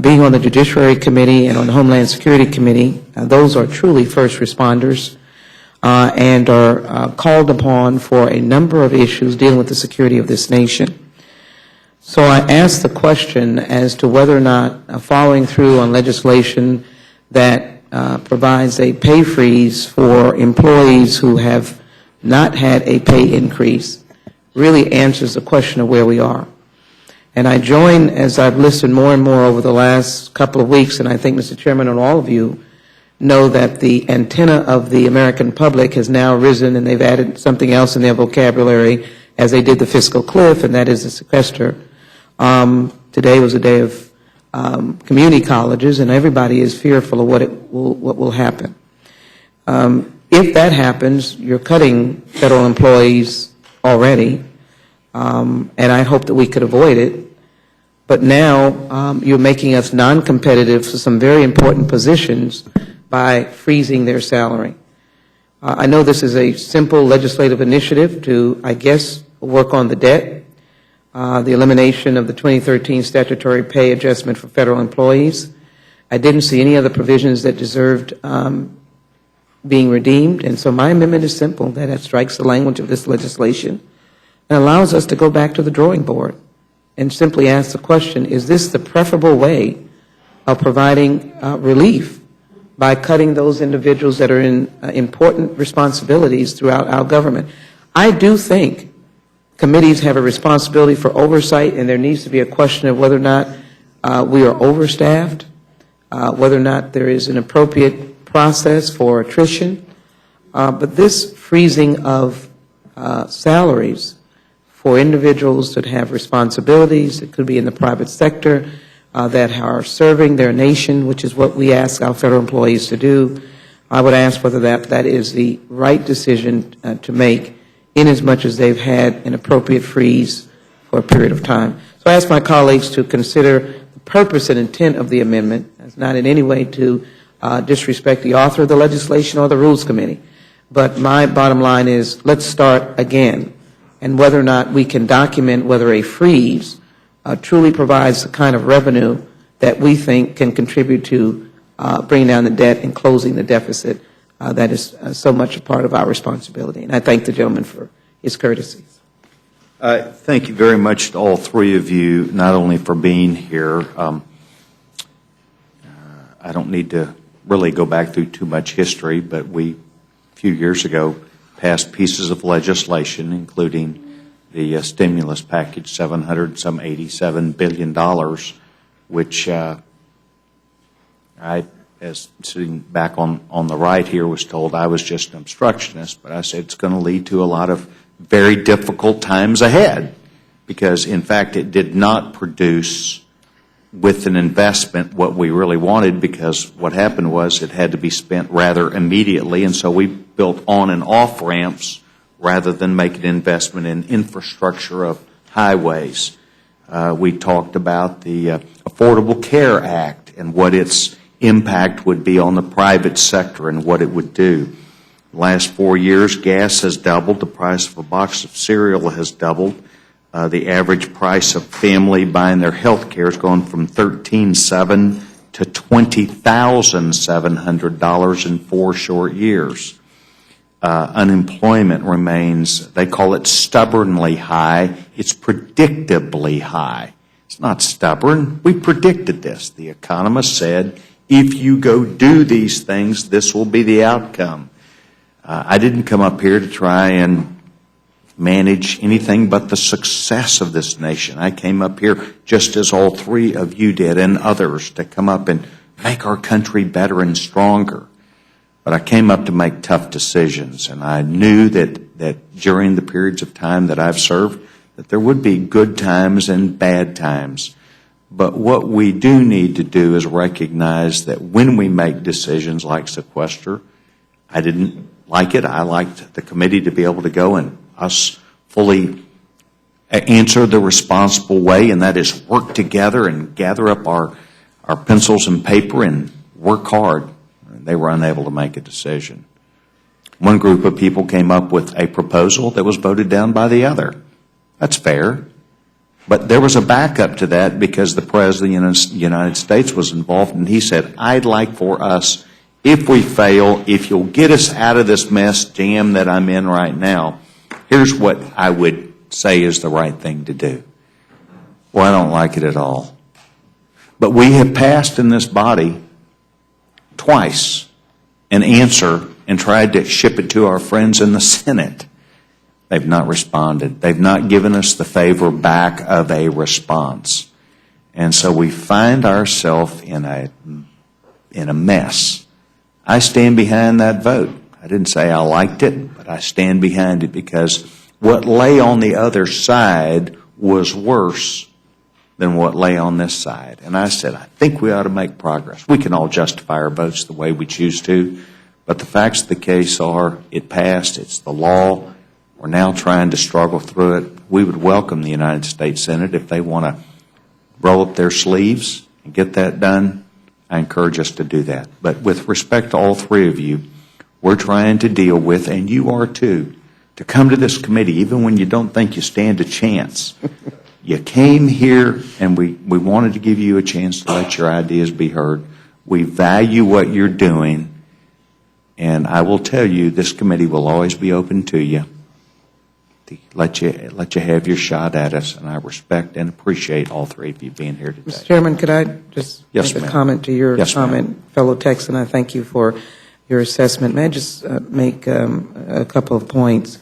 Being on the Judiciary Committee and on the Homeland Security Committee, those are truly first responders and are called upon for a number of issues dealing with the security of this nation. So I asked the question as to whether or not following through on legislation that provides a pay freeze for employees who have not had a pay increase really answers the question of where we are. And I join, as I've listened more and more over the last couple of weeks, and I think, Mr. Chairman, and all of you know that the antenna of the American public has now risen, and they've added something else in their vocabulary as they did the fiscal cliff, and that is the sequester. Today was a day of community colleges, and everybody is fearful of what will happen. If that happens, you're cutting federal employees already, and I hope that we could avoid it. But now you're making us non-competitive for some very important positions by freezing their salary. I know this is a simple legislative initiative to, I guess, work on the debt. The elimination of the 2013 statutory pay adjustment for federal employees. I didn't see any other provisions that deserved being redeemed, and so my amendment is simple, that it strikes the language of this legislation and allows us to go back to the drawing board and simply ask the question, is this the preferable way of providing relief by cutting those individuals that are in important responsibilities throughout our government? I do think committees have a responsibility for oversight, and there needs to be a question of whether or not we are overstaffed, whether or not there is an appropriate process for attrition. But this freezing of salaries for individuals that have responsibilities, it could be in the private sector, that are serving their nation, which is what we ask our federal employees to do, I would ask whether that is the right decision to make inasmuch as they've had an appropriate freeze for a period of time. So I ask my colleagues to consider the purpose and intent of the amendment as not in any way to disrespect the author of the legislation or the Rules Committee. But my bottom line is, let's start again, and whether or not we can document whether a freeze truly provides the kind of revenue that we think can contribute to bringing down the debt and closing the deficit that is so much a part of our responsibility. And I thank the gentleman for his courtesies. Thank you very much to all three of you, not only for being here. I don't need to really go back through too much history, but we, a few years ago, passed pieces of legislation, including the stimulus package, $787 billion, which I, as sitting back on the right here, was told I was just an obstructionist, but I said it's going to lead to a lot of very difficult times ahead, because, in fact, it did not produce with an investment what we really wanted, because what happened was it had to be spent rather immediately, and so we built on and off ramps rather than make an investment in infrastructure of highways. We talked about the Affordable Care Act and what its impact would be on the private sector and what it would do. The last 4 years, gas has doubled. The price of a box of cereal has doubled. The average price of family buying their health care has gone from $13,700 to $20,700 in 4 short years. Unemployment remains, they call it stubbornly high. It's predictably high. It's not stubborn. We predicted this. The economists said, if you go do these things, this will be the outcome. I didn't come up here to try and manage anything but the success of this nation. I came up here, just as all three of you did and others, to come up and make our country better and stronger. But I came up to make tough decisions, and I knew that during the periods of time that I've served, that there would be good times and bad times. But what we do need to do is recognize that when we make decisions like sequester, I didn't like it. I liked the committee to be able to go and us fully answer the responsible way, and that is work together and gather up our pencils and paper and work hard. They were unable to make a decision. One group of people came up with a proposal that was voted down by the other. That's fair. But there was a backup to that, because the President of the United States was involved, and he said, I'd like for us, if we fail, if you'll get us out of this mess jam that I'm in right now, here's what I would say is the right thing to do. Well, I don't like it at all. But we have passed in this body twice an answer and tried to ship it to our friends in the Senate. They've not responded. They've not given us the favor back of a response. And so we find ourselves in a mess. I stand behind that vote. I didn't say I liked it, but I stand behind it, because what lay on the other side was worse than what lay on this side. And I said, I think we ought to make progress. We can all justify our votes the way we choose to, but the facts of the case are it passed, it's the law. We're now trying to struggle through it. We would welcome the United States Senate if they want to roll up their sleeves and get that done. I encourage us to do that. But with respect to all three of you, we're trying to deal with, and you are too, to come to this committee even when you don't think you stand a chance. You came here, and we wanted to give you a chance to let your ideas be heard. We value what you're doing, and I will tell you, this committee will always be open to you, to let you have your shot at us, and I respect and appreciate all three of you being here today. Mr. Chairman, could I just Yes, make a ma'am. comment to your Yes, ma'am. comment, fellow Texan? I thank you for your assessment. May I just make a couple of points?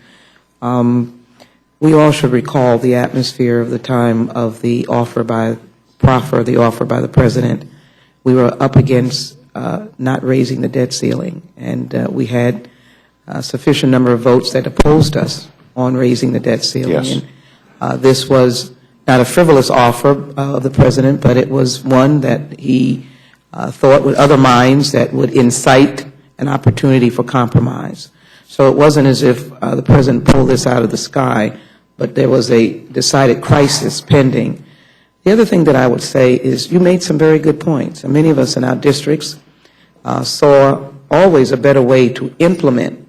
We all should recall the atmosphere of the time of the offer by the President. We were up against not raising the debt ceiling, and we had a sufficient number of votes that opposed us on raising the debt ceiling. Yes. And, this was not a frivolous offer of the President, but it was one that he thought with other minds that would incite an opportunity for compromise. So it wasn't as if the President pulled this out of the sky, but there was a decided crisis pending. The other thing that I would say is you made some very good points. And many of us in our districts saw always a better way to implement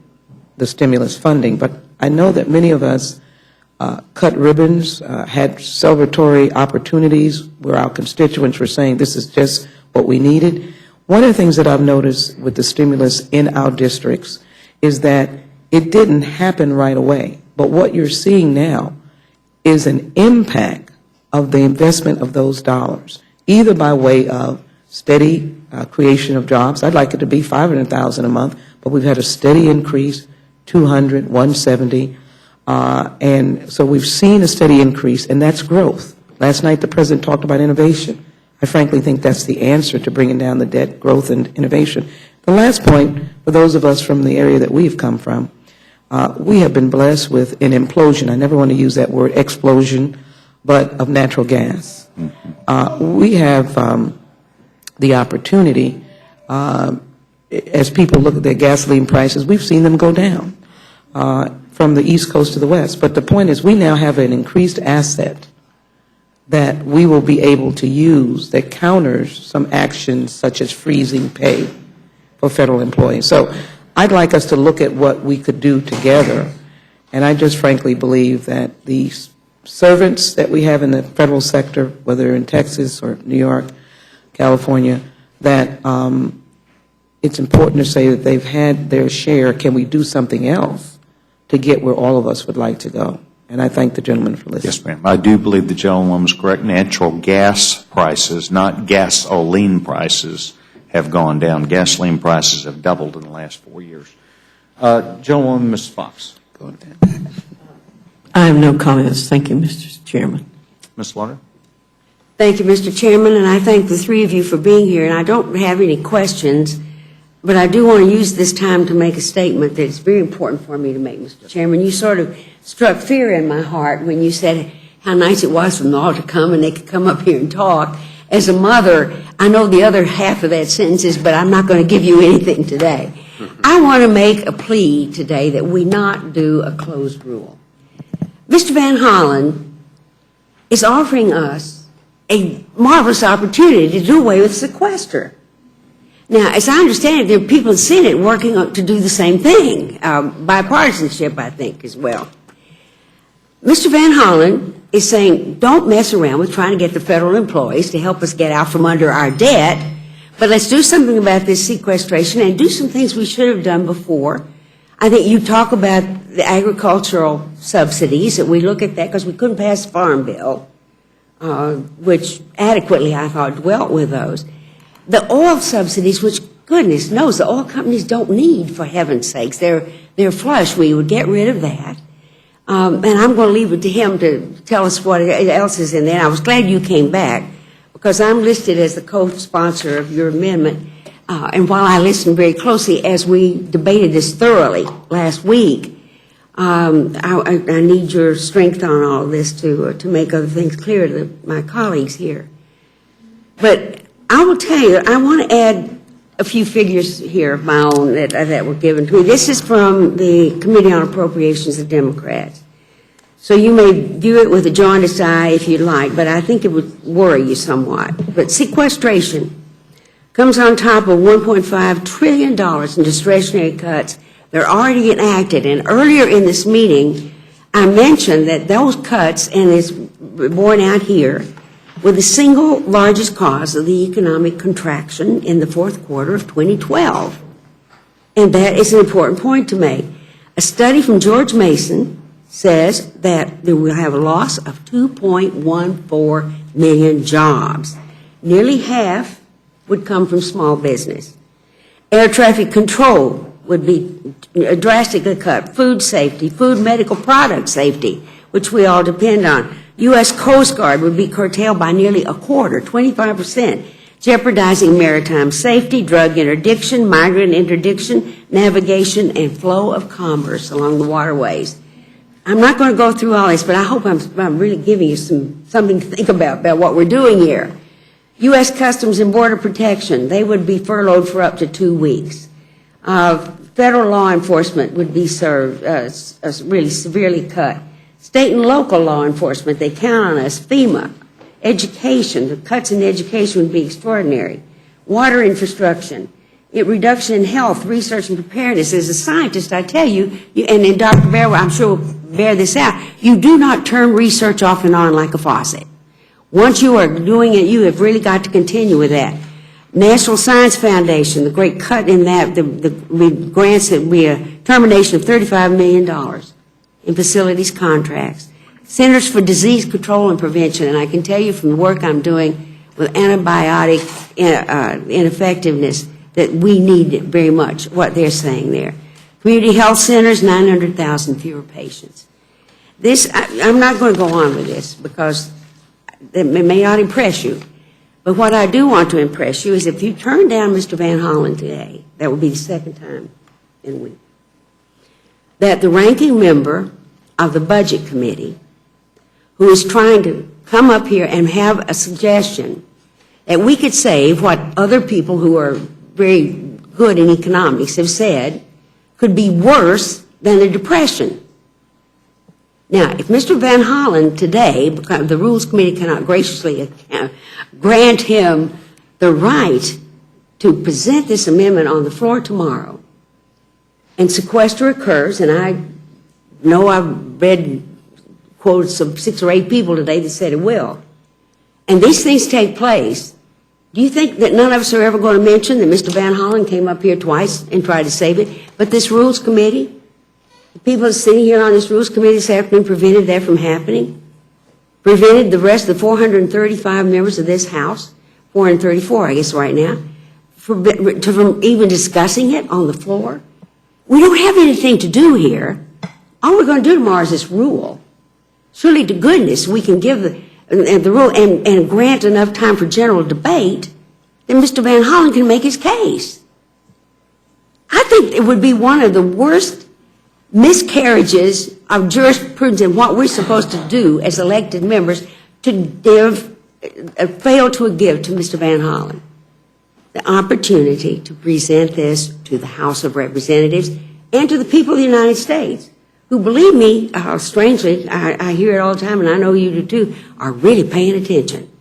the stimulus funding, but I know that many of us cut ribbons, had celebratory opportunities where our constituents were saying this is just what we needed. One of the things that I've noticed with the stimulus in our districts is that it didn't happen right away. But what you're seeing now is an impact of the investment of those dollars, either by way of steady creation of jobs. I'd like it to be 500,000 a month, but we've had a steady increase, 200, 170. And so we've seen a steady increase, and that's growth. Last night the President talked about innovation. I frankly think that's the answer to bringing down the debt, growth, and innovation. The last point, for those of us from the area that we've come from, we have been blessed with an implosion. I never want to use that word explosion, but of natural gas. We have the opportunity, as people look at their gasoline prices, we've seen them go down from the East Coast to the West. But the point is we now have an increased asset that we will be able to use that counters some actions such as freezing pay for federal employees. So I'd like us to look at what we could do together, and I just frankly believe that the servants that we have in the federal sector, whether in Texas or New York, California, that it's important to say that they've had their share. Can we do something else to get where all of us would like to go? And I thank the gentleman for listening. Yes, ma'am. I do believe the gentleman was correct. Natural gas prices, not gasoline prices, have gone down. Gasoline prices have doubled in the last 4 years. Gentlewoman, Ms. Fox. Go ahead. I have no comments. Thank you, Mr. Chairman. Ms. Slaughter? Thank you, Mr. Chairman, and I thank the three of you for being here. And I don't have any questions, but I do want to use this time to make a statement that is very important for me to make, Mr. Chairman. You sort of struck fear in my heart when you said how nice it was for them all to come and they could come up here and talk. As a mother, I know the other half of that sentence is, but I'm not going to give you anything today. I want to make a plea today that we not do a closed rule. Mr. Van Hollen is offering us a marvelous opportunity to do away with sequester. Now, as I understand it, there are people in the Senate working to do the same thing, bipartisanship, I think, as well. Mr. Van Hollen is saying, don't mess around with trying to get the federal employees to help us get out from under our debt, but let's do something about this sequestration and do some things we should have done before. I think you talk about the agricultural subsidies, that we look at that because we couldn't pass the farm bill, which adequately, I thought, dwelt with those. The oil subsidies, which goodness knows the oil companies don't need, for heaven's sakes. They're flush. We would get rid of that. And I'm going to leave it to him to tell us what else is in there. I was glad you came back because I'm listed as the co-sponsor of your amendment. And while I listened very closely as we debated this thoroughly last week, I need your strength on all of this to make other things clear to my colleagues here. But I will tell you, I want to add a few figures here of my own that were given to me. This is from the Committee on Appropriations of Democrats. So you may view it with a jaundiced eye if you'd like, but I think it would worry you somewhat. But sequestration comes on top of $1.5 trillion in discretionary cuts. They're already enacted. And earlier in this meeting, I mentioned that those cuts, and it's borne out here, were the single largest cause of the economic contraction in the fourth quarter of 2012. And that is an important point to make. A study from George Mason says that there will have a loss of 2.14 million jobs. Nearly half would come from small business. Air traffic control would be drastically cut. Food safety, food medical product safety, which we all depend on. U.S. Coast Guard would be curtailed by nearly a quarter, 25%, jeopardizing maritime safety, drug interdiction, migrant interdiction, navigation, and flow of commerce along the waterways. I'm not going to go through all this, but I hope I'm really giving you something to think about what we're doing here. U.S. Customs and Border Protection, they would be furloughed for up to 2 weeks. federal law enforcement would be really severely cut. State and local law enforcement, they count on us. FEMA, education, the cuts in education would be extraordinary. Water infrastructure, reduction in health, research, and preparedness. As a scientist, I tell you, and Dr. Bear, I'm sure will bear this out, you do not turn research off and on like a faucet. Once you are doing it, you have really got to continue with that. National Science Foundation, the great cut in that, the grants that we, termination of $35 million in facilities contracts. Centers for Disease Control and Prevention, and I can tell you from the work I'm doing with antibiotic ineffectiveness that we need it very much, what they're saying there. Community health centers, 900,000 fewer patients. I'm not going to go on with this because it may not impress you. But what I do want to impress you is if you turn down Mr. Van Hollen today, that will be the second time in a week, that the ranking member of the Budget Committee, who is trying to come up here and have a suggestion that we could save what other people who are very good in economics have said could be worse than a depression. Now, if Mr. Van Hollen today, because the Rules Committee cannot graciously grant him the right to present this amendment on the floor tomorrow, and sequester occurs, and I know I've read quotes of 6 or 8 people today that said it will, and these things take place, do you think that none of us are ever going to mention that Mr. Van Hollen came up here twice and tried to save it, but this Rules Committee, the people sitting here on this Rules Committee this afternoon prevented that from happening? Prevented the rest of the 435 members of this House, 434 I guess right now, from even discussing it on the floor? We don't have anything to do here. All we're going to do tomorrow is this rule. Surely to goodness we can give the rule and grant enough time for general debate that Mr. Van Hollen can make his case. I think it would be one of the worst miscarriages of jurisprudence and what we're supposed to do as elected members to fail to give to Mr. Van Hollen the opportunity to present this to the House of Representatives and to the people of the United States who, believe me, strangely, I hear it all the time and I know you do too, are really paying attention.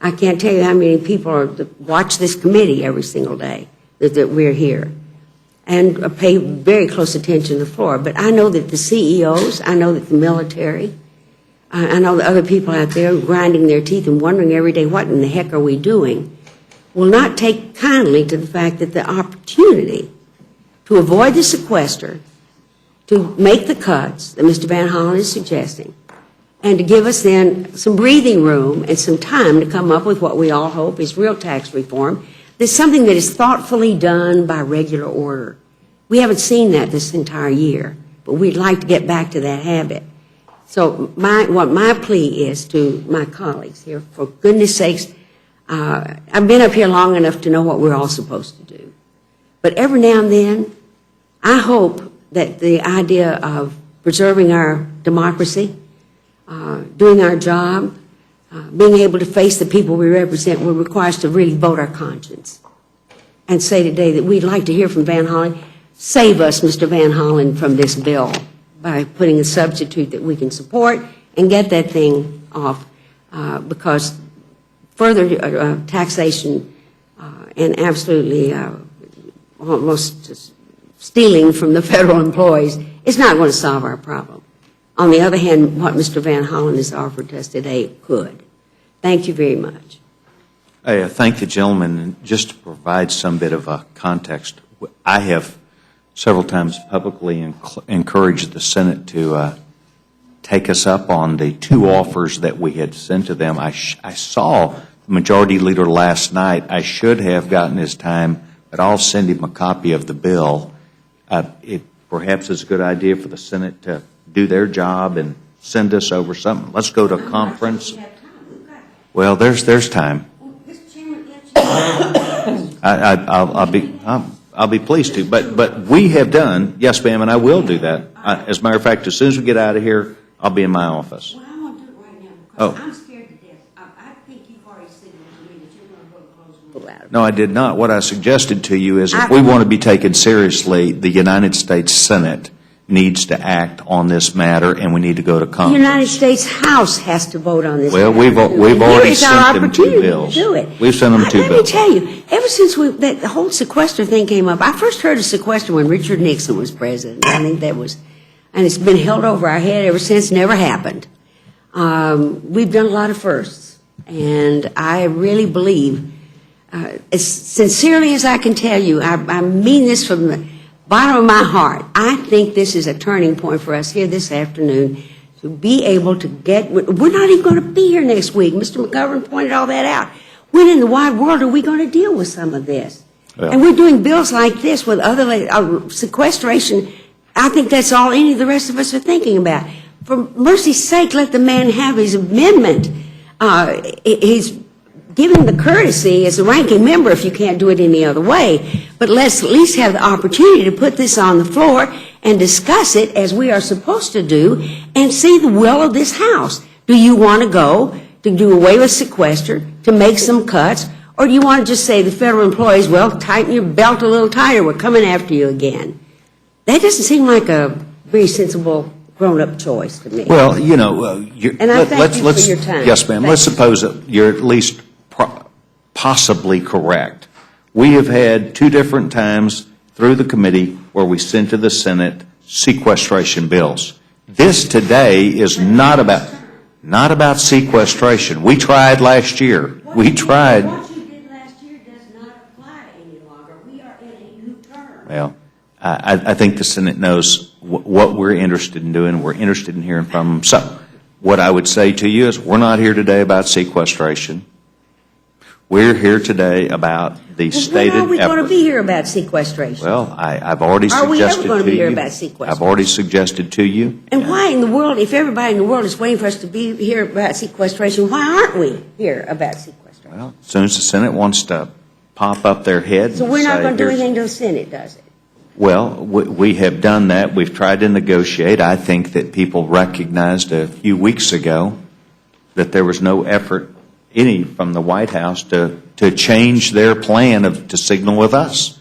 I can't tell you how many people watch this committee every single day that we're here and pay very close attention to the floor. But I know that the CEOs, I know that the military, I know the other people out there grinding their teeth and wondering every day, what in the heck are we doing, will not take kindly to the fact that the opportunity to avoid the sequester, to make the cuts that Mr. Van Hollen is suggesting, and to give us then some breathing room and some time to come up with what we all hope is real tax reform. There's something that is thoughtfully done by regular order. We haven't seen that this entire year, but we'd like to get back to that habit. So what my plea is to my colleagues here, for goodness sakes, I've been up here long enough to know what we're all supposed to do. But every now and then, I hope that the idea of preserving our democracy, doing our job, being able to face the people we represent will require us to really vote our conscience and say today that we'd like to hear from Van Hollen. Save us, Mr. Van Hollen, from this bill by putting a substitute that we can support and get that thing off because further taxation and absolutely almost stealing from the federal employees is not going to solve our problem. On the other hand, what Mr. Van Hollen has offered to us today could. Thank you very much. I thank the gentleman. And just to provide some bit of a context, I have several times publicly encouraged the Senate to take us up on the 2 offers that we had sent to them. I saw the Majority Leader last night. I should have gotten his time, but I'll send him a copy of the bill. It perhaps is a good idea for the Senate to do their job and send us over something. Let's go to a conference. Well, there's time. I'll be pleased to. But we have done, yes, ma'am, and I will do that. As a matter of fact, as soon as we get out of here, I'll be in my office. Well, I want to do it right now because I'm scared to death. I think you've already signaled to me that you're going to go to closed pull out of it. No, I did not. What I suggested to you is if we want to be taken seriously, the United States Senate needs to act on this matter, and we need to go to The Congress. United States House has to vote on this. Well, matter, too. we've already Here is our sent them two opportunity bills. to do it. We've sent them two Let me bills. tell you, ever since that whole sequester thing came up, I first heard of sequester when Richard Nixon was president. I think that was, and it's been held over our head ever since. Never happened. We've done a lot of firsts, and I really believe, as sincerely as I can tell you, I mean this from the bottom of my heart, I think this is a turning point for us here this afternoon to be able to get, we're not even going to be here next week. Mr. McGovern pointed all that out. When in the wide world are we going to deal with some of this? Well, and we're doing bills like this with other sequestration. I think that's all any of the rest of us are thinking about. For mercy's sake, let the man have his amendment. He's giving the courtesy as a ranking member if you can't do it any other way. But let's at least have the opportunity to put this on the floor and discuss it as we are supposed to do and see the will of this House. Do you want to go to do away with sequester, to make some cuts, or do you want to just say to the federal employees, well, tighten your belt a little tighter, we're coming after you again? That doesn't seem like a very sensible grown-up choice to me. Well, you know, And I thank you for your time. Yes, ma'am. Let's suppose that you're at least possibly correct. We have had two different times through the committee where we sent to the Senate sequestration bills. This today is not about sequestration. We tried last year. We tried. What you did last year does not apply any longer. We are in a new term. Well, I think the Senate knows what we're interested in doing. We're interested in hearing from them. So what I would say to you is we're not here today about sequestration. We're here today about the stated When are we going to effort. be here about sequestration? Well, I've already Are we ever suggested going to to be here you. about sequestration? I've already suggested to you. And why in the world, if everybody in the world is waiting for us to be here about sequestration, why aren't we here about sequestration? Well, as soon as the Senate wants to pop up their head So and we're not say, going to do "Here's-" anything to the Senate, does it? Well, we have done that. We've tried to negotiate. I think that people recognized a few weeks ago that there was no effort, any from the White House, to change their plan to signal with us.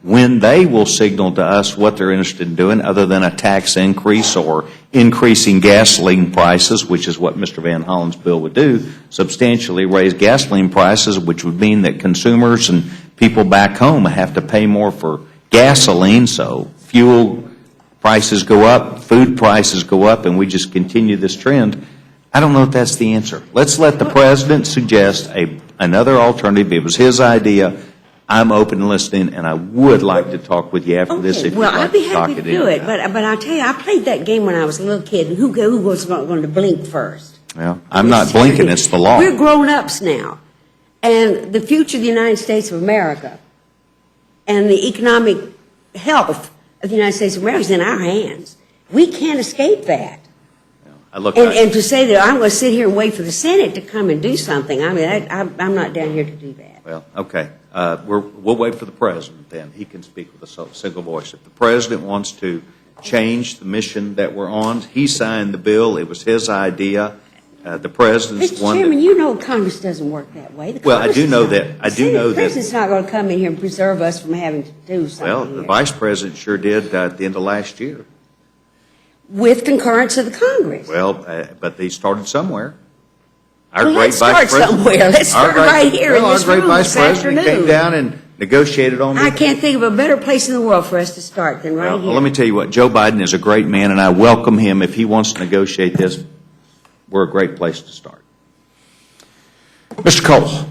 When they will signal to us what they're interested in doing, other than a tax increase or increasing gasoline prices, which is what Mr. Van Hollen's bill would do, substantially raise gasoline prices, which would mean that consumers and people back home have to pay more for gasoline, so fuel prices go up, food prices go up, and we just continue this trend. I don't know if that's the answer. Let's let the President suggest another alternative. It was his idea. I'm open to listening, and I would like to talk with you after this if you'd Well, like I'd be to talk happy it to do it, in. but I'll tell you, I played that game when I was a little kid, and who was going to blink first? Well, I'm not blinking, it's the law. We're grown-ups now, and the future of the United States of America and the economic health of the United States of America is in our hands. We can't escape that. And to say that I'm going to sit here and wait for the Senate to come and do something, I mean, I'm not down here to do that. Well, okay. We'll wait for the President then. He can speak with a single voice. If the President wants to change the mission that we're on, he signed the bill. It was his idea. The President's Mr. one. Chairman, you know Congress doesn't work that way. Well, I do know that. The President's not going to come in here and preserve us from having to do something. Well, the Vice President sure did at the end of last year. With concurrence of the Congress. Well, but they started somewhere. Well, let's start somewhere. Let's start right here in this room Our great Vice this President afternoon. came down and negotiated on I this. can't think of a better place in the world for us to start than right Well, here. let me tell you what, Joe Biden is a great man, and I welcome him. If he wants to negotiate this, we're a great place to start. Mr. Cole.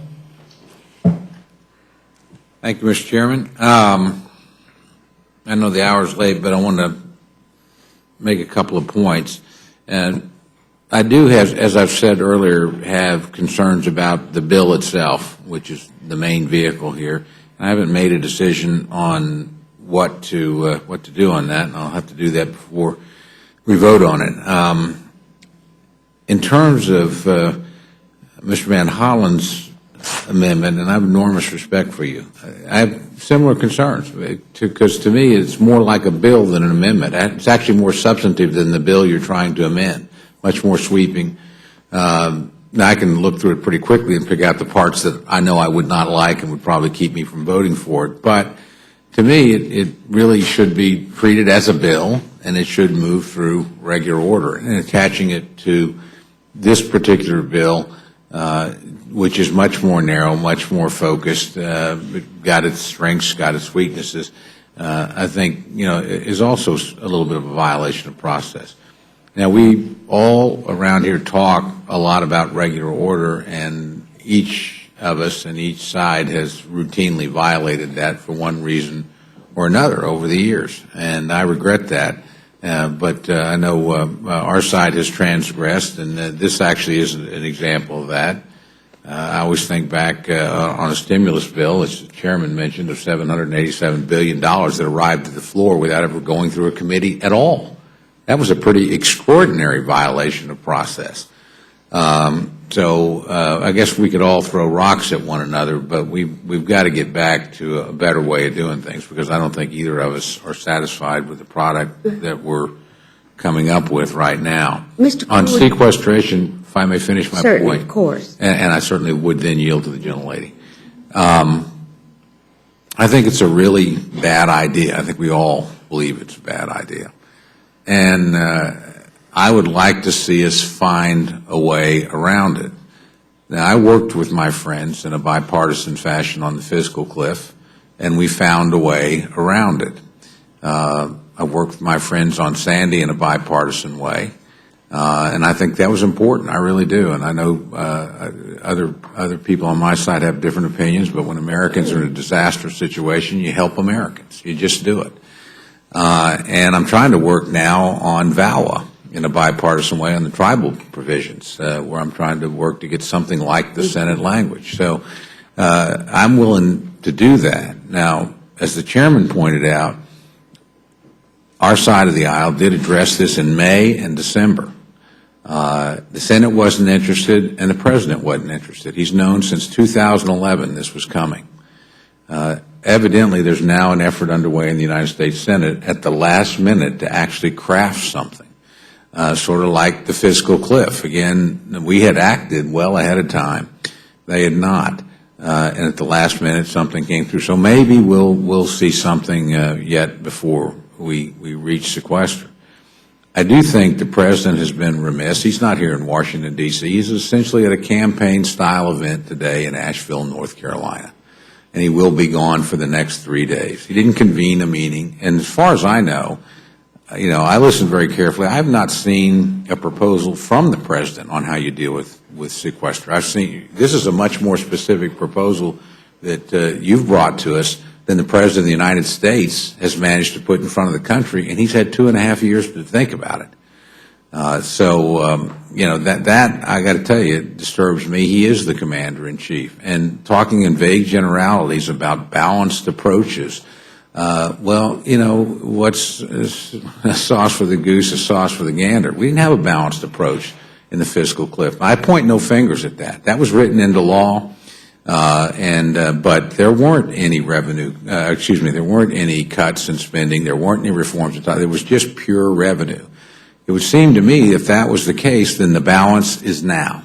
Thank you, Mr. Chairman. I know the hour's late, but I want to make a couple of points. And I do have, as I've said earlier, have concerns about the bill itself, which is the main vehicle here. I haven't made a decision on what to do on that, and I'll have to do that before we vote on it. In terms of Mr. Van Hollen's amendment, and I have enormous respect for you, I have similar concerns, because to me it's more like a bill than an amendment. It's actually more substantive than the bill you're trying to amend, much more sweeping. Now, I can look through it pretty quickly and pick out the parts that I know I would not like and would probably keep me from voting for it. But to me, it really should be treated as a bill, and it should move through regular order. And attaching it to this particular bill, which is much more narrow, much more focused, got its strengths, got its weaknesses, I think, is also a little bit of a violation of process. Now, we all around here talk a lot about regular order, and each of us and each side has routinely violated that for one reason or another over the years, and I regret that. But I know our side has transgressed, and this actually is an example of that. I always think back on a stimulus bill, as the chairman mentioned, of $787 billion that arrived to the floor without ever going through a committee at all. That was a pretty extraordinary violation of process. So I guess we could all throw rocks at one another, but we've got to get back to a better way of doing things, because I don't think either of us are satisfied with the product that we're coming up with right now. On sequestration, if I may finish my Certainly, point. of course. And I certainly would then yield to the gentlelady. I think it's a really bad idea. I think we all believe it's a bad idea. And I would like to see us find a way around it. Now, I worked with my friends in a bipartisan fashion on the fiscal cliff, and we found a way around it. I worked with my friends on Sandy in a bipartisan way, and I think that was important. I really do. And I know other people on my side have different opinions, but when Americans are in a disaster situation, you help Americans. You just do it. And I'm trying to work now on VAWA in a bipartisan way on the tribal provisions, where I'm trying to work to get something like the Senate language. So I'm willing to do that. Now, as the chairman pointed out, our side of the aisle did address this in May and December. The Senate wasn't interested, and the president wasn't interested. He's known since 2011 this was coming. Evidently, there's now an effort underway in the United States Senate at the last minute to actually craft something, sort of like the fiscal cliff. Again, we had acted well ahead of time. They had not. And at the last minute, something came through. So maybe we'll see something yet before we reach sequester. I do think the president has been remiss. He's not here in Washington, D.C. He's essentially at a campaign-style event today in Asheville, North Carolina. And he will be gone for the next 3 days. He didn't convene a meeting. And as far as I know, I listened very carefully. I have not seen a proposal from the president on how you deal with sequester. I've seen, this is a much more specific proposal that you've brought to us than the President of the United States has managed to put in front of the country, and he's had 2.5 years to think about it. That I got to tell you, disturbs me. He is the commander-in-chief. And talking in vague generalities about balanced approaches, what's a sauce for the goose, a sauce for the gander? We didn't have a balanced approach in the fiscal cliff. I point no fingers at that. That was written into law. But there weren't any there weren't any cuts in spending, there weren't any reforms, there was just pure revenue. It would seem to me if that was the case, then the balance is now.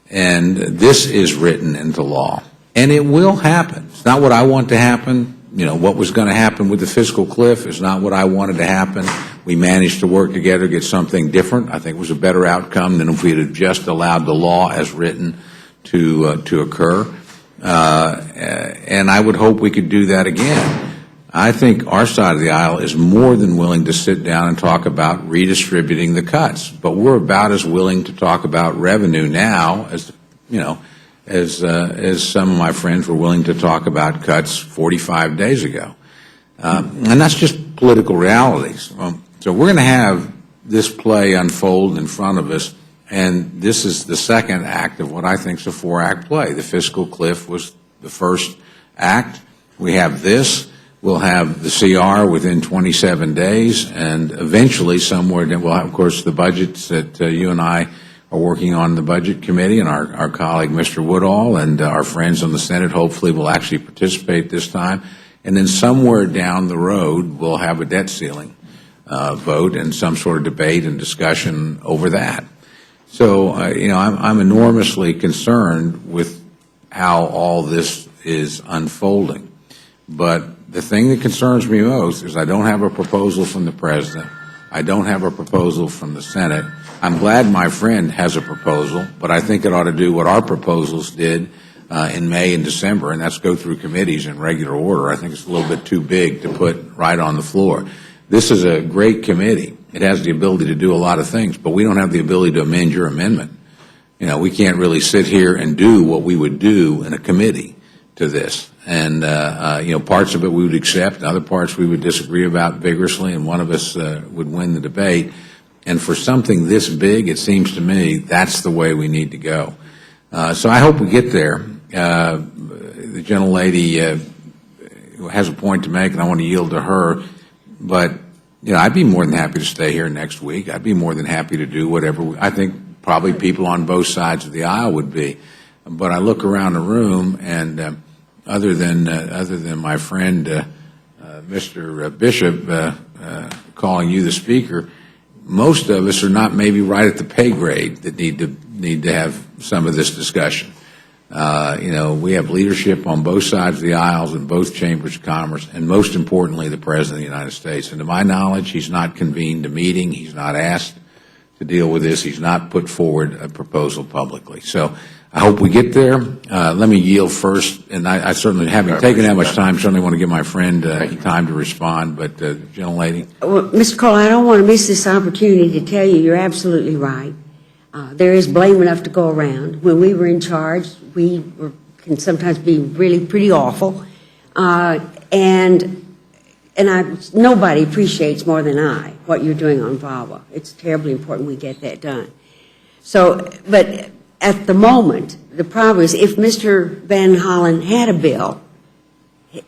And this is written into law. And it will happen. It's not what I want to happen. What was going to happen with the fiscal cliff is not what I wanted to happen. We managed to work together to get something different. I think it was a better outcome than if we had just allowed the law as written to occur. And I would hope we could do that again. I think our side of the aisle is more than willing to sit down and talk about redistributing the cuts, but we're about as willing to talk about revenue now as some of my friends were willing to talk about cuts 45 days ago. And that's just political realities. So we're going to have this play unfold in front of us. And this is the second act of what I think is a 4-act play. The fiscal cliff was the first act. We have this. We'll have the CR within 27 days. And eventually somewhere, we'll have, of course, the budgets that you and I are working on in the Budget Committee, and our colleague, Mr. Woodall, and our friends on the Senate hopefully will actually participate this time. And then somewhere down the road, we'll have a debt ceiling vote and some sort of debate and discussion over that. So, I'm enormously concerned with how all this is unfolding. But the thing that concerns me most is I don't have a proposal from the President. I don't have a proposal from the Senate. I'm glad my friend has a proposal, but I think it ought to do what our proposals did in May and December, and that's go through committees in regular order. I think it's a little bit too big to put right on the floor. This is a great committee. It has the ability to do a lot of things, but we don't have the ability to amend your amendment. We can't really sit here and do what we would do in a committee to this. And, parts of it we would accept, and other parts we would disagree about vigorously, and one of us would win the debate. And for something this big, it seems to me that's the way we need to go. So I hope we get there. The gentlelady has a point to make, and I want to yield to her. But, I'd be more than happy to stay here next week. I'd be more than happy to do whatever. I think probably people on both sides of the aisle would be. But I look around the room, and other than my friend Mr. Bishop calling you the speaker, most of us are not maybe right at the pay grade that need to have some of this discussion. We have leadership on both sides of the aisles in both chambers of commerce, and most importantly, the President of the United States. And to my knowledge, he's not convened a meeting. He's not asked to deal with this. He's not put forward a proposal publicly. So I hope we get there. Let me yield first, and I certainly, having taken that much time, certainly want to give my friend time to respond, but gentlelady. Well, Mr. Cole, I don't want to miss this opportunity to tell you you're absolutely right. There is blame enough to go around. When we were in charge, can sometimes be really pretty awful, and nobody appreciates more than I what you're doing on VAWA. It's terribly important we get that done. So, but at the moment, the problem is if Mr. Van Hollen had a bill,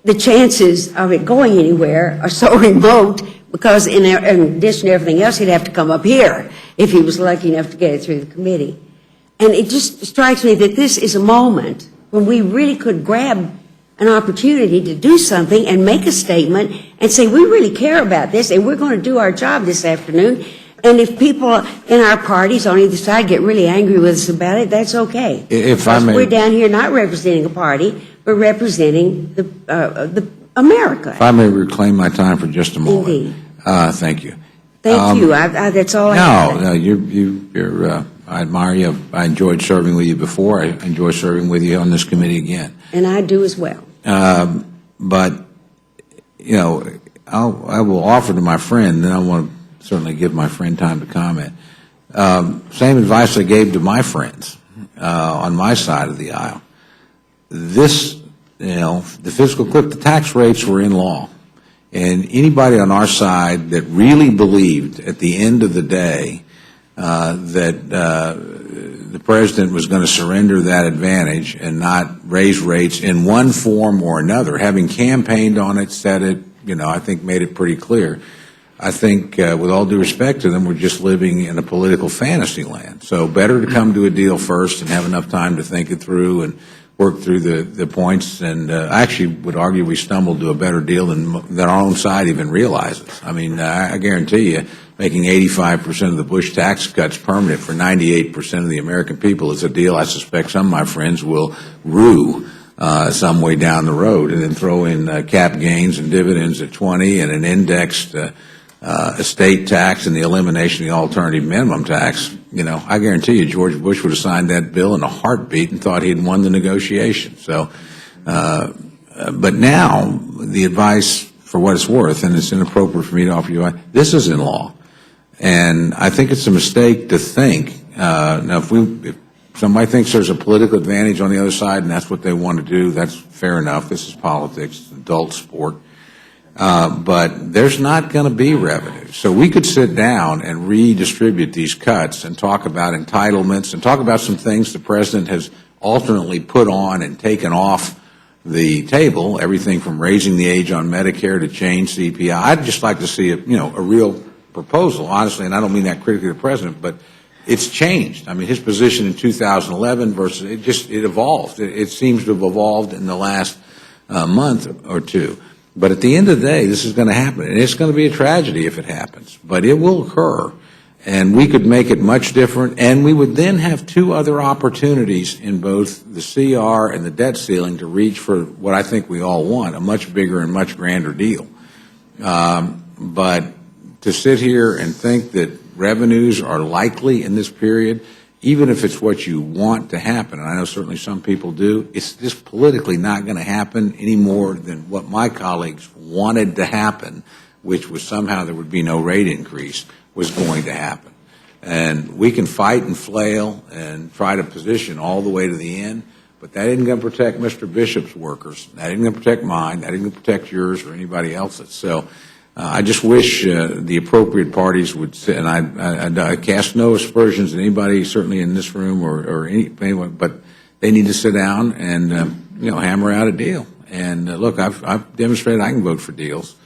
the chances of it going anywhere are so remote because in addition to everything else, he'd have to come up here if he was lucky enough to get it through the committee. And it just strikes me that this is a moment when we really could grab an opportunity to do something and make a statement and say, we really care about this and we're going to do our job this afternoon. And if people in our parties on either side get really angry with us about it, that's okay. If I may, we're down here not representing a party, but representing the America. If I may reclaim my time for just a moment. Indeed. Thank you. Thank you. That's all I have. No, you're. I admire you. I enjoyed serving with you before. I enjoy serving with you on this committee again. And I do as well. But I will offer to my friend, then I want to certainly give my friend time to comment. Same advice I gave to my friends on my side of the aisle. This, the fiscal cliff, the tax rates were in law. And anybody on our side that really believed at the end of the day that the President was going to surrender that advantage and not raise rates in one form or another, having campaigned on it, said it, I think made it pretty clear. I think, with all due respect to them, we're just living in a political fantasy land. So better to come to a deal first and have enough time to think it through and work through the points. And I actually would argue we stumbled to a better deal than our own side even realizes. I mean, I guarantee you, making 85% of the Bush tax cuts permanent for 98% of the American people is a deal I suspect some of my friends will rue some way down the road, and then throw in cap gains and dividends at 20 and an indexed estate tax and the elimination of the alternative minimum tax. I guarantee you George Bush would have signed that bill in a heartbeat and thought he'd won the negotiation. So, but now the advice, for what it's worth, and it's inappropriate for me to offer you, this is in law. And I think it's a mistake to think, now if somebody thinks there's a political advantage on the other side and that's what they want to do, that's fair enough. This is politics, it's adult sport. But there's not going to be revenue. So we could sit down and redistribute these cuts and talk about entitlements and talk about some things the President has alternately put on and taken off the table, everything from raising the age on Medicare to change CPI. I'd just like to see a real proposal, honestly, and I don't mean that critically to the President, but it's changed. I mean, his position in 2011 versus, it evolved. It seems to have evolved in the last month or two. But at the end of the day, this is going to happen, and it's going to be a tragedy if it happens, but it will occur. And we could make it much different, and we would then have two other opportunities in both the CR and the debt ceiling to reach for what I think we all want, a much bigger and much grander deal. But to sit here and think that revenues are likely in this period, even if it's what you want to happen, and I know certainly some people do, it's just politically not going to happen any more than what my colleagues wanted to happen, which was somehow there would be no rate increase, was going to happen. And we can fight and flail and try to position all the way to the end, but that isn't going to protect Mr. Bishop's workers. That isn't going to protect mine. That isn't going to protect yours or anybody else's. So I just wish the appropriate parties would sit, and I cast no aspersions on anybody, certainly in this room or anyone, but they need to sit down and hammer out a deal. And look, I've demonstrated I can vote for deals,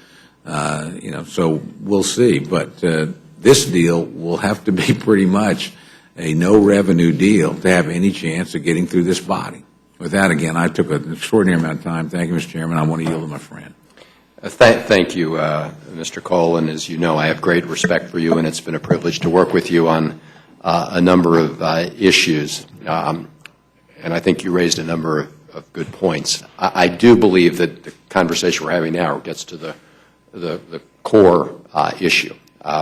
so we'll see. But this deal will have to be pretty much a no revenue deal to have any chance of getting through this body. With that, again, I took an extraordinary amount of time. Thank you, Mr. Chairman. I want to yield to my friend. Thank you, Mr. Cole, and as you know, I have great respect for you, and it's been a privilege to work with you on a number of issues, and I think you raised a number of good points. I do believe that the conversation we're having now gets to the core issue,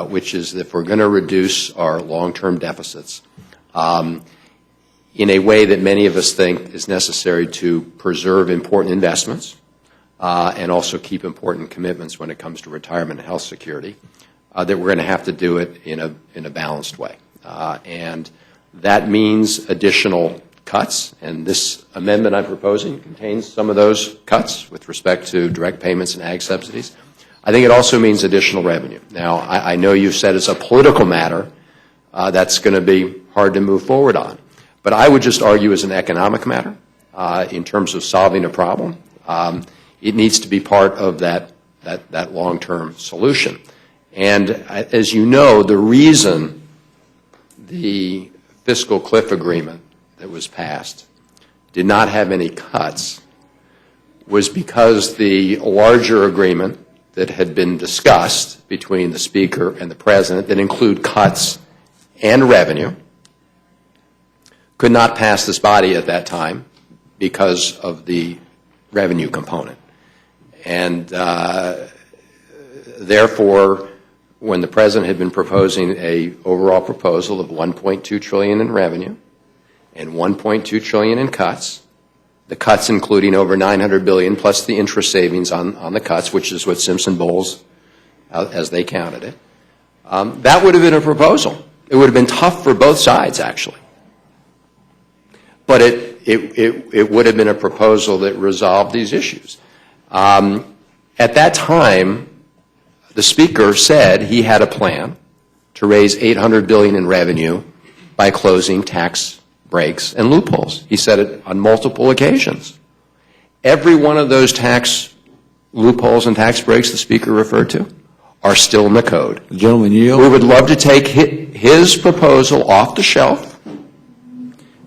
which is that if we're going to reduce our long-term deficits in a way that many of us think is necessary to preserve important investments, and also keep important commitments when it comes to retirement and health security, that we're going to have to do it in a balanced way. And that means additional cuts, and this amendment I'm proposing contains some of those cuts with respect to direct payments and ag subsidies. I think it also means additional revenue. Now, I know you've said it's a political matter that's going to be hard to move forward on, but I would just argue as an economic matter in terms of solving a problem. It needs to be part of that long-term solution. And as you know, the reason the fiscal cliff agreement that was passed did not have any cuts was because the larger agreement that had been discussed between the Speaker and the President that include cuts and revenue could not pass this body at that time because of the revenue component. And therefore, when the President had been proposing a overall proposal of $1.2 trillion in revenue and $1.2 trillion in cuts, the cuts including over $900 billion plus the interest savings on the cuts, which is what Simpson-Bowles, as they counted it, that would have been a proposal. It would have been tough for both sides, actually. But it would have been a proposal that resolved these issues. At that time, the Speaker said he had a plan to raise $800 billion in revenue by closing tax breaks and loopholes. He said it on multiple occasions. Every one of those tax loopholes and tax breaks the Speaker referred to are still in the code. Gentlemen, yield. We would love to take his proposal off the shelf,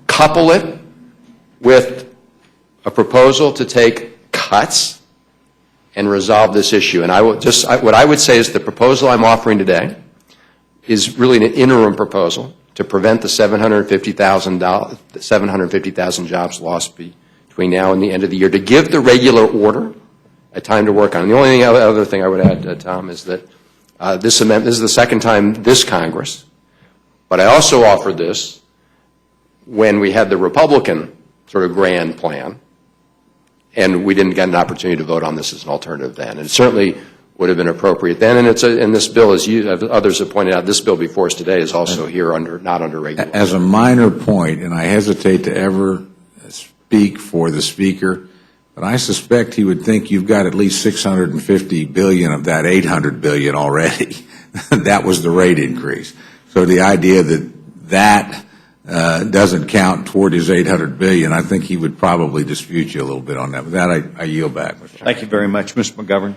couple it with a proposal to take cuts and resolve this issue. And what I would say is the proposal I'm offering today is really an interim proposal to prevent the 750,000 jobs lost between now and the end of the year, to give the regular order a time to work on. And the only other thing I would add, Tom, is that this is the second time this Congress, but I also offered this when we had the Republican sort of grand plan, and we didn't get an opportunity to vote on this as an alternative then. And it certainly would have been appropriate then. And this bill, as others have pointed out, this bill before us today is also here not under regular. As a minor point, and I hesitate to ever speak for the Speaker, but I suspect he would think you've got at least $650 billion of that $800 billion already. That was the rate increase. So the idea that doesn't count toward his $800 billion, I think he would probably dispute you a little bit on that. With that, I yield back. Thank you very much. Mr. McGovern.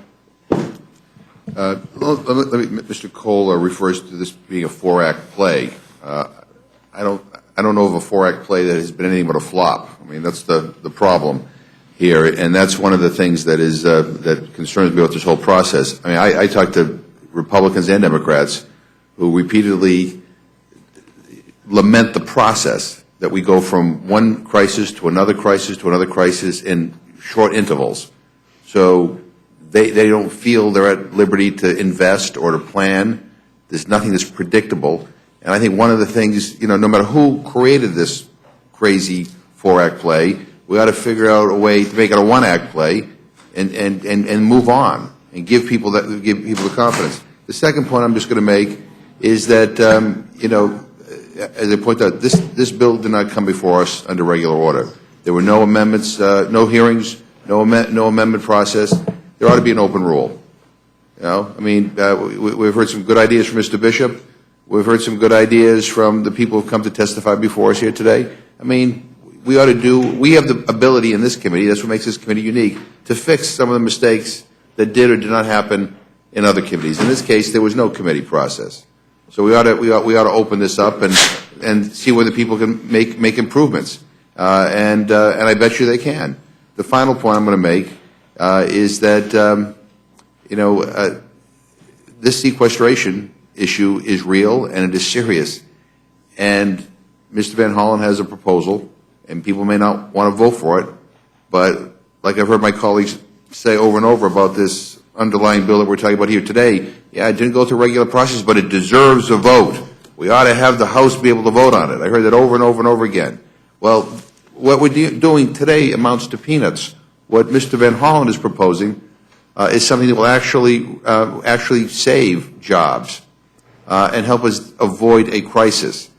Mr. Cole refers to this being a four-act play. I don't know of a four-act play that has been anything but a flop. I mean, that's the problem here, and that's one of the things that is that concerns me about this whole process. I mean, I talked to Republicans and Democrats who repeatedly lament the process that we go from one crisis to another crisis to another crisis in short intervals. So they don't feel they're at liberty to invest or to plan. There's nothing that's predictable. And I think one of the things, no matter who created this crazy four-act play, we ought to figure out a way to make it a one-act play and move on and give people the confidence. The second point I'm just going to make is that, as I point out, this bill did not come before us under regular order. There were no amendments, no hearings, no amendment process. There ought to be an open rule. We've heard some good ideas from Mr. Bishop. We've heard some good ideas from the people who've come to testify before us here today. We have the ability in this committee, that's what makes this committee unique, to fix some of the mistakes that did or did not happen in other committees. In this case, there was no committee process. So we ought to open this up and see whether people can make improvements. And I bet you they can. The final point I'm going to make is that, this sequestration issue is real and it is serious. And Mr. Van Hollen has a proposal, and people may not want to vote for it, but like I've heard my colleagues say over and over about this underlying bill that we're talking about here today, yeah, it didn't go through regular process, but it deserves a vote. We ought to have the House be able to vote on it. I heard that over and over and over again. Well, what we're doing today amounts to peanuts. What Mr. Van Hollen is proposing is something that will actually save jobs and help us avoid a crisis.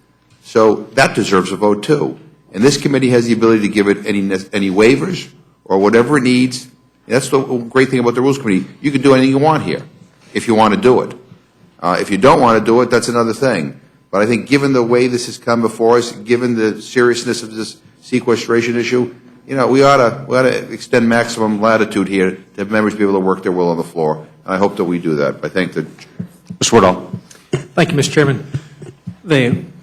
So that deserves a vote too. And this committee has the ability to give it any waivers or whatever it needs. And that's the great thing about the Rules Committee. You can do anything you want here if you want to do it. If you don't want to do it, that's another thing. But I think given the way this has come before us, given the seriousness of this sequestration issue, we ought to extend maximum latitude here to have members be able to work their will on the floor. And I hope that we do that. I thank the Mr. Woodall. Thank you, Mr. Chairman.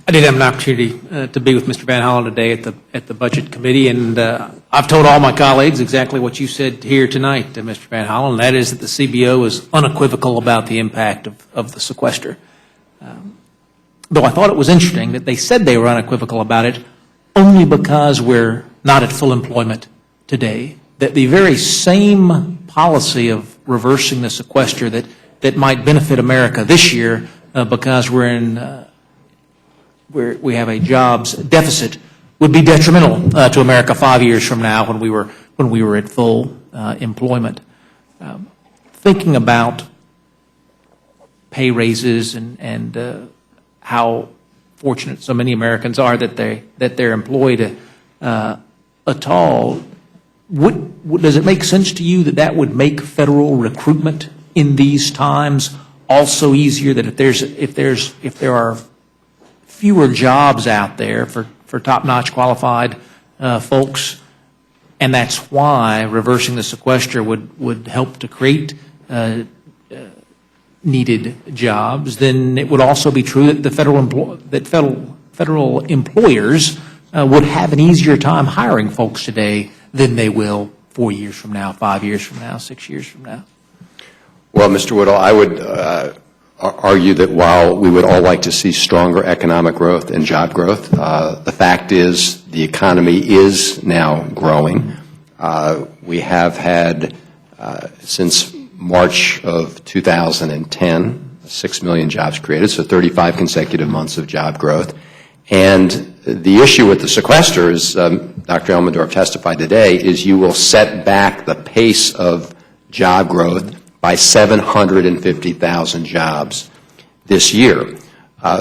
I did have an opportunity to be with Mr. Van Hollen today at the Budget Committee, and I've told all my colleagues exactly what you said here tonight, Mr. Van Hollen, and that is that the CBO is unequivocal about the impact of the sequester. Though I thought it was interesting that they said they were unequivocal about it only because we're not at full employment today, that the very same policy of reversing the sequester that might benefit America this year because we have a jobs deficit would be detrimental to America 5 years from now when we were at full employment. Thinking about pay raises and how fortunate so many Americans are that they're employed at all, does it make sense to you that would make federal recruitment in these times also easier? That if there are fewer jobs out there for top-notch qualified folks, and that's why reversing the sequester would help to create needed jobs, then it would also be true that federal employers would have an easier time hiring folks today than they will 4 years from now, 5 years from now, 6 years from now. Well, Mr. Woodall, I would argue that while we would all like to see stronger economic growth and job growth, the fact is the economy is now growing. We have had, since March of 2010, 6 million jobs created, so 35 consecutive months of job growth. And the issue with the sequester, as Dr. Elmendorf testified today, is you will set back the pace of job growth by 750,000 jobs this year.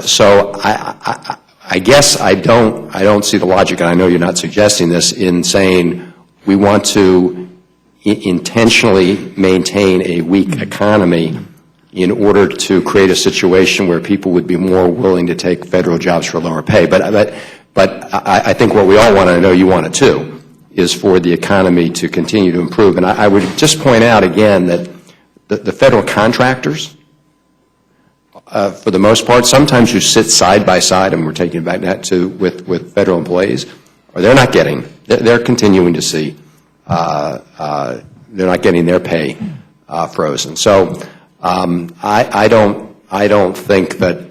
So I guess I don't see the logic, and I know you're not suggesting this, in saying we want to intentionally maintain a weak economy in order to create a situation where people would be more willing to take federal jobs for lower pay. But I think what we all want, and I know you want it too, is for the economy to continue to improve. And I would just point out again that the federal contractors, for the most part, sometimes you sit side by side, and we're taking back that too, with federal employees, or they're continuing to see, they're not getting their pay frozen. So I don't think that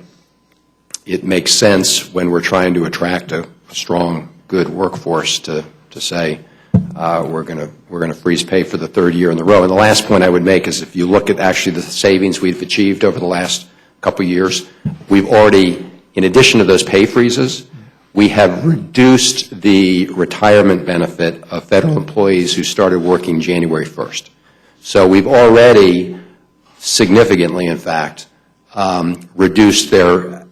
it makes sense when we're trying to attract a strong, good workforce to say we're going to freeze pay for the third year in a row. And the last point I would make is if you look at actually the savings we've achieved over the last couple of years, we've already, in addition to those pay freezes, we have reduced the retirement benefit of federal employees who started working January 1st. So we've already significantly, in fact, reduced their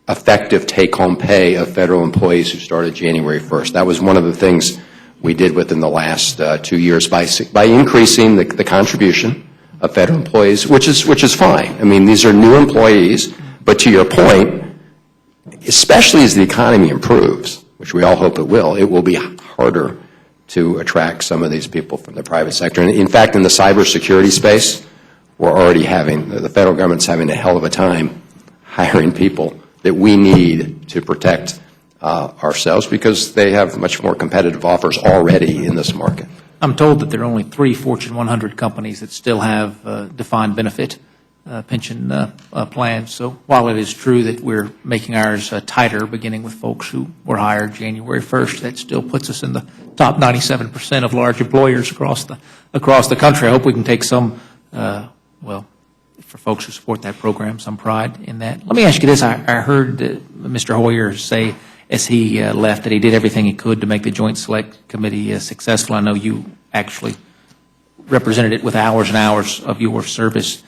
effective take-home pay of federal employees who started January 1st. That was one of the things we did within the last 2 years by increasing the contribution of federal employees, which is fine. I mean, these are new employees, but to your point, especially as the economy improves, which we all hope it will be harder to attract some of these people from the private sector. And in fact, in the cybersecurity space, we're already the federal government's having a hell of a time hiring people that we need to protect ourselves because they have much more competitive offers already in this market. I'm told that there are only 3 Fortune 100 companies that still have defined benefit pension plans. So while it is true that we're making ours tighter, beginning with folks who were hired January 1st, that still puts us in the top 97% of large employers across the country. I hope we can take some, for folks who support that program, some pride in that. Let me ask you this. I heard Mr. Hoyer say as he left that he did everything he could to make the Joint Select Committee successful. I know you actually represented it with hours and hours of your service.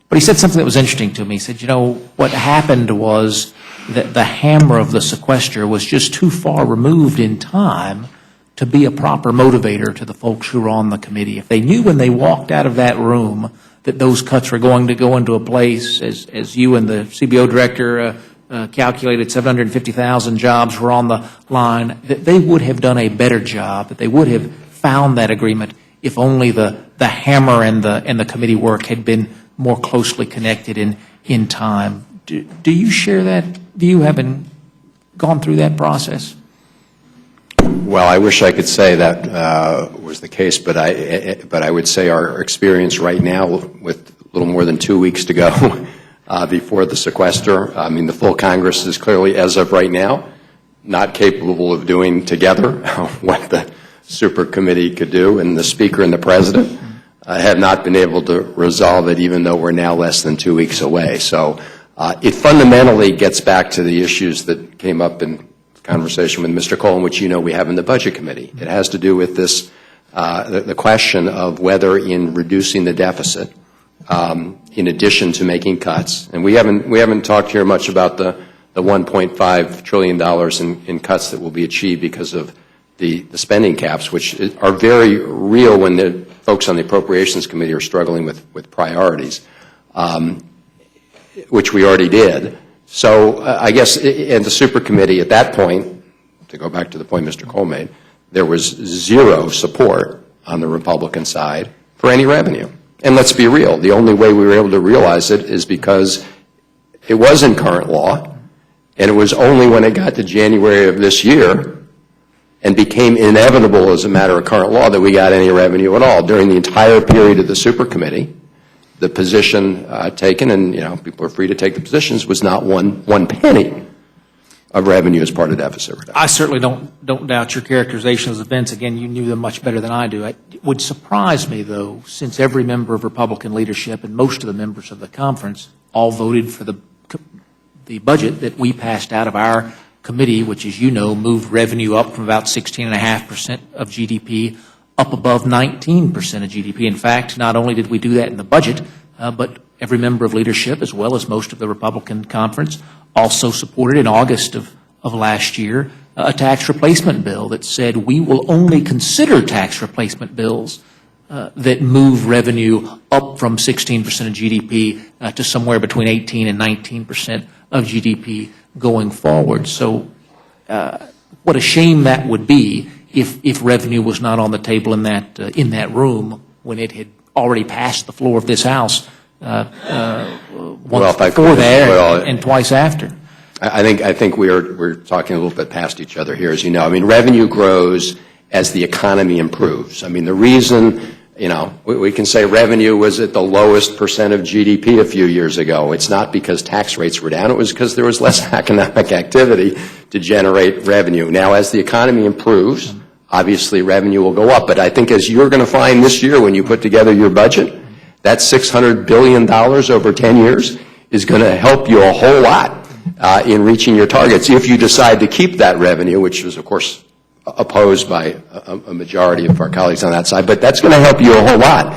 But he said something that was interesting to me. He said, you know, what happened was that the hammer of the sequester was just too far removed in time to be a proper motivator to the folks who were on the committee. If they knew when they walked out of that room that those cuts were going to go into a place, as you and the CBO director calculated 750,000 jobs were on the line, that they would have done a better job, that they would have found that agreement if only the hammer and the committee work had been more closely connected in time. Do you share that view, having gone through that process? Well, I wish I could say that was the case, but I would say our experience right now, with a little more than 2 weeks to go before the sequester, I mean, the full Congress is clearly, as of right now, not capable of doing together what the super committee could do, and the Speaker and the President have not been able to resolve it, even though we're now less than 2 weeks away. So it fundamentally gets back to the issues that came up in conversation with Mr. Cole, which you know we have in the Budget Committee. It has to do with this, the question of whether in reducing the deficit, in addition to making cuts, and we haven't talked here much about the $1.5 trillion in cuts that will be achieved because of the spending caps, which are very real when the folks on the Appropriations Committee are struggling with priorities, which we already did. So I guess in the super committee at that point, to go back to the point Mr. Cole made, there was zero support on the Republican side for any revenue. And let's be real, the only way we were able to realize it is because it was in current law, and it was only when it got to January of this year and became inevitable as a matter of current law that we got any revenue at all. During the entire period of the super committee, the position taken, and you know people are free to take the positions, was not one penny of revenue as part of deficit reduction. I certainly don't doubt your characterization of events. Again, you knew them much better than I do. It would surprise me, though, since every member of Republican leadership and most of the members of the conference all voted for the budget that we passed out of our committee, which, as you know, moved revenue up from about 16.5% of GDP up above 19% of GDP. In fact, not only did we do that in the budget, but every member of leadership, as well as most of the Republican conference, also supported in August of last year a tax replacement bill that said we will only consider tax replacement bills that move revenue up from 16% of GDP to somewhere between 18 and 19% of GDP going forward. So what a shame that would be if revenue was not on the table in that room when it had already passed the floor of this House once before there and twice after. I think we're talking a little bit past each other here, as you know. I mean, revenue grows as the economy improves. I mean, the reason You know, we can say revenue was at the lowest percent of GDP a few years ago. It's not because tax rates were down. It was because there was less economic activity to generate revenue. Now, as the economy improves, obviously revenue will go up. But I think as you're going to find this year when you put together your budget, that $600 billion over 10 years is going to help you a whole lot in reaching your targets if you decide to keep that revenue, which is, of course, opposed by a majority of our colleagues on that side, but that's going to help you a whole lot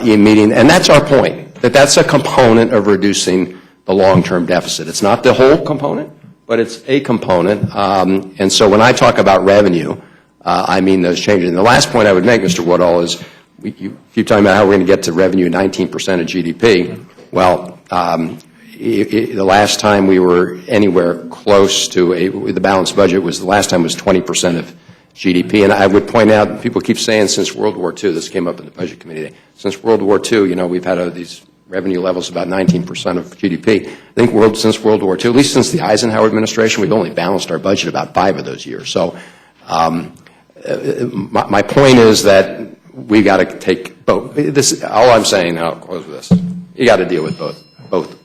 in meeting, and that's our point, that's a component of reducing the long-term deficit. It's not the whole component, but it's a component, and so when I talk about revenue, I mean those changes. And the last point I would make, Mr. Woodall, is you keep talking about how we're going to get to revenue 19% of GDP. Well, the last time we were anywhere close to the balanced budget was the last time was 20% of GDP. And I would point out, people keep saying since World War II, this came up in the Budget Committee today, since World War II, you know, we've had these revenue levels about 19% of GDP. I think since World War II, at least since the Eisenhower administration, we've only balanced our budget about 5 of those years. So my point is that we got to take both. This, all I'm saying, and I'll close with this, you got to deal with both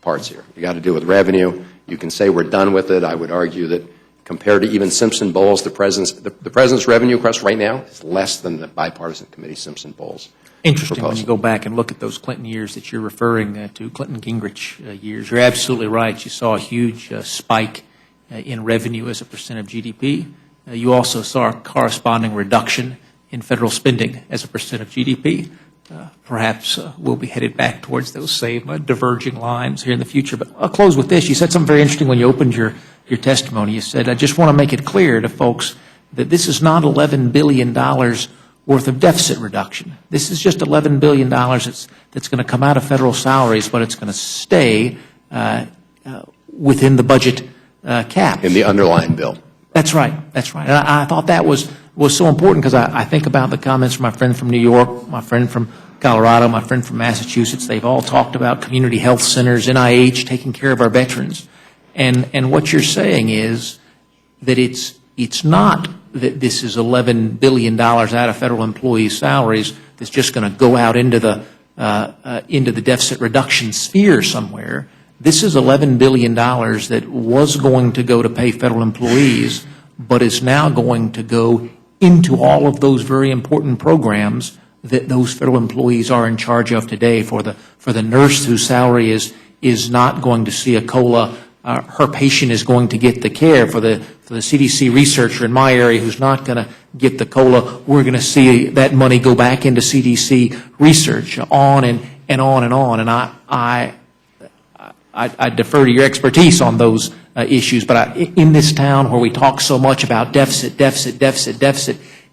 parts here. You got to deal with revenue. You can say we're done with it. I would argue that compared to even Simpson Bowles, the president's revenue request right now is less than the bipartisan committee Simpson Bowles. Interesting proposal. when you go back and look at those Clinton years that you're referring to, Clinton-Gingrich years. You're absolutely right. You saw a huge spike in revenue as a percent of GDP. You also saw a corresponding reduction in federal spending as a percent of GDP. Perhaps we'll be headed back towards those same diverging lines here in the future. But I'll close with this. You said something very interesting when you opened your testimony. You said, I just want to make it clear to folks that this is not $11 billion worth of deficit reduction. This is just $11 billion that's going to come out of federal salaries, but it's going to stay within the budget cap. In the underlying bill. That's right. That's right. And I thought that was so important because I think about the comments from my friend from New York, my friend from Colorado, my friend from Massachusetts. They've all talked about community health centers, NIH, taking care of our veterans. And what you're saying is that it's not that this is $11 billion out of federal employees' salaries that's just going to go out into the deficit reduction sphere somewhere. This is $11 billion that was going to go to pay federal employees, but is now going to go into all of those very important programs that those federal employees are in charge of today. For the nurse whose salary is not going to see a COLA, her patient is going to get the care. For the CDC researcher in my area who's not going to get the COLA, we're going to see that money go back into CDC research, on and on and on. And I defer to your expertise on those issues, but in this town where we talk so much about deficit,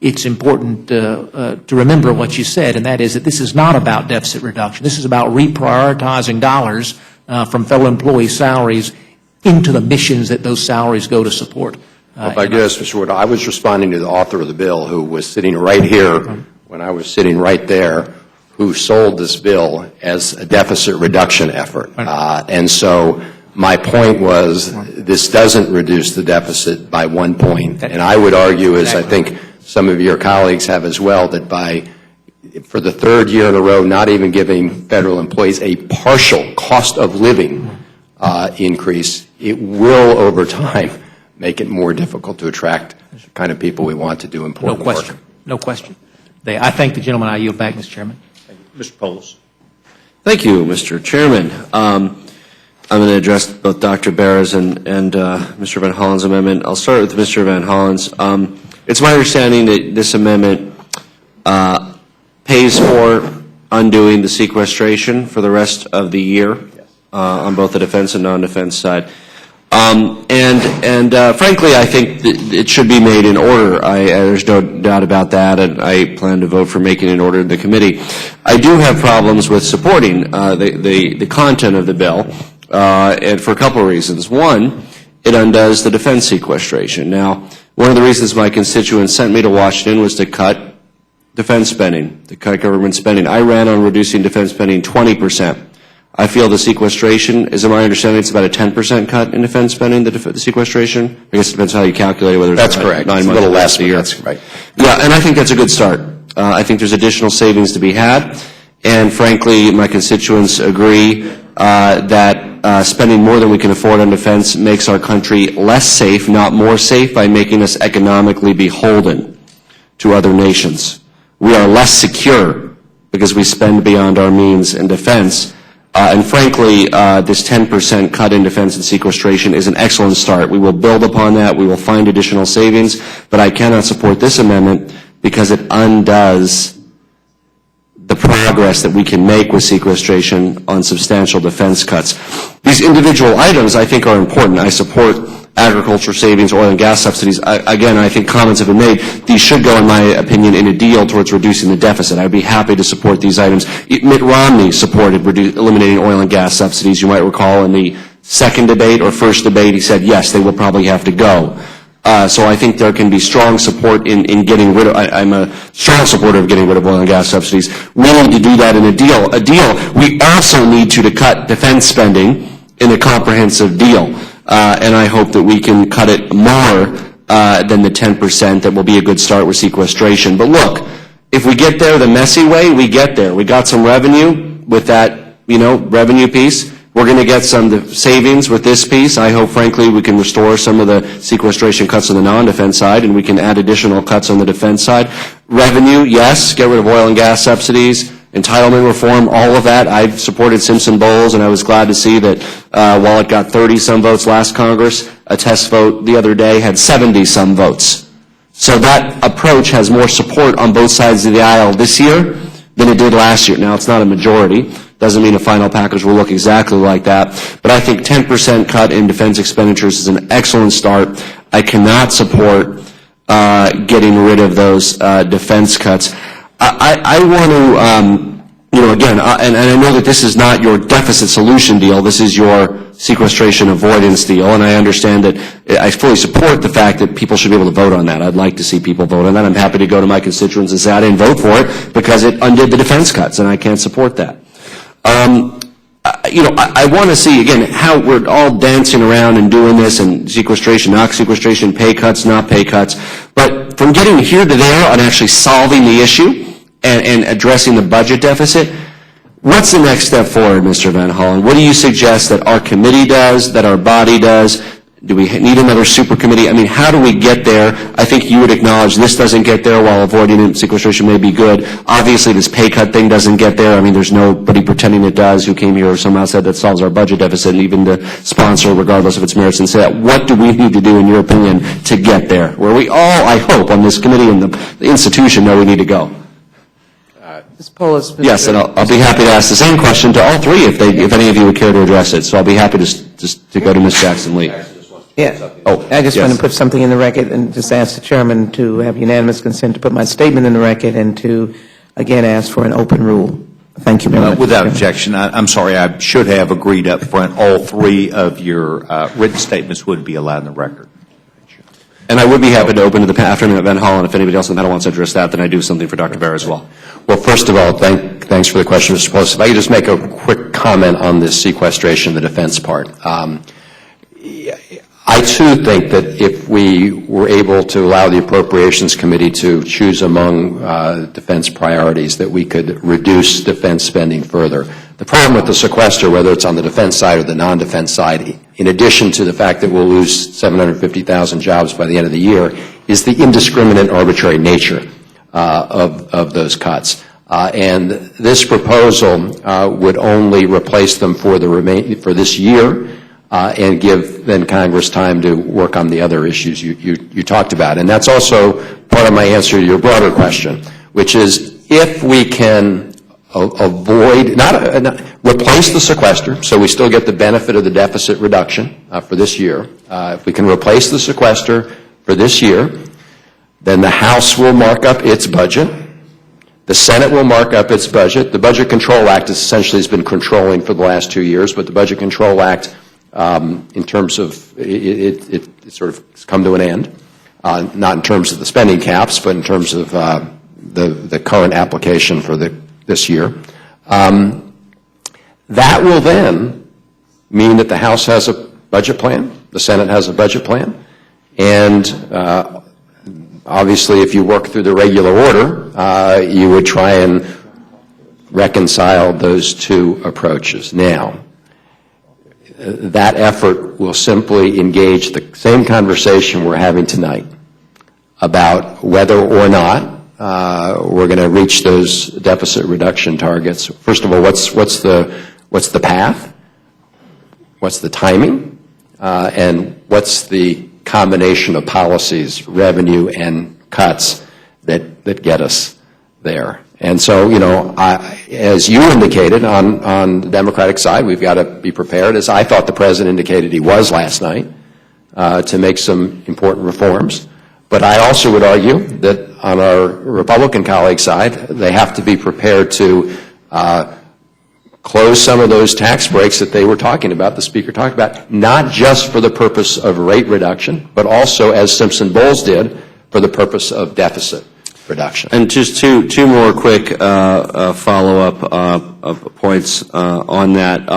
it's important to remember what you said, and that is that this is not about deficit reduction. This is about reprioritizing dollars from federal employee salaries into the missions that those salaries go to support. If I guess, Mr. Wood, I was responding to the author of the bill who was sitting right here when I was sitting right there, who sold this bill as a deficit reduction effort. And so my point was this doesn't reduce the deficit by 1 point. And I would argue, as I think some of your colleagues have as well, that for the third year in a row, not even giving federal employees a partial cost of living increase, it will over time make it more difficult to attract the kind of people we want to do important work. No question. I thank the gentleman. I yield back, Mr. Chairman. Mr. Polis. Thank you, Mr. Chairman. I'm going to address both Dr. Barra's and Mr. Van Hollen's amendment. I'll start with Mr. Van Hollen's. It's my understanding that this amendment pays for undoing the sequestration for the rest of the year on both the defense and non-defense side. Frankly, I think that it should be made in order. There's no doubt about that, and I plan to vote for making it in order in the committee. I do have problems with supporting the content of the bill, and for a couple of reasons. One, it undoes the defense sequestration. Now, one of the reasons my constituents sent me to Washington was to cut defense spending, to cut government spending. I ran on reducing defense spending 20%. I feel the sequestration, is it my understanding it's about a 10% cut in defense spending, the sequestration? I guess it depends how you calculate it, whether it's that's correct. 9 months a little or less a year. That's right. Yeah, and I think that's a good start. I think there's additional savings to be had. And frankly, my constituents agree that spending more than we can afford on defense makes our country less safe, not more safe, by making us economically beholden to other nations. We are less secure because we spend beyond our means in defense. And frankly, this 10% cut in defense and sequestration is an excellent start. We will build upon that. We will find additional savings. But I cannot support this amendment because it undoes the progress that we can make with sequestration on substantial defense cuts. These individual items, I think, are important. I support agriculture savings, oil and gas subsidies. Again, I think comments have been made. These should go, in my opinion, in a deal towards reducing the deficit. I'd be happy to support these items. Mitt Romney supported eliminating oil and gas subsidies. You might recall in the second debate or first debate, he said, yes, they will probably have to go. So I think there can be strong support in getting rid of, I'm a strong supporter of getting rid of oil and gas subsidies. We need to do that in a deal. We also need to cut defense spending in a comprehensive deal. And I hope that we can cut it more than the 10% that will be a good start with sequestration. But look, if we get there the messy way, we get there. We got some revenue with that, revenue piece. We're going to get some savings with this piece. I hope, frankly, we can restore some of the sequestration cuts on the non-defense side, and we can add additional cuts on the defense side. Revenue, yes, get rid of oil and gas subsidies, entitlement reform, all of that. I've supported Simpson-Bowles, and I was glad to see that while it got 30-some votes last Congress, a test vote the other day had 70-some votes. So that approach has more support on both sides of the aisle this year than it did last year. Now, it's not a majority. Doesn't mean a final package will look exactly like that. But I think 10% cut in defense expenditures is an excellent start. I cannot support getting rid of those defense cuts. I want to, again, and I know that this is not your deficit solution deal. This is your sequestration avoidance deal. And I understand that I fully support the fact that people should be able to vote on that. I'd like to see people vote on that. I'm happy to go to my constituents and say I didn't vote for it because it undid the defense cuts, and I can't support that. I want to see, again, how we're all dancing around and doing this, and sequestration, not sequestration, pay cuts, not pay cuts. But from getting here to there on actually solving the issue and addressing the budget deficit, what's the next step forward, Mr. Van Hollen? What do you suggest that our committee does, that our body does? Do we need another super committee? I mean, how do we get there? I think you would acknowledge this doesn't get there while avoiding sequestration may be good. Obviously, this pay cut thing doesn't get there. I mean, there's nobody pretending it does who came here or somehow said that solves our budget deficit, and even the sponsor, regardless of its merits, and say that. What do we need to do, in your opinion, to get there? Where we all, I hope, on this committee and the institution know we need to go. Ms. Polis. Yes, and I'll be happy to ask the same question to all three if any of you would care to address it. So I'll be happy to go to Ms. Jackson-Lee. Yeah. I just want to put something in the record and just ask the chairman to have unanimous consent to put my statement in the record and to, again, ask for an open rule. Thank you very much. Without objection, I'm sorry, I should have agreed up front. All three of your written statements would be allowed in the record. And I would be happy to open to the after Van Hollen. If anybody else on the panel wants to address that, then I do something for Dr. Bear as well. Well, first of all, thanks for the question, Mr. Polis. If I could just make a quick comment on this sequestration, the defense part. I, too, think that if we were able to allow the Appropriations Committee to choose among defense priorities, that we could reduce defense spending further. The problem with the sequester, whether it's on the defense side or the non-defense side, in addition to the fact that we'll lose 750,000 jobs by the end of the year, is the indiscriminate, arbitrary nature of those cuts. And this proposal would only replace them for this year, and give then Congress time to work on the other issues you talked about. And that's also part of my answer to your broader question, which is if we can avoid, not replace the sequester, so we still get the benefit of the deficit reduction for this year. If we can replace the sequester for this year, then the House will mark up its budget. The Senate will mark up its budget. The Budget Control Act essentially has been controlling for the last 2 years, but the Budget Control Act, in terms of it sort of has come to an end, not in terms of the spending caps, but in terms of the current application for this year. That will then mean that the House has a budget plan, the Senate has a budget plan, and obviously, if you work through the regular order, you would try and reconcile those two approaches. Now, that effort will simply engage the same conversation we're having tonight about whether or not we're going to reach those deficit reduction targets. First of all, what's the path? What's the timing? And what's the combination of policies, revenue, and cuts that get us there? And so, as you indicated on the Democratic side, we've got to be prepared, as I thought the President indicated he was last night, to make some important reforms. But I also would argue that on our Republican colleague side, they have to be prepared to close some of those tax breaks that they were talking about, the Speaker talked about, not just for the purpose of rate reduction, but also, as Simpson-Bowles did, for the purpose of deficit reduction. And just two more quick follow-up points on that.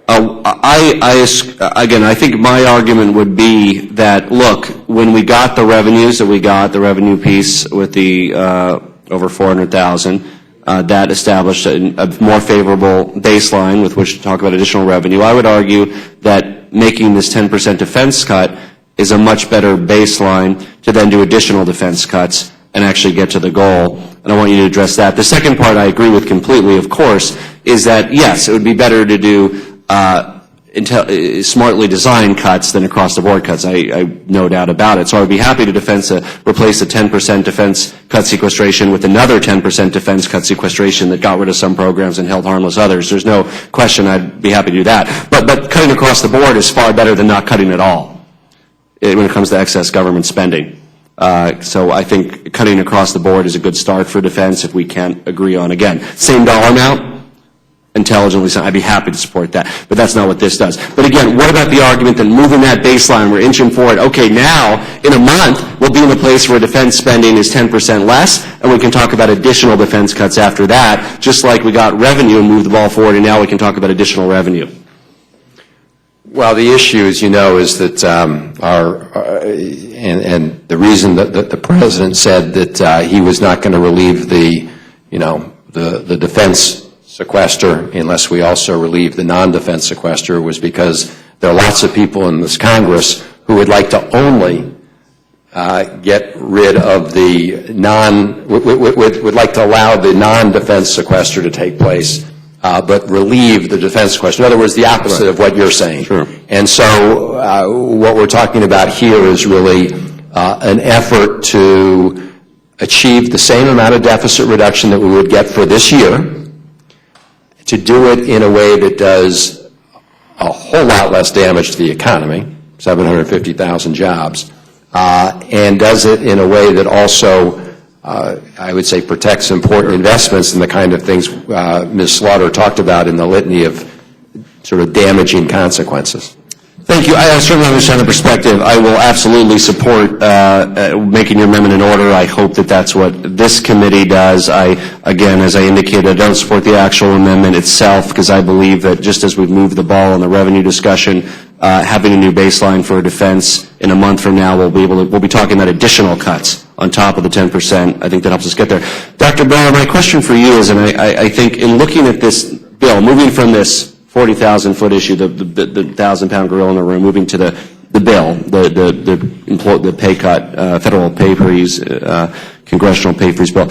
I think my argument would be that, look, when we got the revenues that we got, the revenue piece with the over 400,000, that established a more favorable baseline with which to talk about additional revenue. I would argue that making this 10% defense cut is a much better baseline to then do additional defense cuts and actually get to the goal. And I want you to address that. The second part I agree with completely, of course, is that, yes, it would be better to do smartly designed cuts than across-the-board cuts. I no doubt about it. So I would be happy to replace the 10% defense cut sequestration with another 10% defense cut sequestration that got rid of some programs and held harmless others. There's no question I'd be happy to do that. But cutting across the board is far better than not cutting at all when it comes to excess government spending. So I think cutting across the board is a good start for defense if we can't agree on, again, same dollar amount, intelligently, so I'd be happy to support that. But that's not what this does. But again, what about the argument that moving that baseline, we're inching forward, okay, now, in a month, we'll be in a place where defense spending is 10% less, and we can talk about additional defense cuts after that, just like we got revenue and moved the ball forward, and now we can talk about additional revenue. Well, the issue, as you know, is that and the reason that the President said that he was not going to relieve the defense sequester unless we also relieve the non-defense sequester was because there are lots of people in this Congress who would like to only get rid of the would like to allow the non-defense sequester to take place, but relieve the defense sequester. In other words, the opposite of what you're saying. Sure. And so what we're talking about here is really an effort to achieve the same amount of deficit reduction that we would get for this year, to do it in a way that does a whole lot less damage to the economy, 750,000 jobs, and does it in a way that also, I would say, protects important investments and the kind of things Ms. Slaughter talked about in the litany of sort of damaging consequences. Thank you. I certainly understand the perspective. I will absolutely support making your amendment in order. I hope that that's what this committee does. Again, as I indicated, I don't support the actual amendment itself because I believe that just as we've moved the ball on the revenue discussion, having a new baseline for defense in a month from now, we'll be talking about additional cuts on top of the 10%. I think that helps us get there. Dr. Barrow, my question for you is, and I think in looking at this bill, moving from this 40,000-foot issue, the 1,000-pound gorilla in the room, moving to the bill, the pay cut, federal pay freeze, congressional pay freeze bill.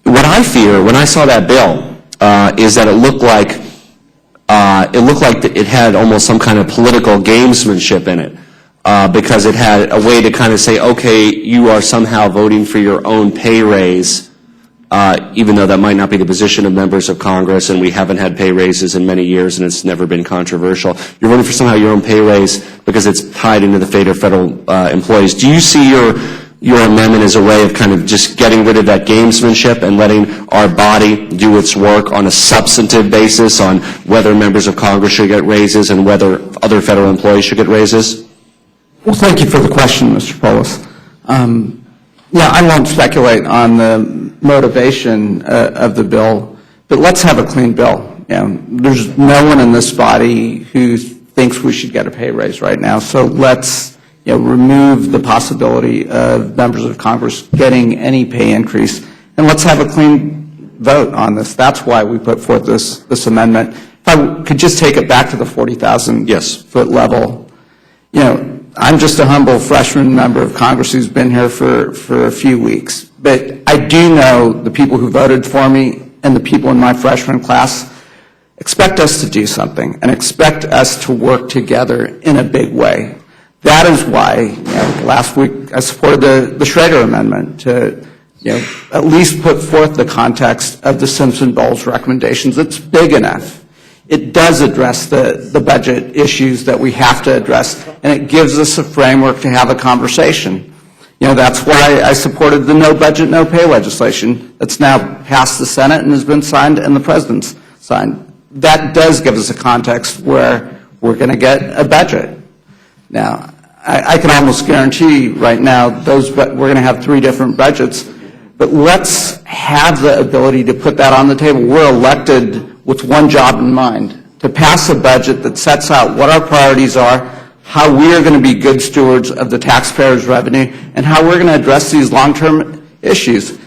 What I fear when I saw that bill is that it looked like it had almost some kind of political gamesmanship in it, because it had a way to kind of say, okay, you are somehow voting for your own pay raise. Even though that might not be the position of members of Congress, and we haven't had pay raises in many years, and it's never been controversial. You're voting for somehow your own pay raise because it's tied into the fate of federal employees. Do you see your amendment as a way of kind of just getting rid of that gamesmanship and letting our body do its work on a substantive basis on whether members of Congress should get raises and whether other federal employees should get raises? Well, thank you for the question, Mr. Polis. Yeah, I won't speculate on the motivation of the bill, but let's have a clean bill. There's no one in this body who thinks we should get a pay raise right now, so let's remove the possibility of members of Congress getting any pay increase, and let's have a clean vote on this. That's why we put forth this amendment. If I could just take it back to the 40,000 foot level, I'm just a humble freshman member of Congress who's been here for a few weeks, but I do know the people who voted for me and the people in my freshman class expect us to do something and expect us to work together in a big way. That is why last week I supported the Schrader Amendment to at least put forth the context of the Simpson-Bowles recommendations. It's big enough. It does address the budget issues that we have to address, and it gives us a framework to have a conversation. That's why I supported the no budget, no pay legislation that's now passed the Senate and has been signed and the President's signed. That does give us a context where we're going to get a budget. Now, I can almost guarantee right now we're going to have 3 different budgets, but let's have the ability to put that on the table. We're elected with one job in mind, to pass a budget that sets out what our priorities are, how we are going to be good stewards of the taxpayers' revenue, and how we're going to address these long-term issues.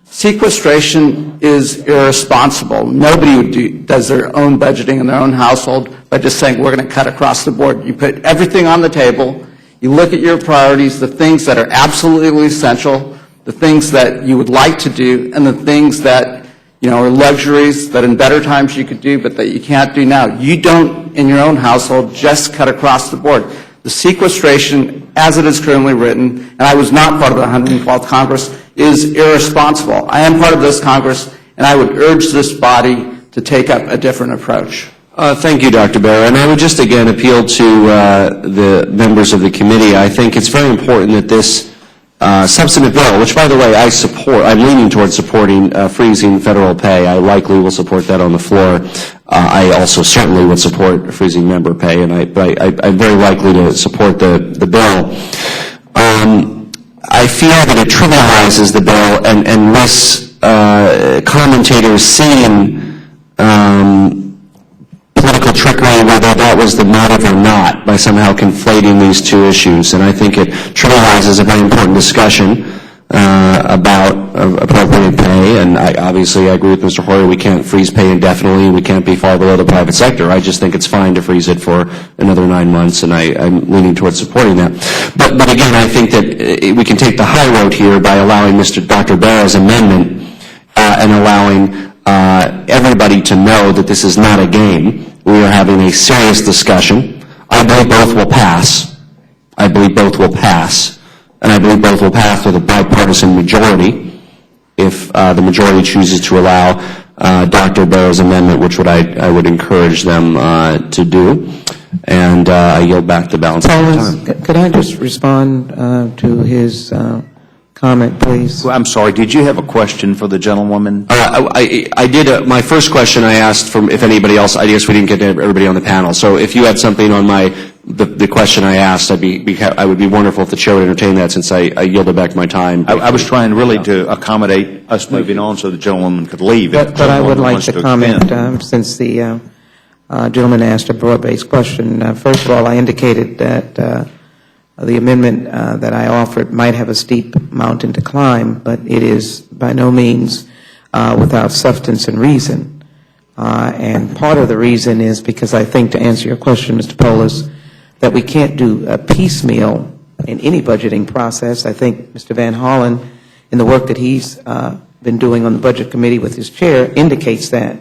Sequestration is irresponsible. Nobody does their own budgeting in their own household by just saying we're going to cut across the board. You put everything on the table, you look at your priorities, the things that are absolutely essential, the things that you would like to do, and the things that are luxuries that in better times you could do, but that you can't do now. You don't, in your own household, just cut across the board. The sequestration, as it is currently written, and I was not part of the 112th Congress, is irresponsible. I am part of this Congress, and I would urge this body to take up a different approach. Thank you, Dr. Barrow. And I would just again appeal to the members of the committee. I think it's very important that this substantive bill, which, by the way, I support. I'm leaning towards supporting freezing federal pay. I likely will support that on the floor. I also certainly would support freezing member pay, and I'm very likely to support the bill. I feel that it trivializes the bill and lists commentators seeing political trickery, whether that was the motive or not, by somehow conflating these two issues. And I think it trivializes a very important discussion about appropriate pay. And obviously I agree with Mr. Hoyer, we can't freeze pay indefinitely. We can't be far below the private sector. I just think it's fine to freeze it for another 9 months, and I'm leaning towards supporting that. But again, I think that we can take the high road here by allowing Dr. Barrow's amendment and allowing everybody to know that this is not a game. We are having a serious discussion. I believe both will pass. I believe both will pass. And I believe both will pass with a bipartisan majority if the majority chooses to allow Dr. Barrow's amendment, which I would encourage them to do. And I yield back the balance of the time. Could I just respond to his comment, please? I'm sorry, did you have a question for the gentlewoman? I did. My first question I asked from if anybody else, I guess we didn't get to everybody on the panel. So if you had something on the question I asked, I would be wonderful if the chair would entertain that, since I yielded back my time. I was trying really to accommodate us moving on so the gentlewoman could leave. But I would like to comment, since the gentleman asked a broad-based question. First of all, I indicated that the amendment that I offered might have a steep mountain to climb, but it is by no means without substance and reason. And part of the reason is because I think, to answer your question, Mr. Polis, that we can't do a piecemeal in any budgeting process. I think Mr. Van Hollen, in the work that he's been doing on the Budget Committee with his chair, indicates that.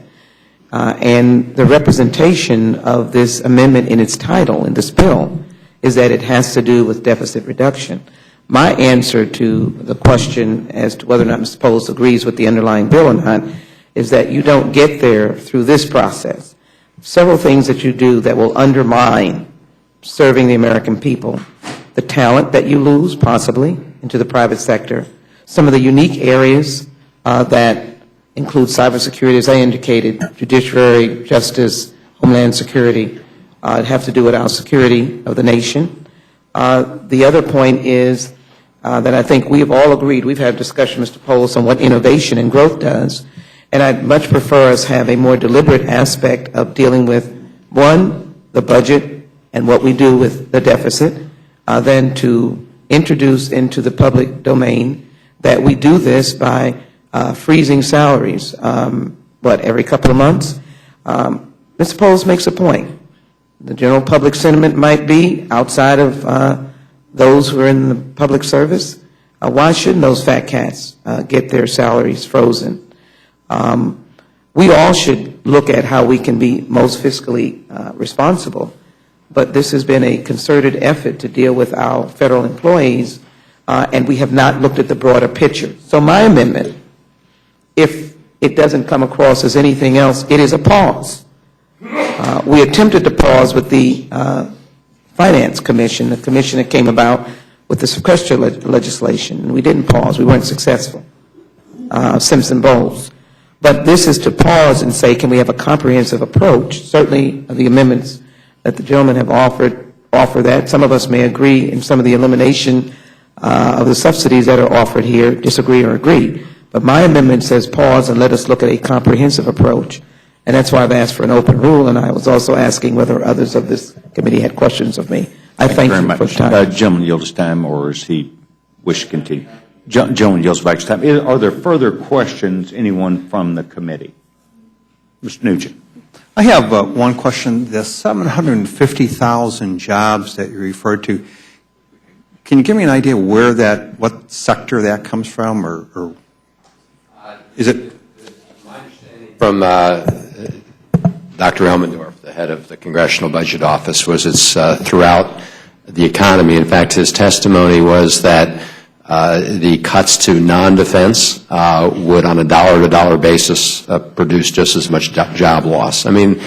And the representation of this amendment in its title, in this bill, is that it has to do with deficit reduction. My answer to the question as to whether or not Mr. Polis agrees with the underlying bill or not is that you don't get there through this process. Several things that you do that will undermine serving the American people. The talent that you lose, possibly, into the private sector. Some of the unique areas that include cybersecurity, as I indicated, judiciary, justice, homeland security, have to do with our security of the nation. The other point is that I think we have all agreed, we've had a discussion, Mr. Polis, on what innovation and growth does, and I'd much prefer us have a more deliberate aspect of dealing with, one, the budget and what we do with the deficit, than to introduce into the public domain that we do this by freezing salaries, every couple of months? Mr. Poles makes a point. The general public sentiment might be, outside of those who are in the public service, why shouldn't those fat cats get their salaries frozen? We all should look at how we can be most fiscally responsible, but this has been a concerted effort to deal with our federal employees, and we have not looked at the broader picture. So my amendment, if it doesn't come across as anything else, it is a pause. We attempted to pause with the Finance Commission, the commission that came about with the sequester legislation, and we didn't pause. We weren't successful. Simpson-Bowles. But this is to pause and say, can we have a comprehensive approach? Certainly, the amendments that the gentlemen have offer that. Some of us may agree in some of the elimination of the subsidies that are offered here, disagree or agree. But my amendment says pause and let us look at a comprehensive approach. And that's why I've asked for an open rule, and I was also asking whether others of this committee had questions of me. I thank you for the time. Gentleman yields his time, or is he wish to continue? Gentleman yields back his time. Are there further questions, anyone from the committee? Mr. Nugent. I have one question. The 750,000 jobs that you referred to, can you give me an idea what sector that comes from, or is it? From Dr. Elmendorf, the head of the Congressional Budget Office, was it's throughout the economy. In fact, his testimony was that the cuts to non-defense would, on a dollar-to-dollar basis, produce just as much job loss. I mean,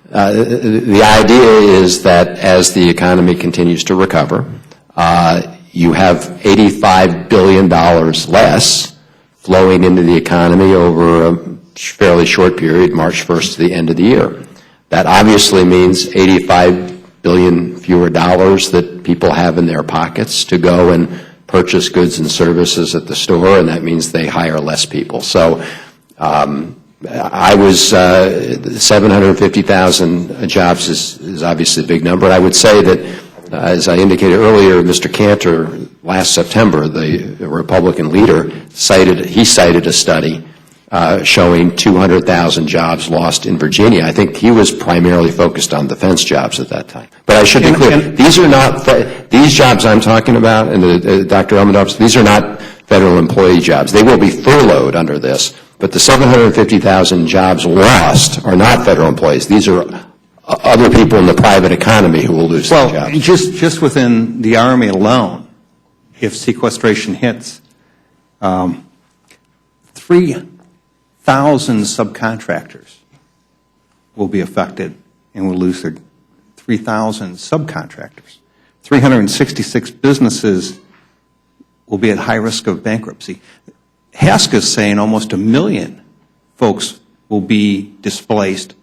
the idea is that as the economy continues to recover, you have $85 billion less flowing into the economy over a fairly short period, March 1st to the end of the year. That obviously means $85 billion fewer dollars that people have in their pockets to go and purchase goods and services at the store, and that means they hire less people. So I was 750,000 jobs is obviously a big number. I would say that, as I indicated earlier, Mr. Cantor last September, the Republican leader, cited a study showing 200,000 jobs lost in Virginia. I think he was primarily focused on defense jobs at that time. But I should be clear, these jobs I'm talking about, and Dr. Elmendorf, these are not federal employee jobs. They will be furloughed under this, but the 750,000 jobs lost are not federal employees. These are other people in the private economy who will lose their jobs. Well, just within the Army alone, if sequestration hits, 3,000 subcontractors will be affected and will lose their 3,000 subcontractors. 366 businesses will be at high risk of bankruptcy. HASC is saying almost 1 million folks will be displaced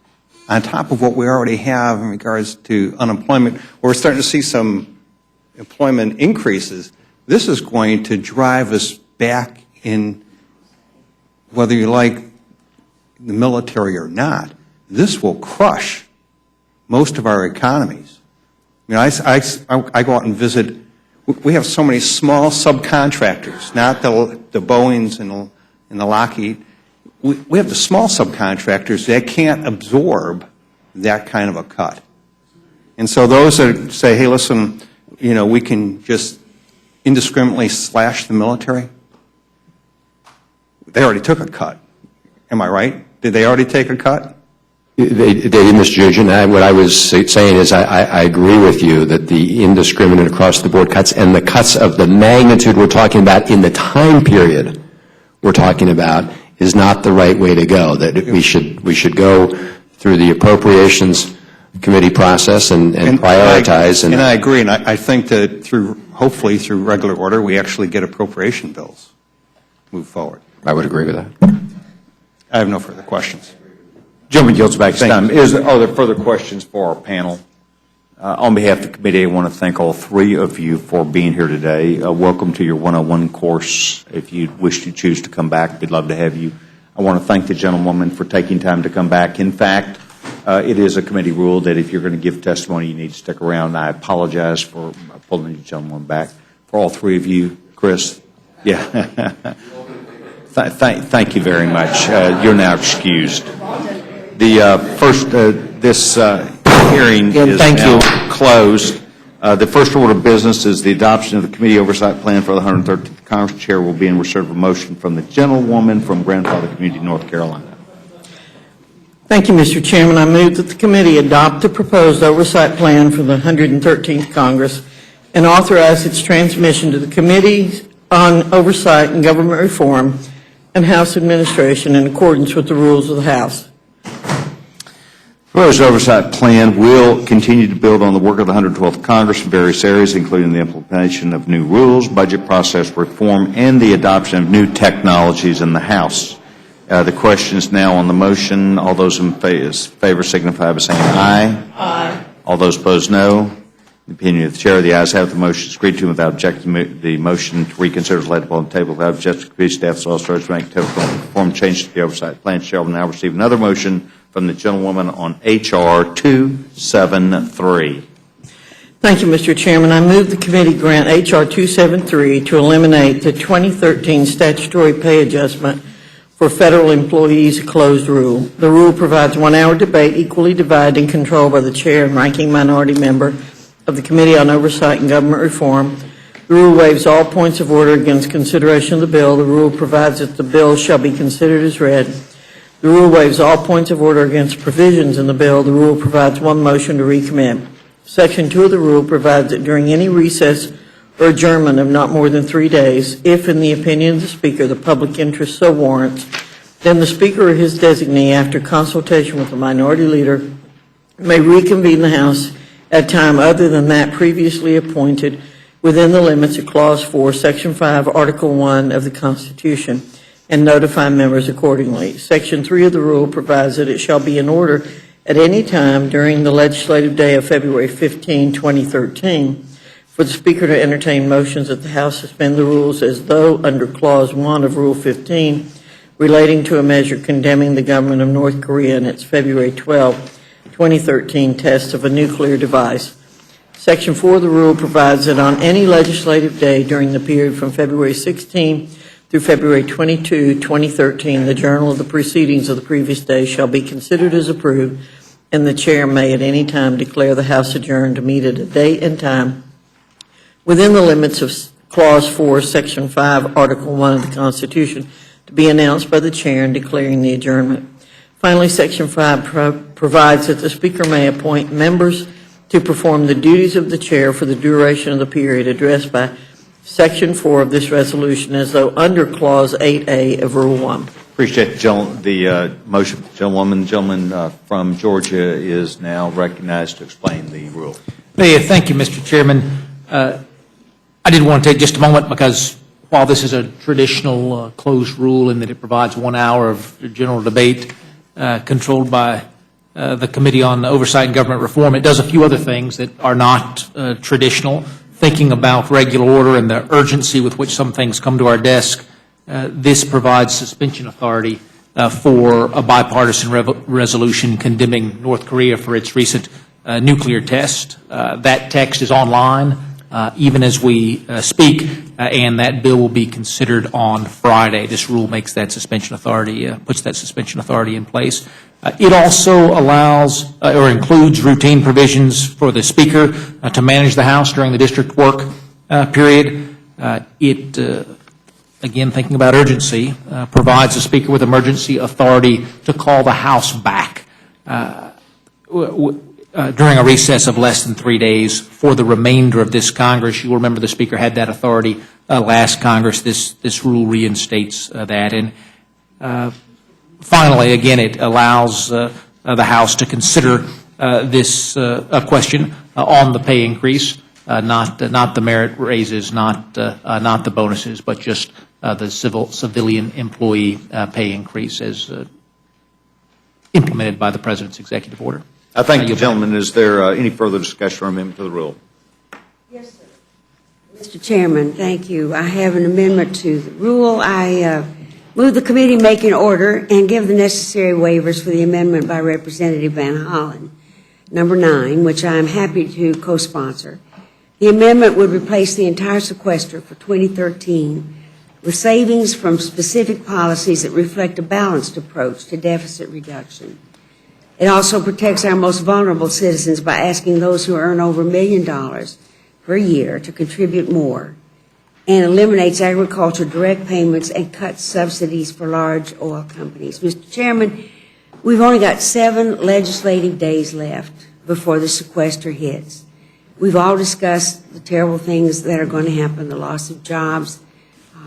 on top of what we already have in regards to unemployment. We're starting to see some employment increases. This is going to drive us back in, whether you like the military or not, this will crush most of our economies. You know, I go out and visit. We have so many small subcontractors, not the Boeings and the Lockheed. We have the small subcontractors that can't absorb that kind of a cut. And so those that say, hey, listen, you know, we can just indiscriminately slash the military, they already took a cut. Am I right? Did they already take a cut? They did, Mr. Judge, and what I was saying is I agree with you that the indiscriminate across-the-board cuts and the cuts of the magnitude we're talking about in the time period we're talking about is not the right way to go, that we should go through the appropriations committee process and prioritize. And I agree, and I think that hopefully through regular order, we actually get appropriation bills move forward. I would agree with that. I have no further questions. Gentleman yields back his time. Are there further questions for our panel? On behalf of the committee, I want to thank all three of you for being here today. Welcome to your 101 course. If you wish to choose to come back, we'd love to have you. I want to thank the gentlewoman for taking time to come back. In fact, it is a committee rule that if you're going to give testimony, you need to stick around. I apologize for pulling you gentlemen back. For all three of you, Chris, yeah. Thank you very much. You're now excused. The first, this hearing is now closed. The first order of business is the adoption of the committee oversight plan for the 113th Congress. Chair will be in reserve of a motion from the gentlewoman from Grandfather Community, North Carolina. Thank you, Mr. Chairman. I move that the committee adopt the proposed oversight plan for the 113th Congress and authorize its transmission to the Committee on Oversight and Government Reform and House Administration in accordance with the rules of the House. The proposed oversight plan will continue to build on the work of the 112th Congress in various areas, including the implementation of new rules, budget process reform, and the adoption of new technologies in the House. The question is now on the motion. All those in favor signify by saying aye. Aye. All those opposed, no. The opinion of the chair, the ayes have the motion is agreed to without objection. The motion to reconsider is laid upon the table without objection. Committee staff is also urged to make perform changes to the oversight plan. Chair will now receive another motion from the gentlewoman on H.R. 273. Thank you, Mr. Chairman. I move the committee grant H.R. 273 to eliminate the 2013 statutory pay adjustment for federal employees, a closed rule. The rule provides 1 hour debate equally divided and controlled by the chair and ranking minority member of the Committee on Oversight and Government Reform. The rule waives all points of order against consideration of the bill. The rule provides that the bill shall be considered as read. The rule waives all points of order against provisions in the bill. The rule provides one motion to recommit. Section 2 of the rule provides that during any recess or adjournment of not more than 3 days, if, in the opinion of the Speaker, the public interest so warrants, then the Speaker or his designee, after consultation with the minority leader, may reconvene the House at time other than that previously appointed within the limits of Clause 4, Section 5, Article 1 of the Constitution, and notify members accordingly. Section 3 of the rule provides that it shall be in order at any time during the legislative day of February 15, 2013, for the Speaker to entertain motions that the House suspend the rules as though under Clause 1 of Rule 15 relating to a measure condemning the government of North Korea and its February 12, 2013 test of a nuclear device. Section 4 of the rule provides that on any legislative day during the period from February 16 through February 22, 2013, the journal of the proceedings of the previous day shall be considered as approved, and the chair may at any time declare the House adjourned to meet at a date and time within the limits of Clause 4, Section 5, Article 1 of the Constitution, to be announced by the chair and declaring the adjournment. Finally, Section 5 provides that the Speaker may appoint members to perform the duties of the chair for the duration of the period addressed by Section 4 of this resolution as though under Clause 8A of Rule 1. Appreciate the motion. The gentleman from Georgia is now recognized to explain the rule. Thank you, Mr. Chairman. I did want to take just a moment because while this is a traditional closed rule in that it provides 1 hour of general debate controlled by the Committee on Oversight and Government Reform, it does a few other things that are not traditional. Thinking about regular order and the urgency with which some things come to our desk, this provides suspension authority for a bipartisan resolution condemning North Korea for its recent nuclear test. That text is online even as we speak, and that bill will be considered on Friday. This rule makes that suspension authority, puts that suspension authority in place. It also allows or includes routine provisions for the Speaker to manage the House during the district work period. Again, thinking about urgency, provides the Speaker with emergency authority to call the House back during a recess of less than 3 days for the remainder of this Congress. You will remember the Speaker had that authority last Congress. This rule reinstates that. And finally, again, it allows the House to consider this question on the pay increase, not the merit raises, not the bonuses, but just the civilian employee pay increase as implemented by the President's executive order. I thank you, gentlemen. Is there any further discussion or amendment to the rule? Yes, sir. Mr. Chairman, thank you. I have an amendment to the rule. I move the committee make an order and give the necessary waivers for the amendment by Representative Van Hollen. Number 9, which I am happy to co-sponsor, The amendment would replace the entire sequester for 2013 with savings from specific policies that reflect a balanced approach to deficit reduction. It also protects our most vulnerable citizens by asking those who earn over $1 million per year to contribute more, and eliminates agriculture direct payments and cuts subsidies for large oil companies. Mr. Chairman, we've only got 7 legislative days left before the sequester hits. We've all discussed the terrible things that are going to happen, the loss of jobs,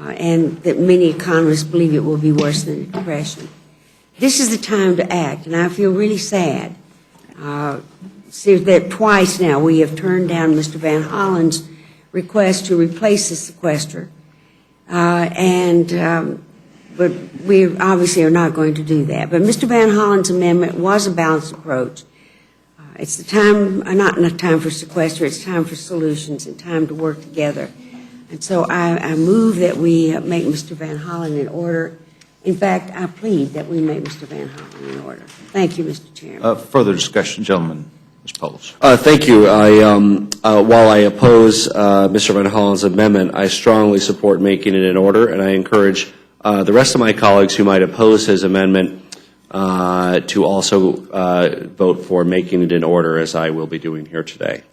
and that many economists believe it will be worse than the Depression. This is the time to act, and I feel really sad. See that twice now we have turned down Mr. Van Hollen's request to replace the sequester, but we obviously are not going to do that. But Mr. Van Hollen's amendment was a balanced approach. It's the time, not enough time for sequester, it's time for solutions and time to work together. And so I move that we make Mr. Van Hollen in order. In fact, I plead that we make Mr. Van Hollen in order. Thank you, Mr. Chairman. Further discussion, gentlemen. Ms. Polis. Thank you. While I oppose Mr. Van Hollen's amendment, I strongly support making it in order, and I encourage the rest of my colleagues who might oppose his amendment to also vote for making it in order, as I will be doing here today.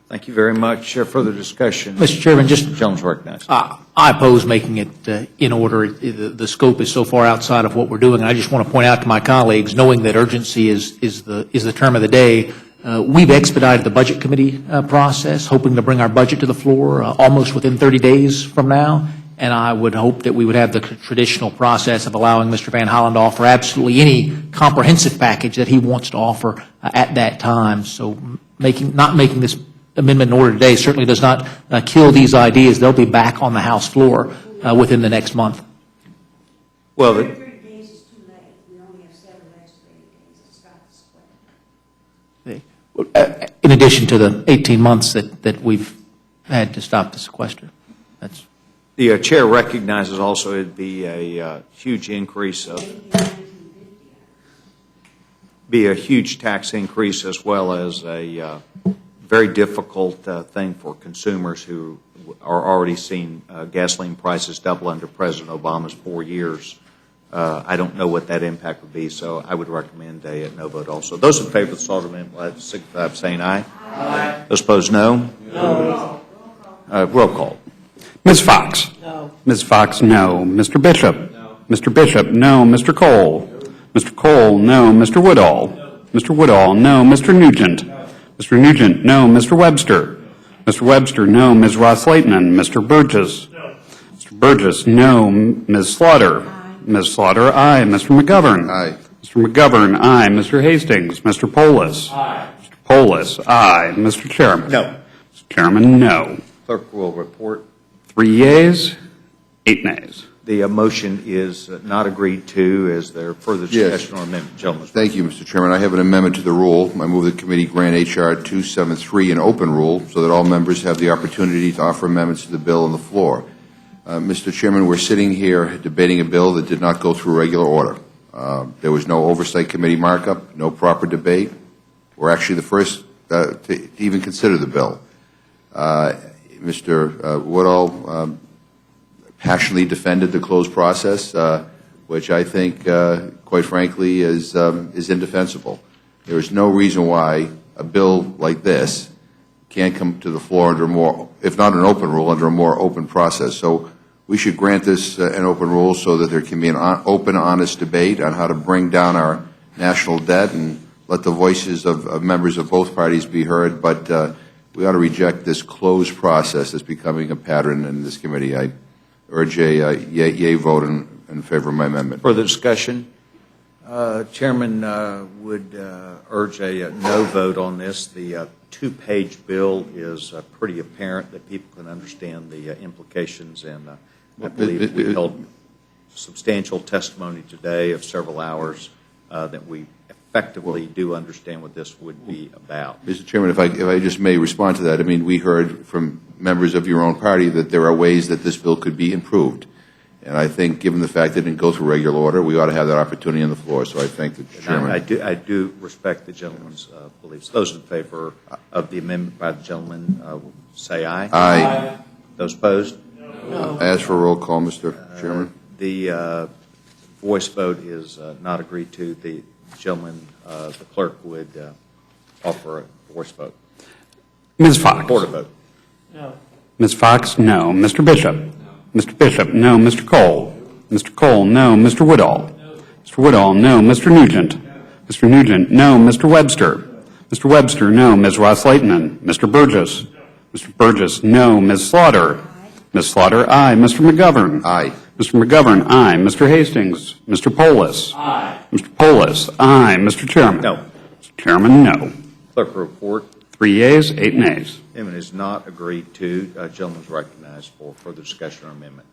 Thank you very much. Further discussion. Mr. Chairman, just gentleman's recognized. I oppose making it in order. The scope is so far outside of what we're doing. I just want to point out to my colleagues, knowing that urgency is the term of the day, we've expedited the Budget Committee process, hoping to bring our budget to the floor almost within 30 days from now. And I would hope that we would have the traditional process of allowing Mr. Van Hollen to offer absolutely any comprehensive package that he wants to offer at that time. So not making this amendment in order today certainly does not kill these ideas. They'll be back on the House floor within the next month. Well, days is too late. We only have 7 legislative days to stop the sequester. In addition to the 18 months that we've had to stop the sequester. That's the chair recognizes also it'd be a huge increase be a huge tax increase, as well as a very difficult thing for consumers who are already seeing gasoline prices double under President Obama's 4 years. I don't know what that impact would be, so I would recommend a no vote also. Those in favor of the Salt amendment will signify by saying aye. Aye. Those opposed, no. No. Roll call. Ms. Fox? No. Ms. Fox, no. Mr. Bishop? No. Mr. Bishop, no. Mr. Cole? No. Mr. Cole, no. Mr. Woodall? No. Mr. Woodall, no. Mr. Nugent? No. Mr. Nugent, no. Mr. Webster? Mr. Webster, no. Ms. Ross-Leighton? Mr. Burgess? No. Mr. Burgess, no. Ms. Slaughter? Aye. Ms. Slaughter, aye. Mr. McGovern? Aye. Mr. McGovern, aye. Mr. Hastings? Mr. Polis? Aye. Mr. Polis, aye. Mr. Chairman? No. Mr. Chairman, no. Clerk will report. 3 yeas, 8 nays. The motion is not agreed to. Is there further discussion or amendment? Gentlemen. Thank you, Mr. Chairman. I have an amendment to the rule. I move the committee grant H.R. 273 an open rule so that all members have the opportunity to offer amendments to the bill on the floor. Mr. Chairman, we're sitting here debating a bill that did not go through regular order. There was no oversight committee markup, no proper debate. We're actually the first to even consider the bill. Mr. Woodall passionately defended the closed process, which I think, quite frankly, is indefensible. There is no reason why a bill like this can't come to the floor under more, if not an open rule, under a more open process. So we should grant this an open rule so that there can be an open, honest debate on how to bring down our national debt and let the voices of members of both parties be heard. But we ought to reject this closed process that's becoming a pattern in this committee. I urge a yea vote in favor of my amendment. Further discussion? Chairman would urge a no vote on this. The 2-page bill is pretty apparent that people can understand the implications, and I believe we held substantial testimony today of several hours that we effectively do understand what this would be about. Mr. Chairman, if I just may respond to that, I mean, we heard from members of your own party that there are ways that this bill could be improved. And I think, given the fact that it didn't go through regular order, we ought to have that opportunity on the floor. So I thank the chairman. I do respect the gentleman's beliefs. Those in favor of the amendment by the gentleman will say aye. Aye. Those opposed? Ask for a roll call, Mr. Chairman. The voice vote is not agreed to. The gentleman, the clerk, would offer a voice vote. Ms. Fox? Board vote. No. Ms. Fox, no. Mr. Bishop? Mr. Bishop, no. Mr. Cole? Mr. Cole, no. Mr. Woodall? Mr. Woodall, no. Mr. Nugent? Mr. Nugent, no. Mr. Webster? Mr. Webster, no. Ms. Ross-Leitonen? Mr. Burgess? Mr. Burgess, no. Ms. Slaughter? Ms. Slaughter, aye. Mr. McGovern? Aye. Mr. McGovern, aye. Mr. Hastings? Mr. Polis? Aye. Mr. Polis, aye. Mr. Chairman? No. Mr. Chairman, no. Clerk will report. 3 yeas, 8 nays. Amendment is not agreed to. Gentleman is recognized for further discussion on amendment.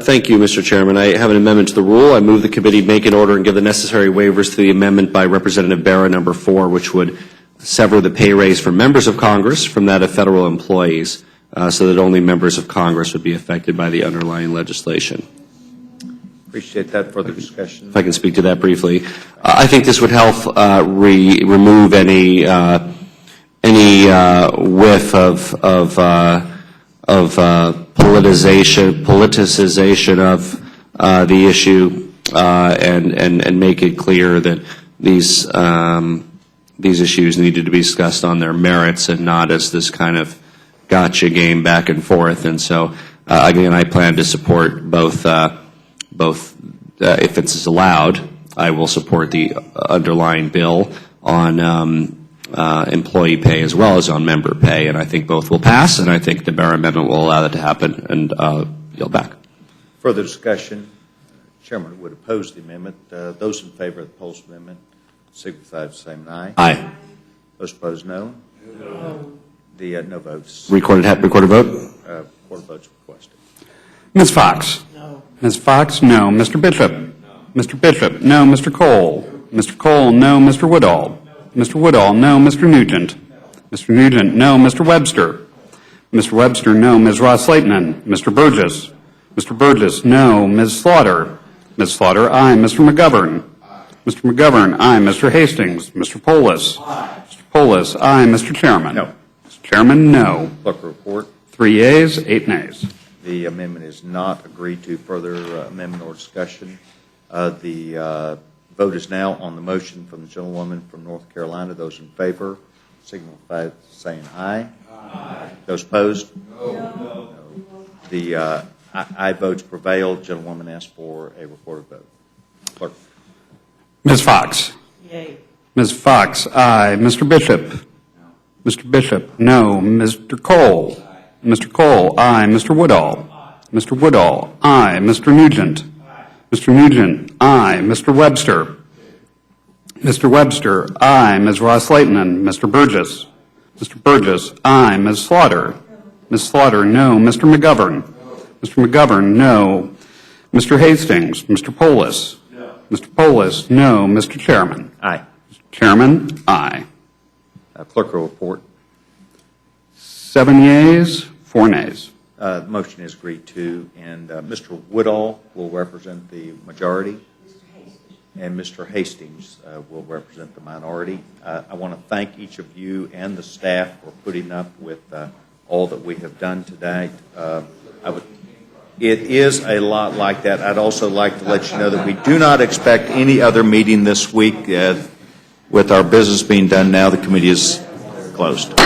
Thank you, Mr. Chairman. I have an amendment to the rule. I move the committee make an order and give the necessary waivers to the amendment by Representative Barra, number 4, which would sever the pay raise for members of Congress from that of federal employees, so that only members of Congress would be affected by the underlying legislation. Appreciate that. Further discussion. If I can speak to that briefly. I think this would help remove any whiff of politicization of the issue, and make it clear that these issues needed to be discussed on their merits and not as this kind of gotcha game back and forth. And so, again, I plan to support both. If it's allowed, I will support the underlying bill on employee pay as well as on member pay, and I think both will pass, and I think the Barra Amendment will allow that to happen, and yield back. Further discussion. Chairman would oppose the amendment. Those in favor of the Polis amendment signify by saying aye. Aye. Those opposed, no. No. The no votes. Recorded vote? Recorded votes requested. Ms. Fox? No. Ms. Fox, no. Mr. Bishop? No. Mr. Bishop, no. Mr. Cole? Mr. Cole, no. Mr. Woodall? Mr. Woodall, no. Mr. Nugent? Mr. Nugent, no. Mr. Webster? Mr. Webster, no. Ms. Ross-Leitonen? Mr. Burgess? Mr. Burgess, no. Ms. Slaughter? Ms. Slaughter, aye. Mr. McGovern? Mr. McGovern, aye. Mr. Hastings? Mr. Polis? Mr. Polis, aye. Mr. Chairman? No. Mr. Chairman, no. Clerk report. 3 yeas, 8 nays. The amendment is not agreed to. Further amendment or discussion. The vote is now on the motion from the gentlewoman from North Carolina. Those in favor signify by saying aye. Aye. Those opposed? No. The aye votes prevail. Gentlewoman asks for a recorded vote. Clerk. Ms. Fox? Yay. Ms. Fox, aye. Mr. Bishop? No. Mr. Bishop, no. Mr. Cole? Aye. Mr. Cole, aye. Mr. Woodall? Aye. Mr. Woodall, aye. Mr. Nugent? Aye. Mr. Nugent, aye. Mr. Webster? Mr. Webster, aye. Ms. Ross-Leitonen? Mr. Burgess? Mr. Burgess, aye. Ms. Slaughter? Ms. Slaughter, no. Mr. McGovern? Mr. McGovern, no. Mr. Hastings? Mr. Polis? No. Mr. Polis, no. Mr. Chairman? Aye. Mr. Chairman, aye. Clerk will report. 7 yeas, 4 nays. The motion is agreed to, and Mr. Woodall will represent the majority, and Mr. Hastings will represent the minority. I want to thank each of you and the staff for putting up with all that we have done today. It is a lot like that. I'd also like to let you know that we do not expect any other meeting this week. With our business being done now, the committee is closed.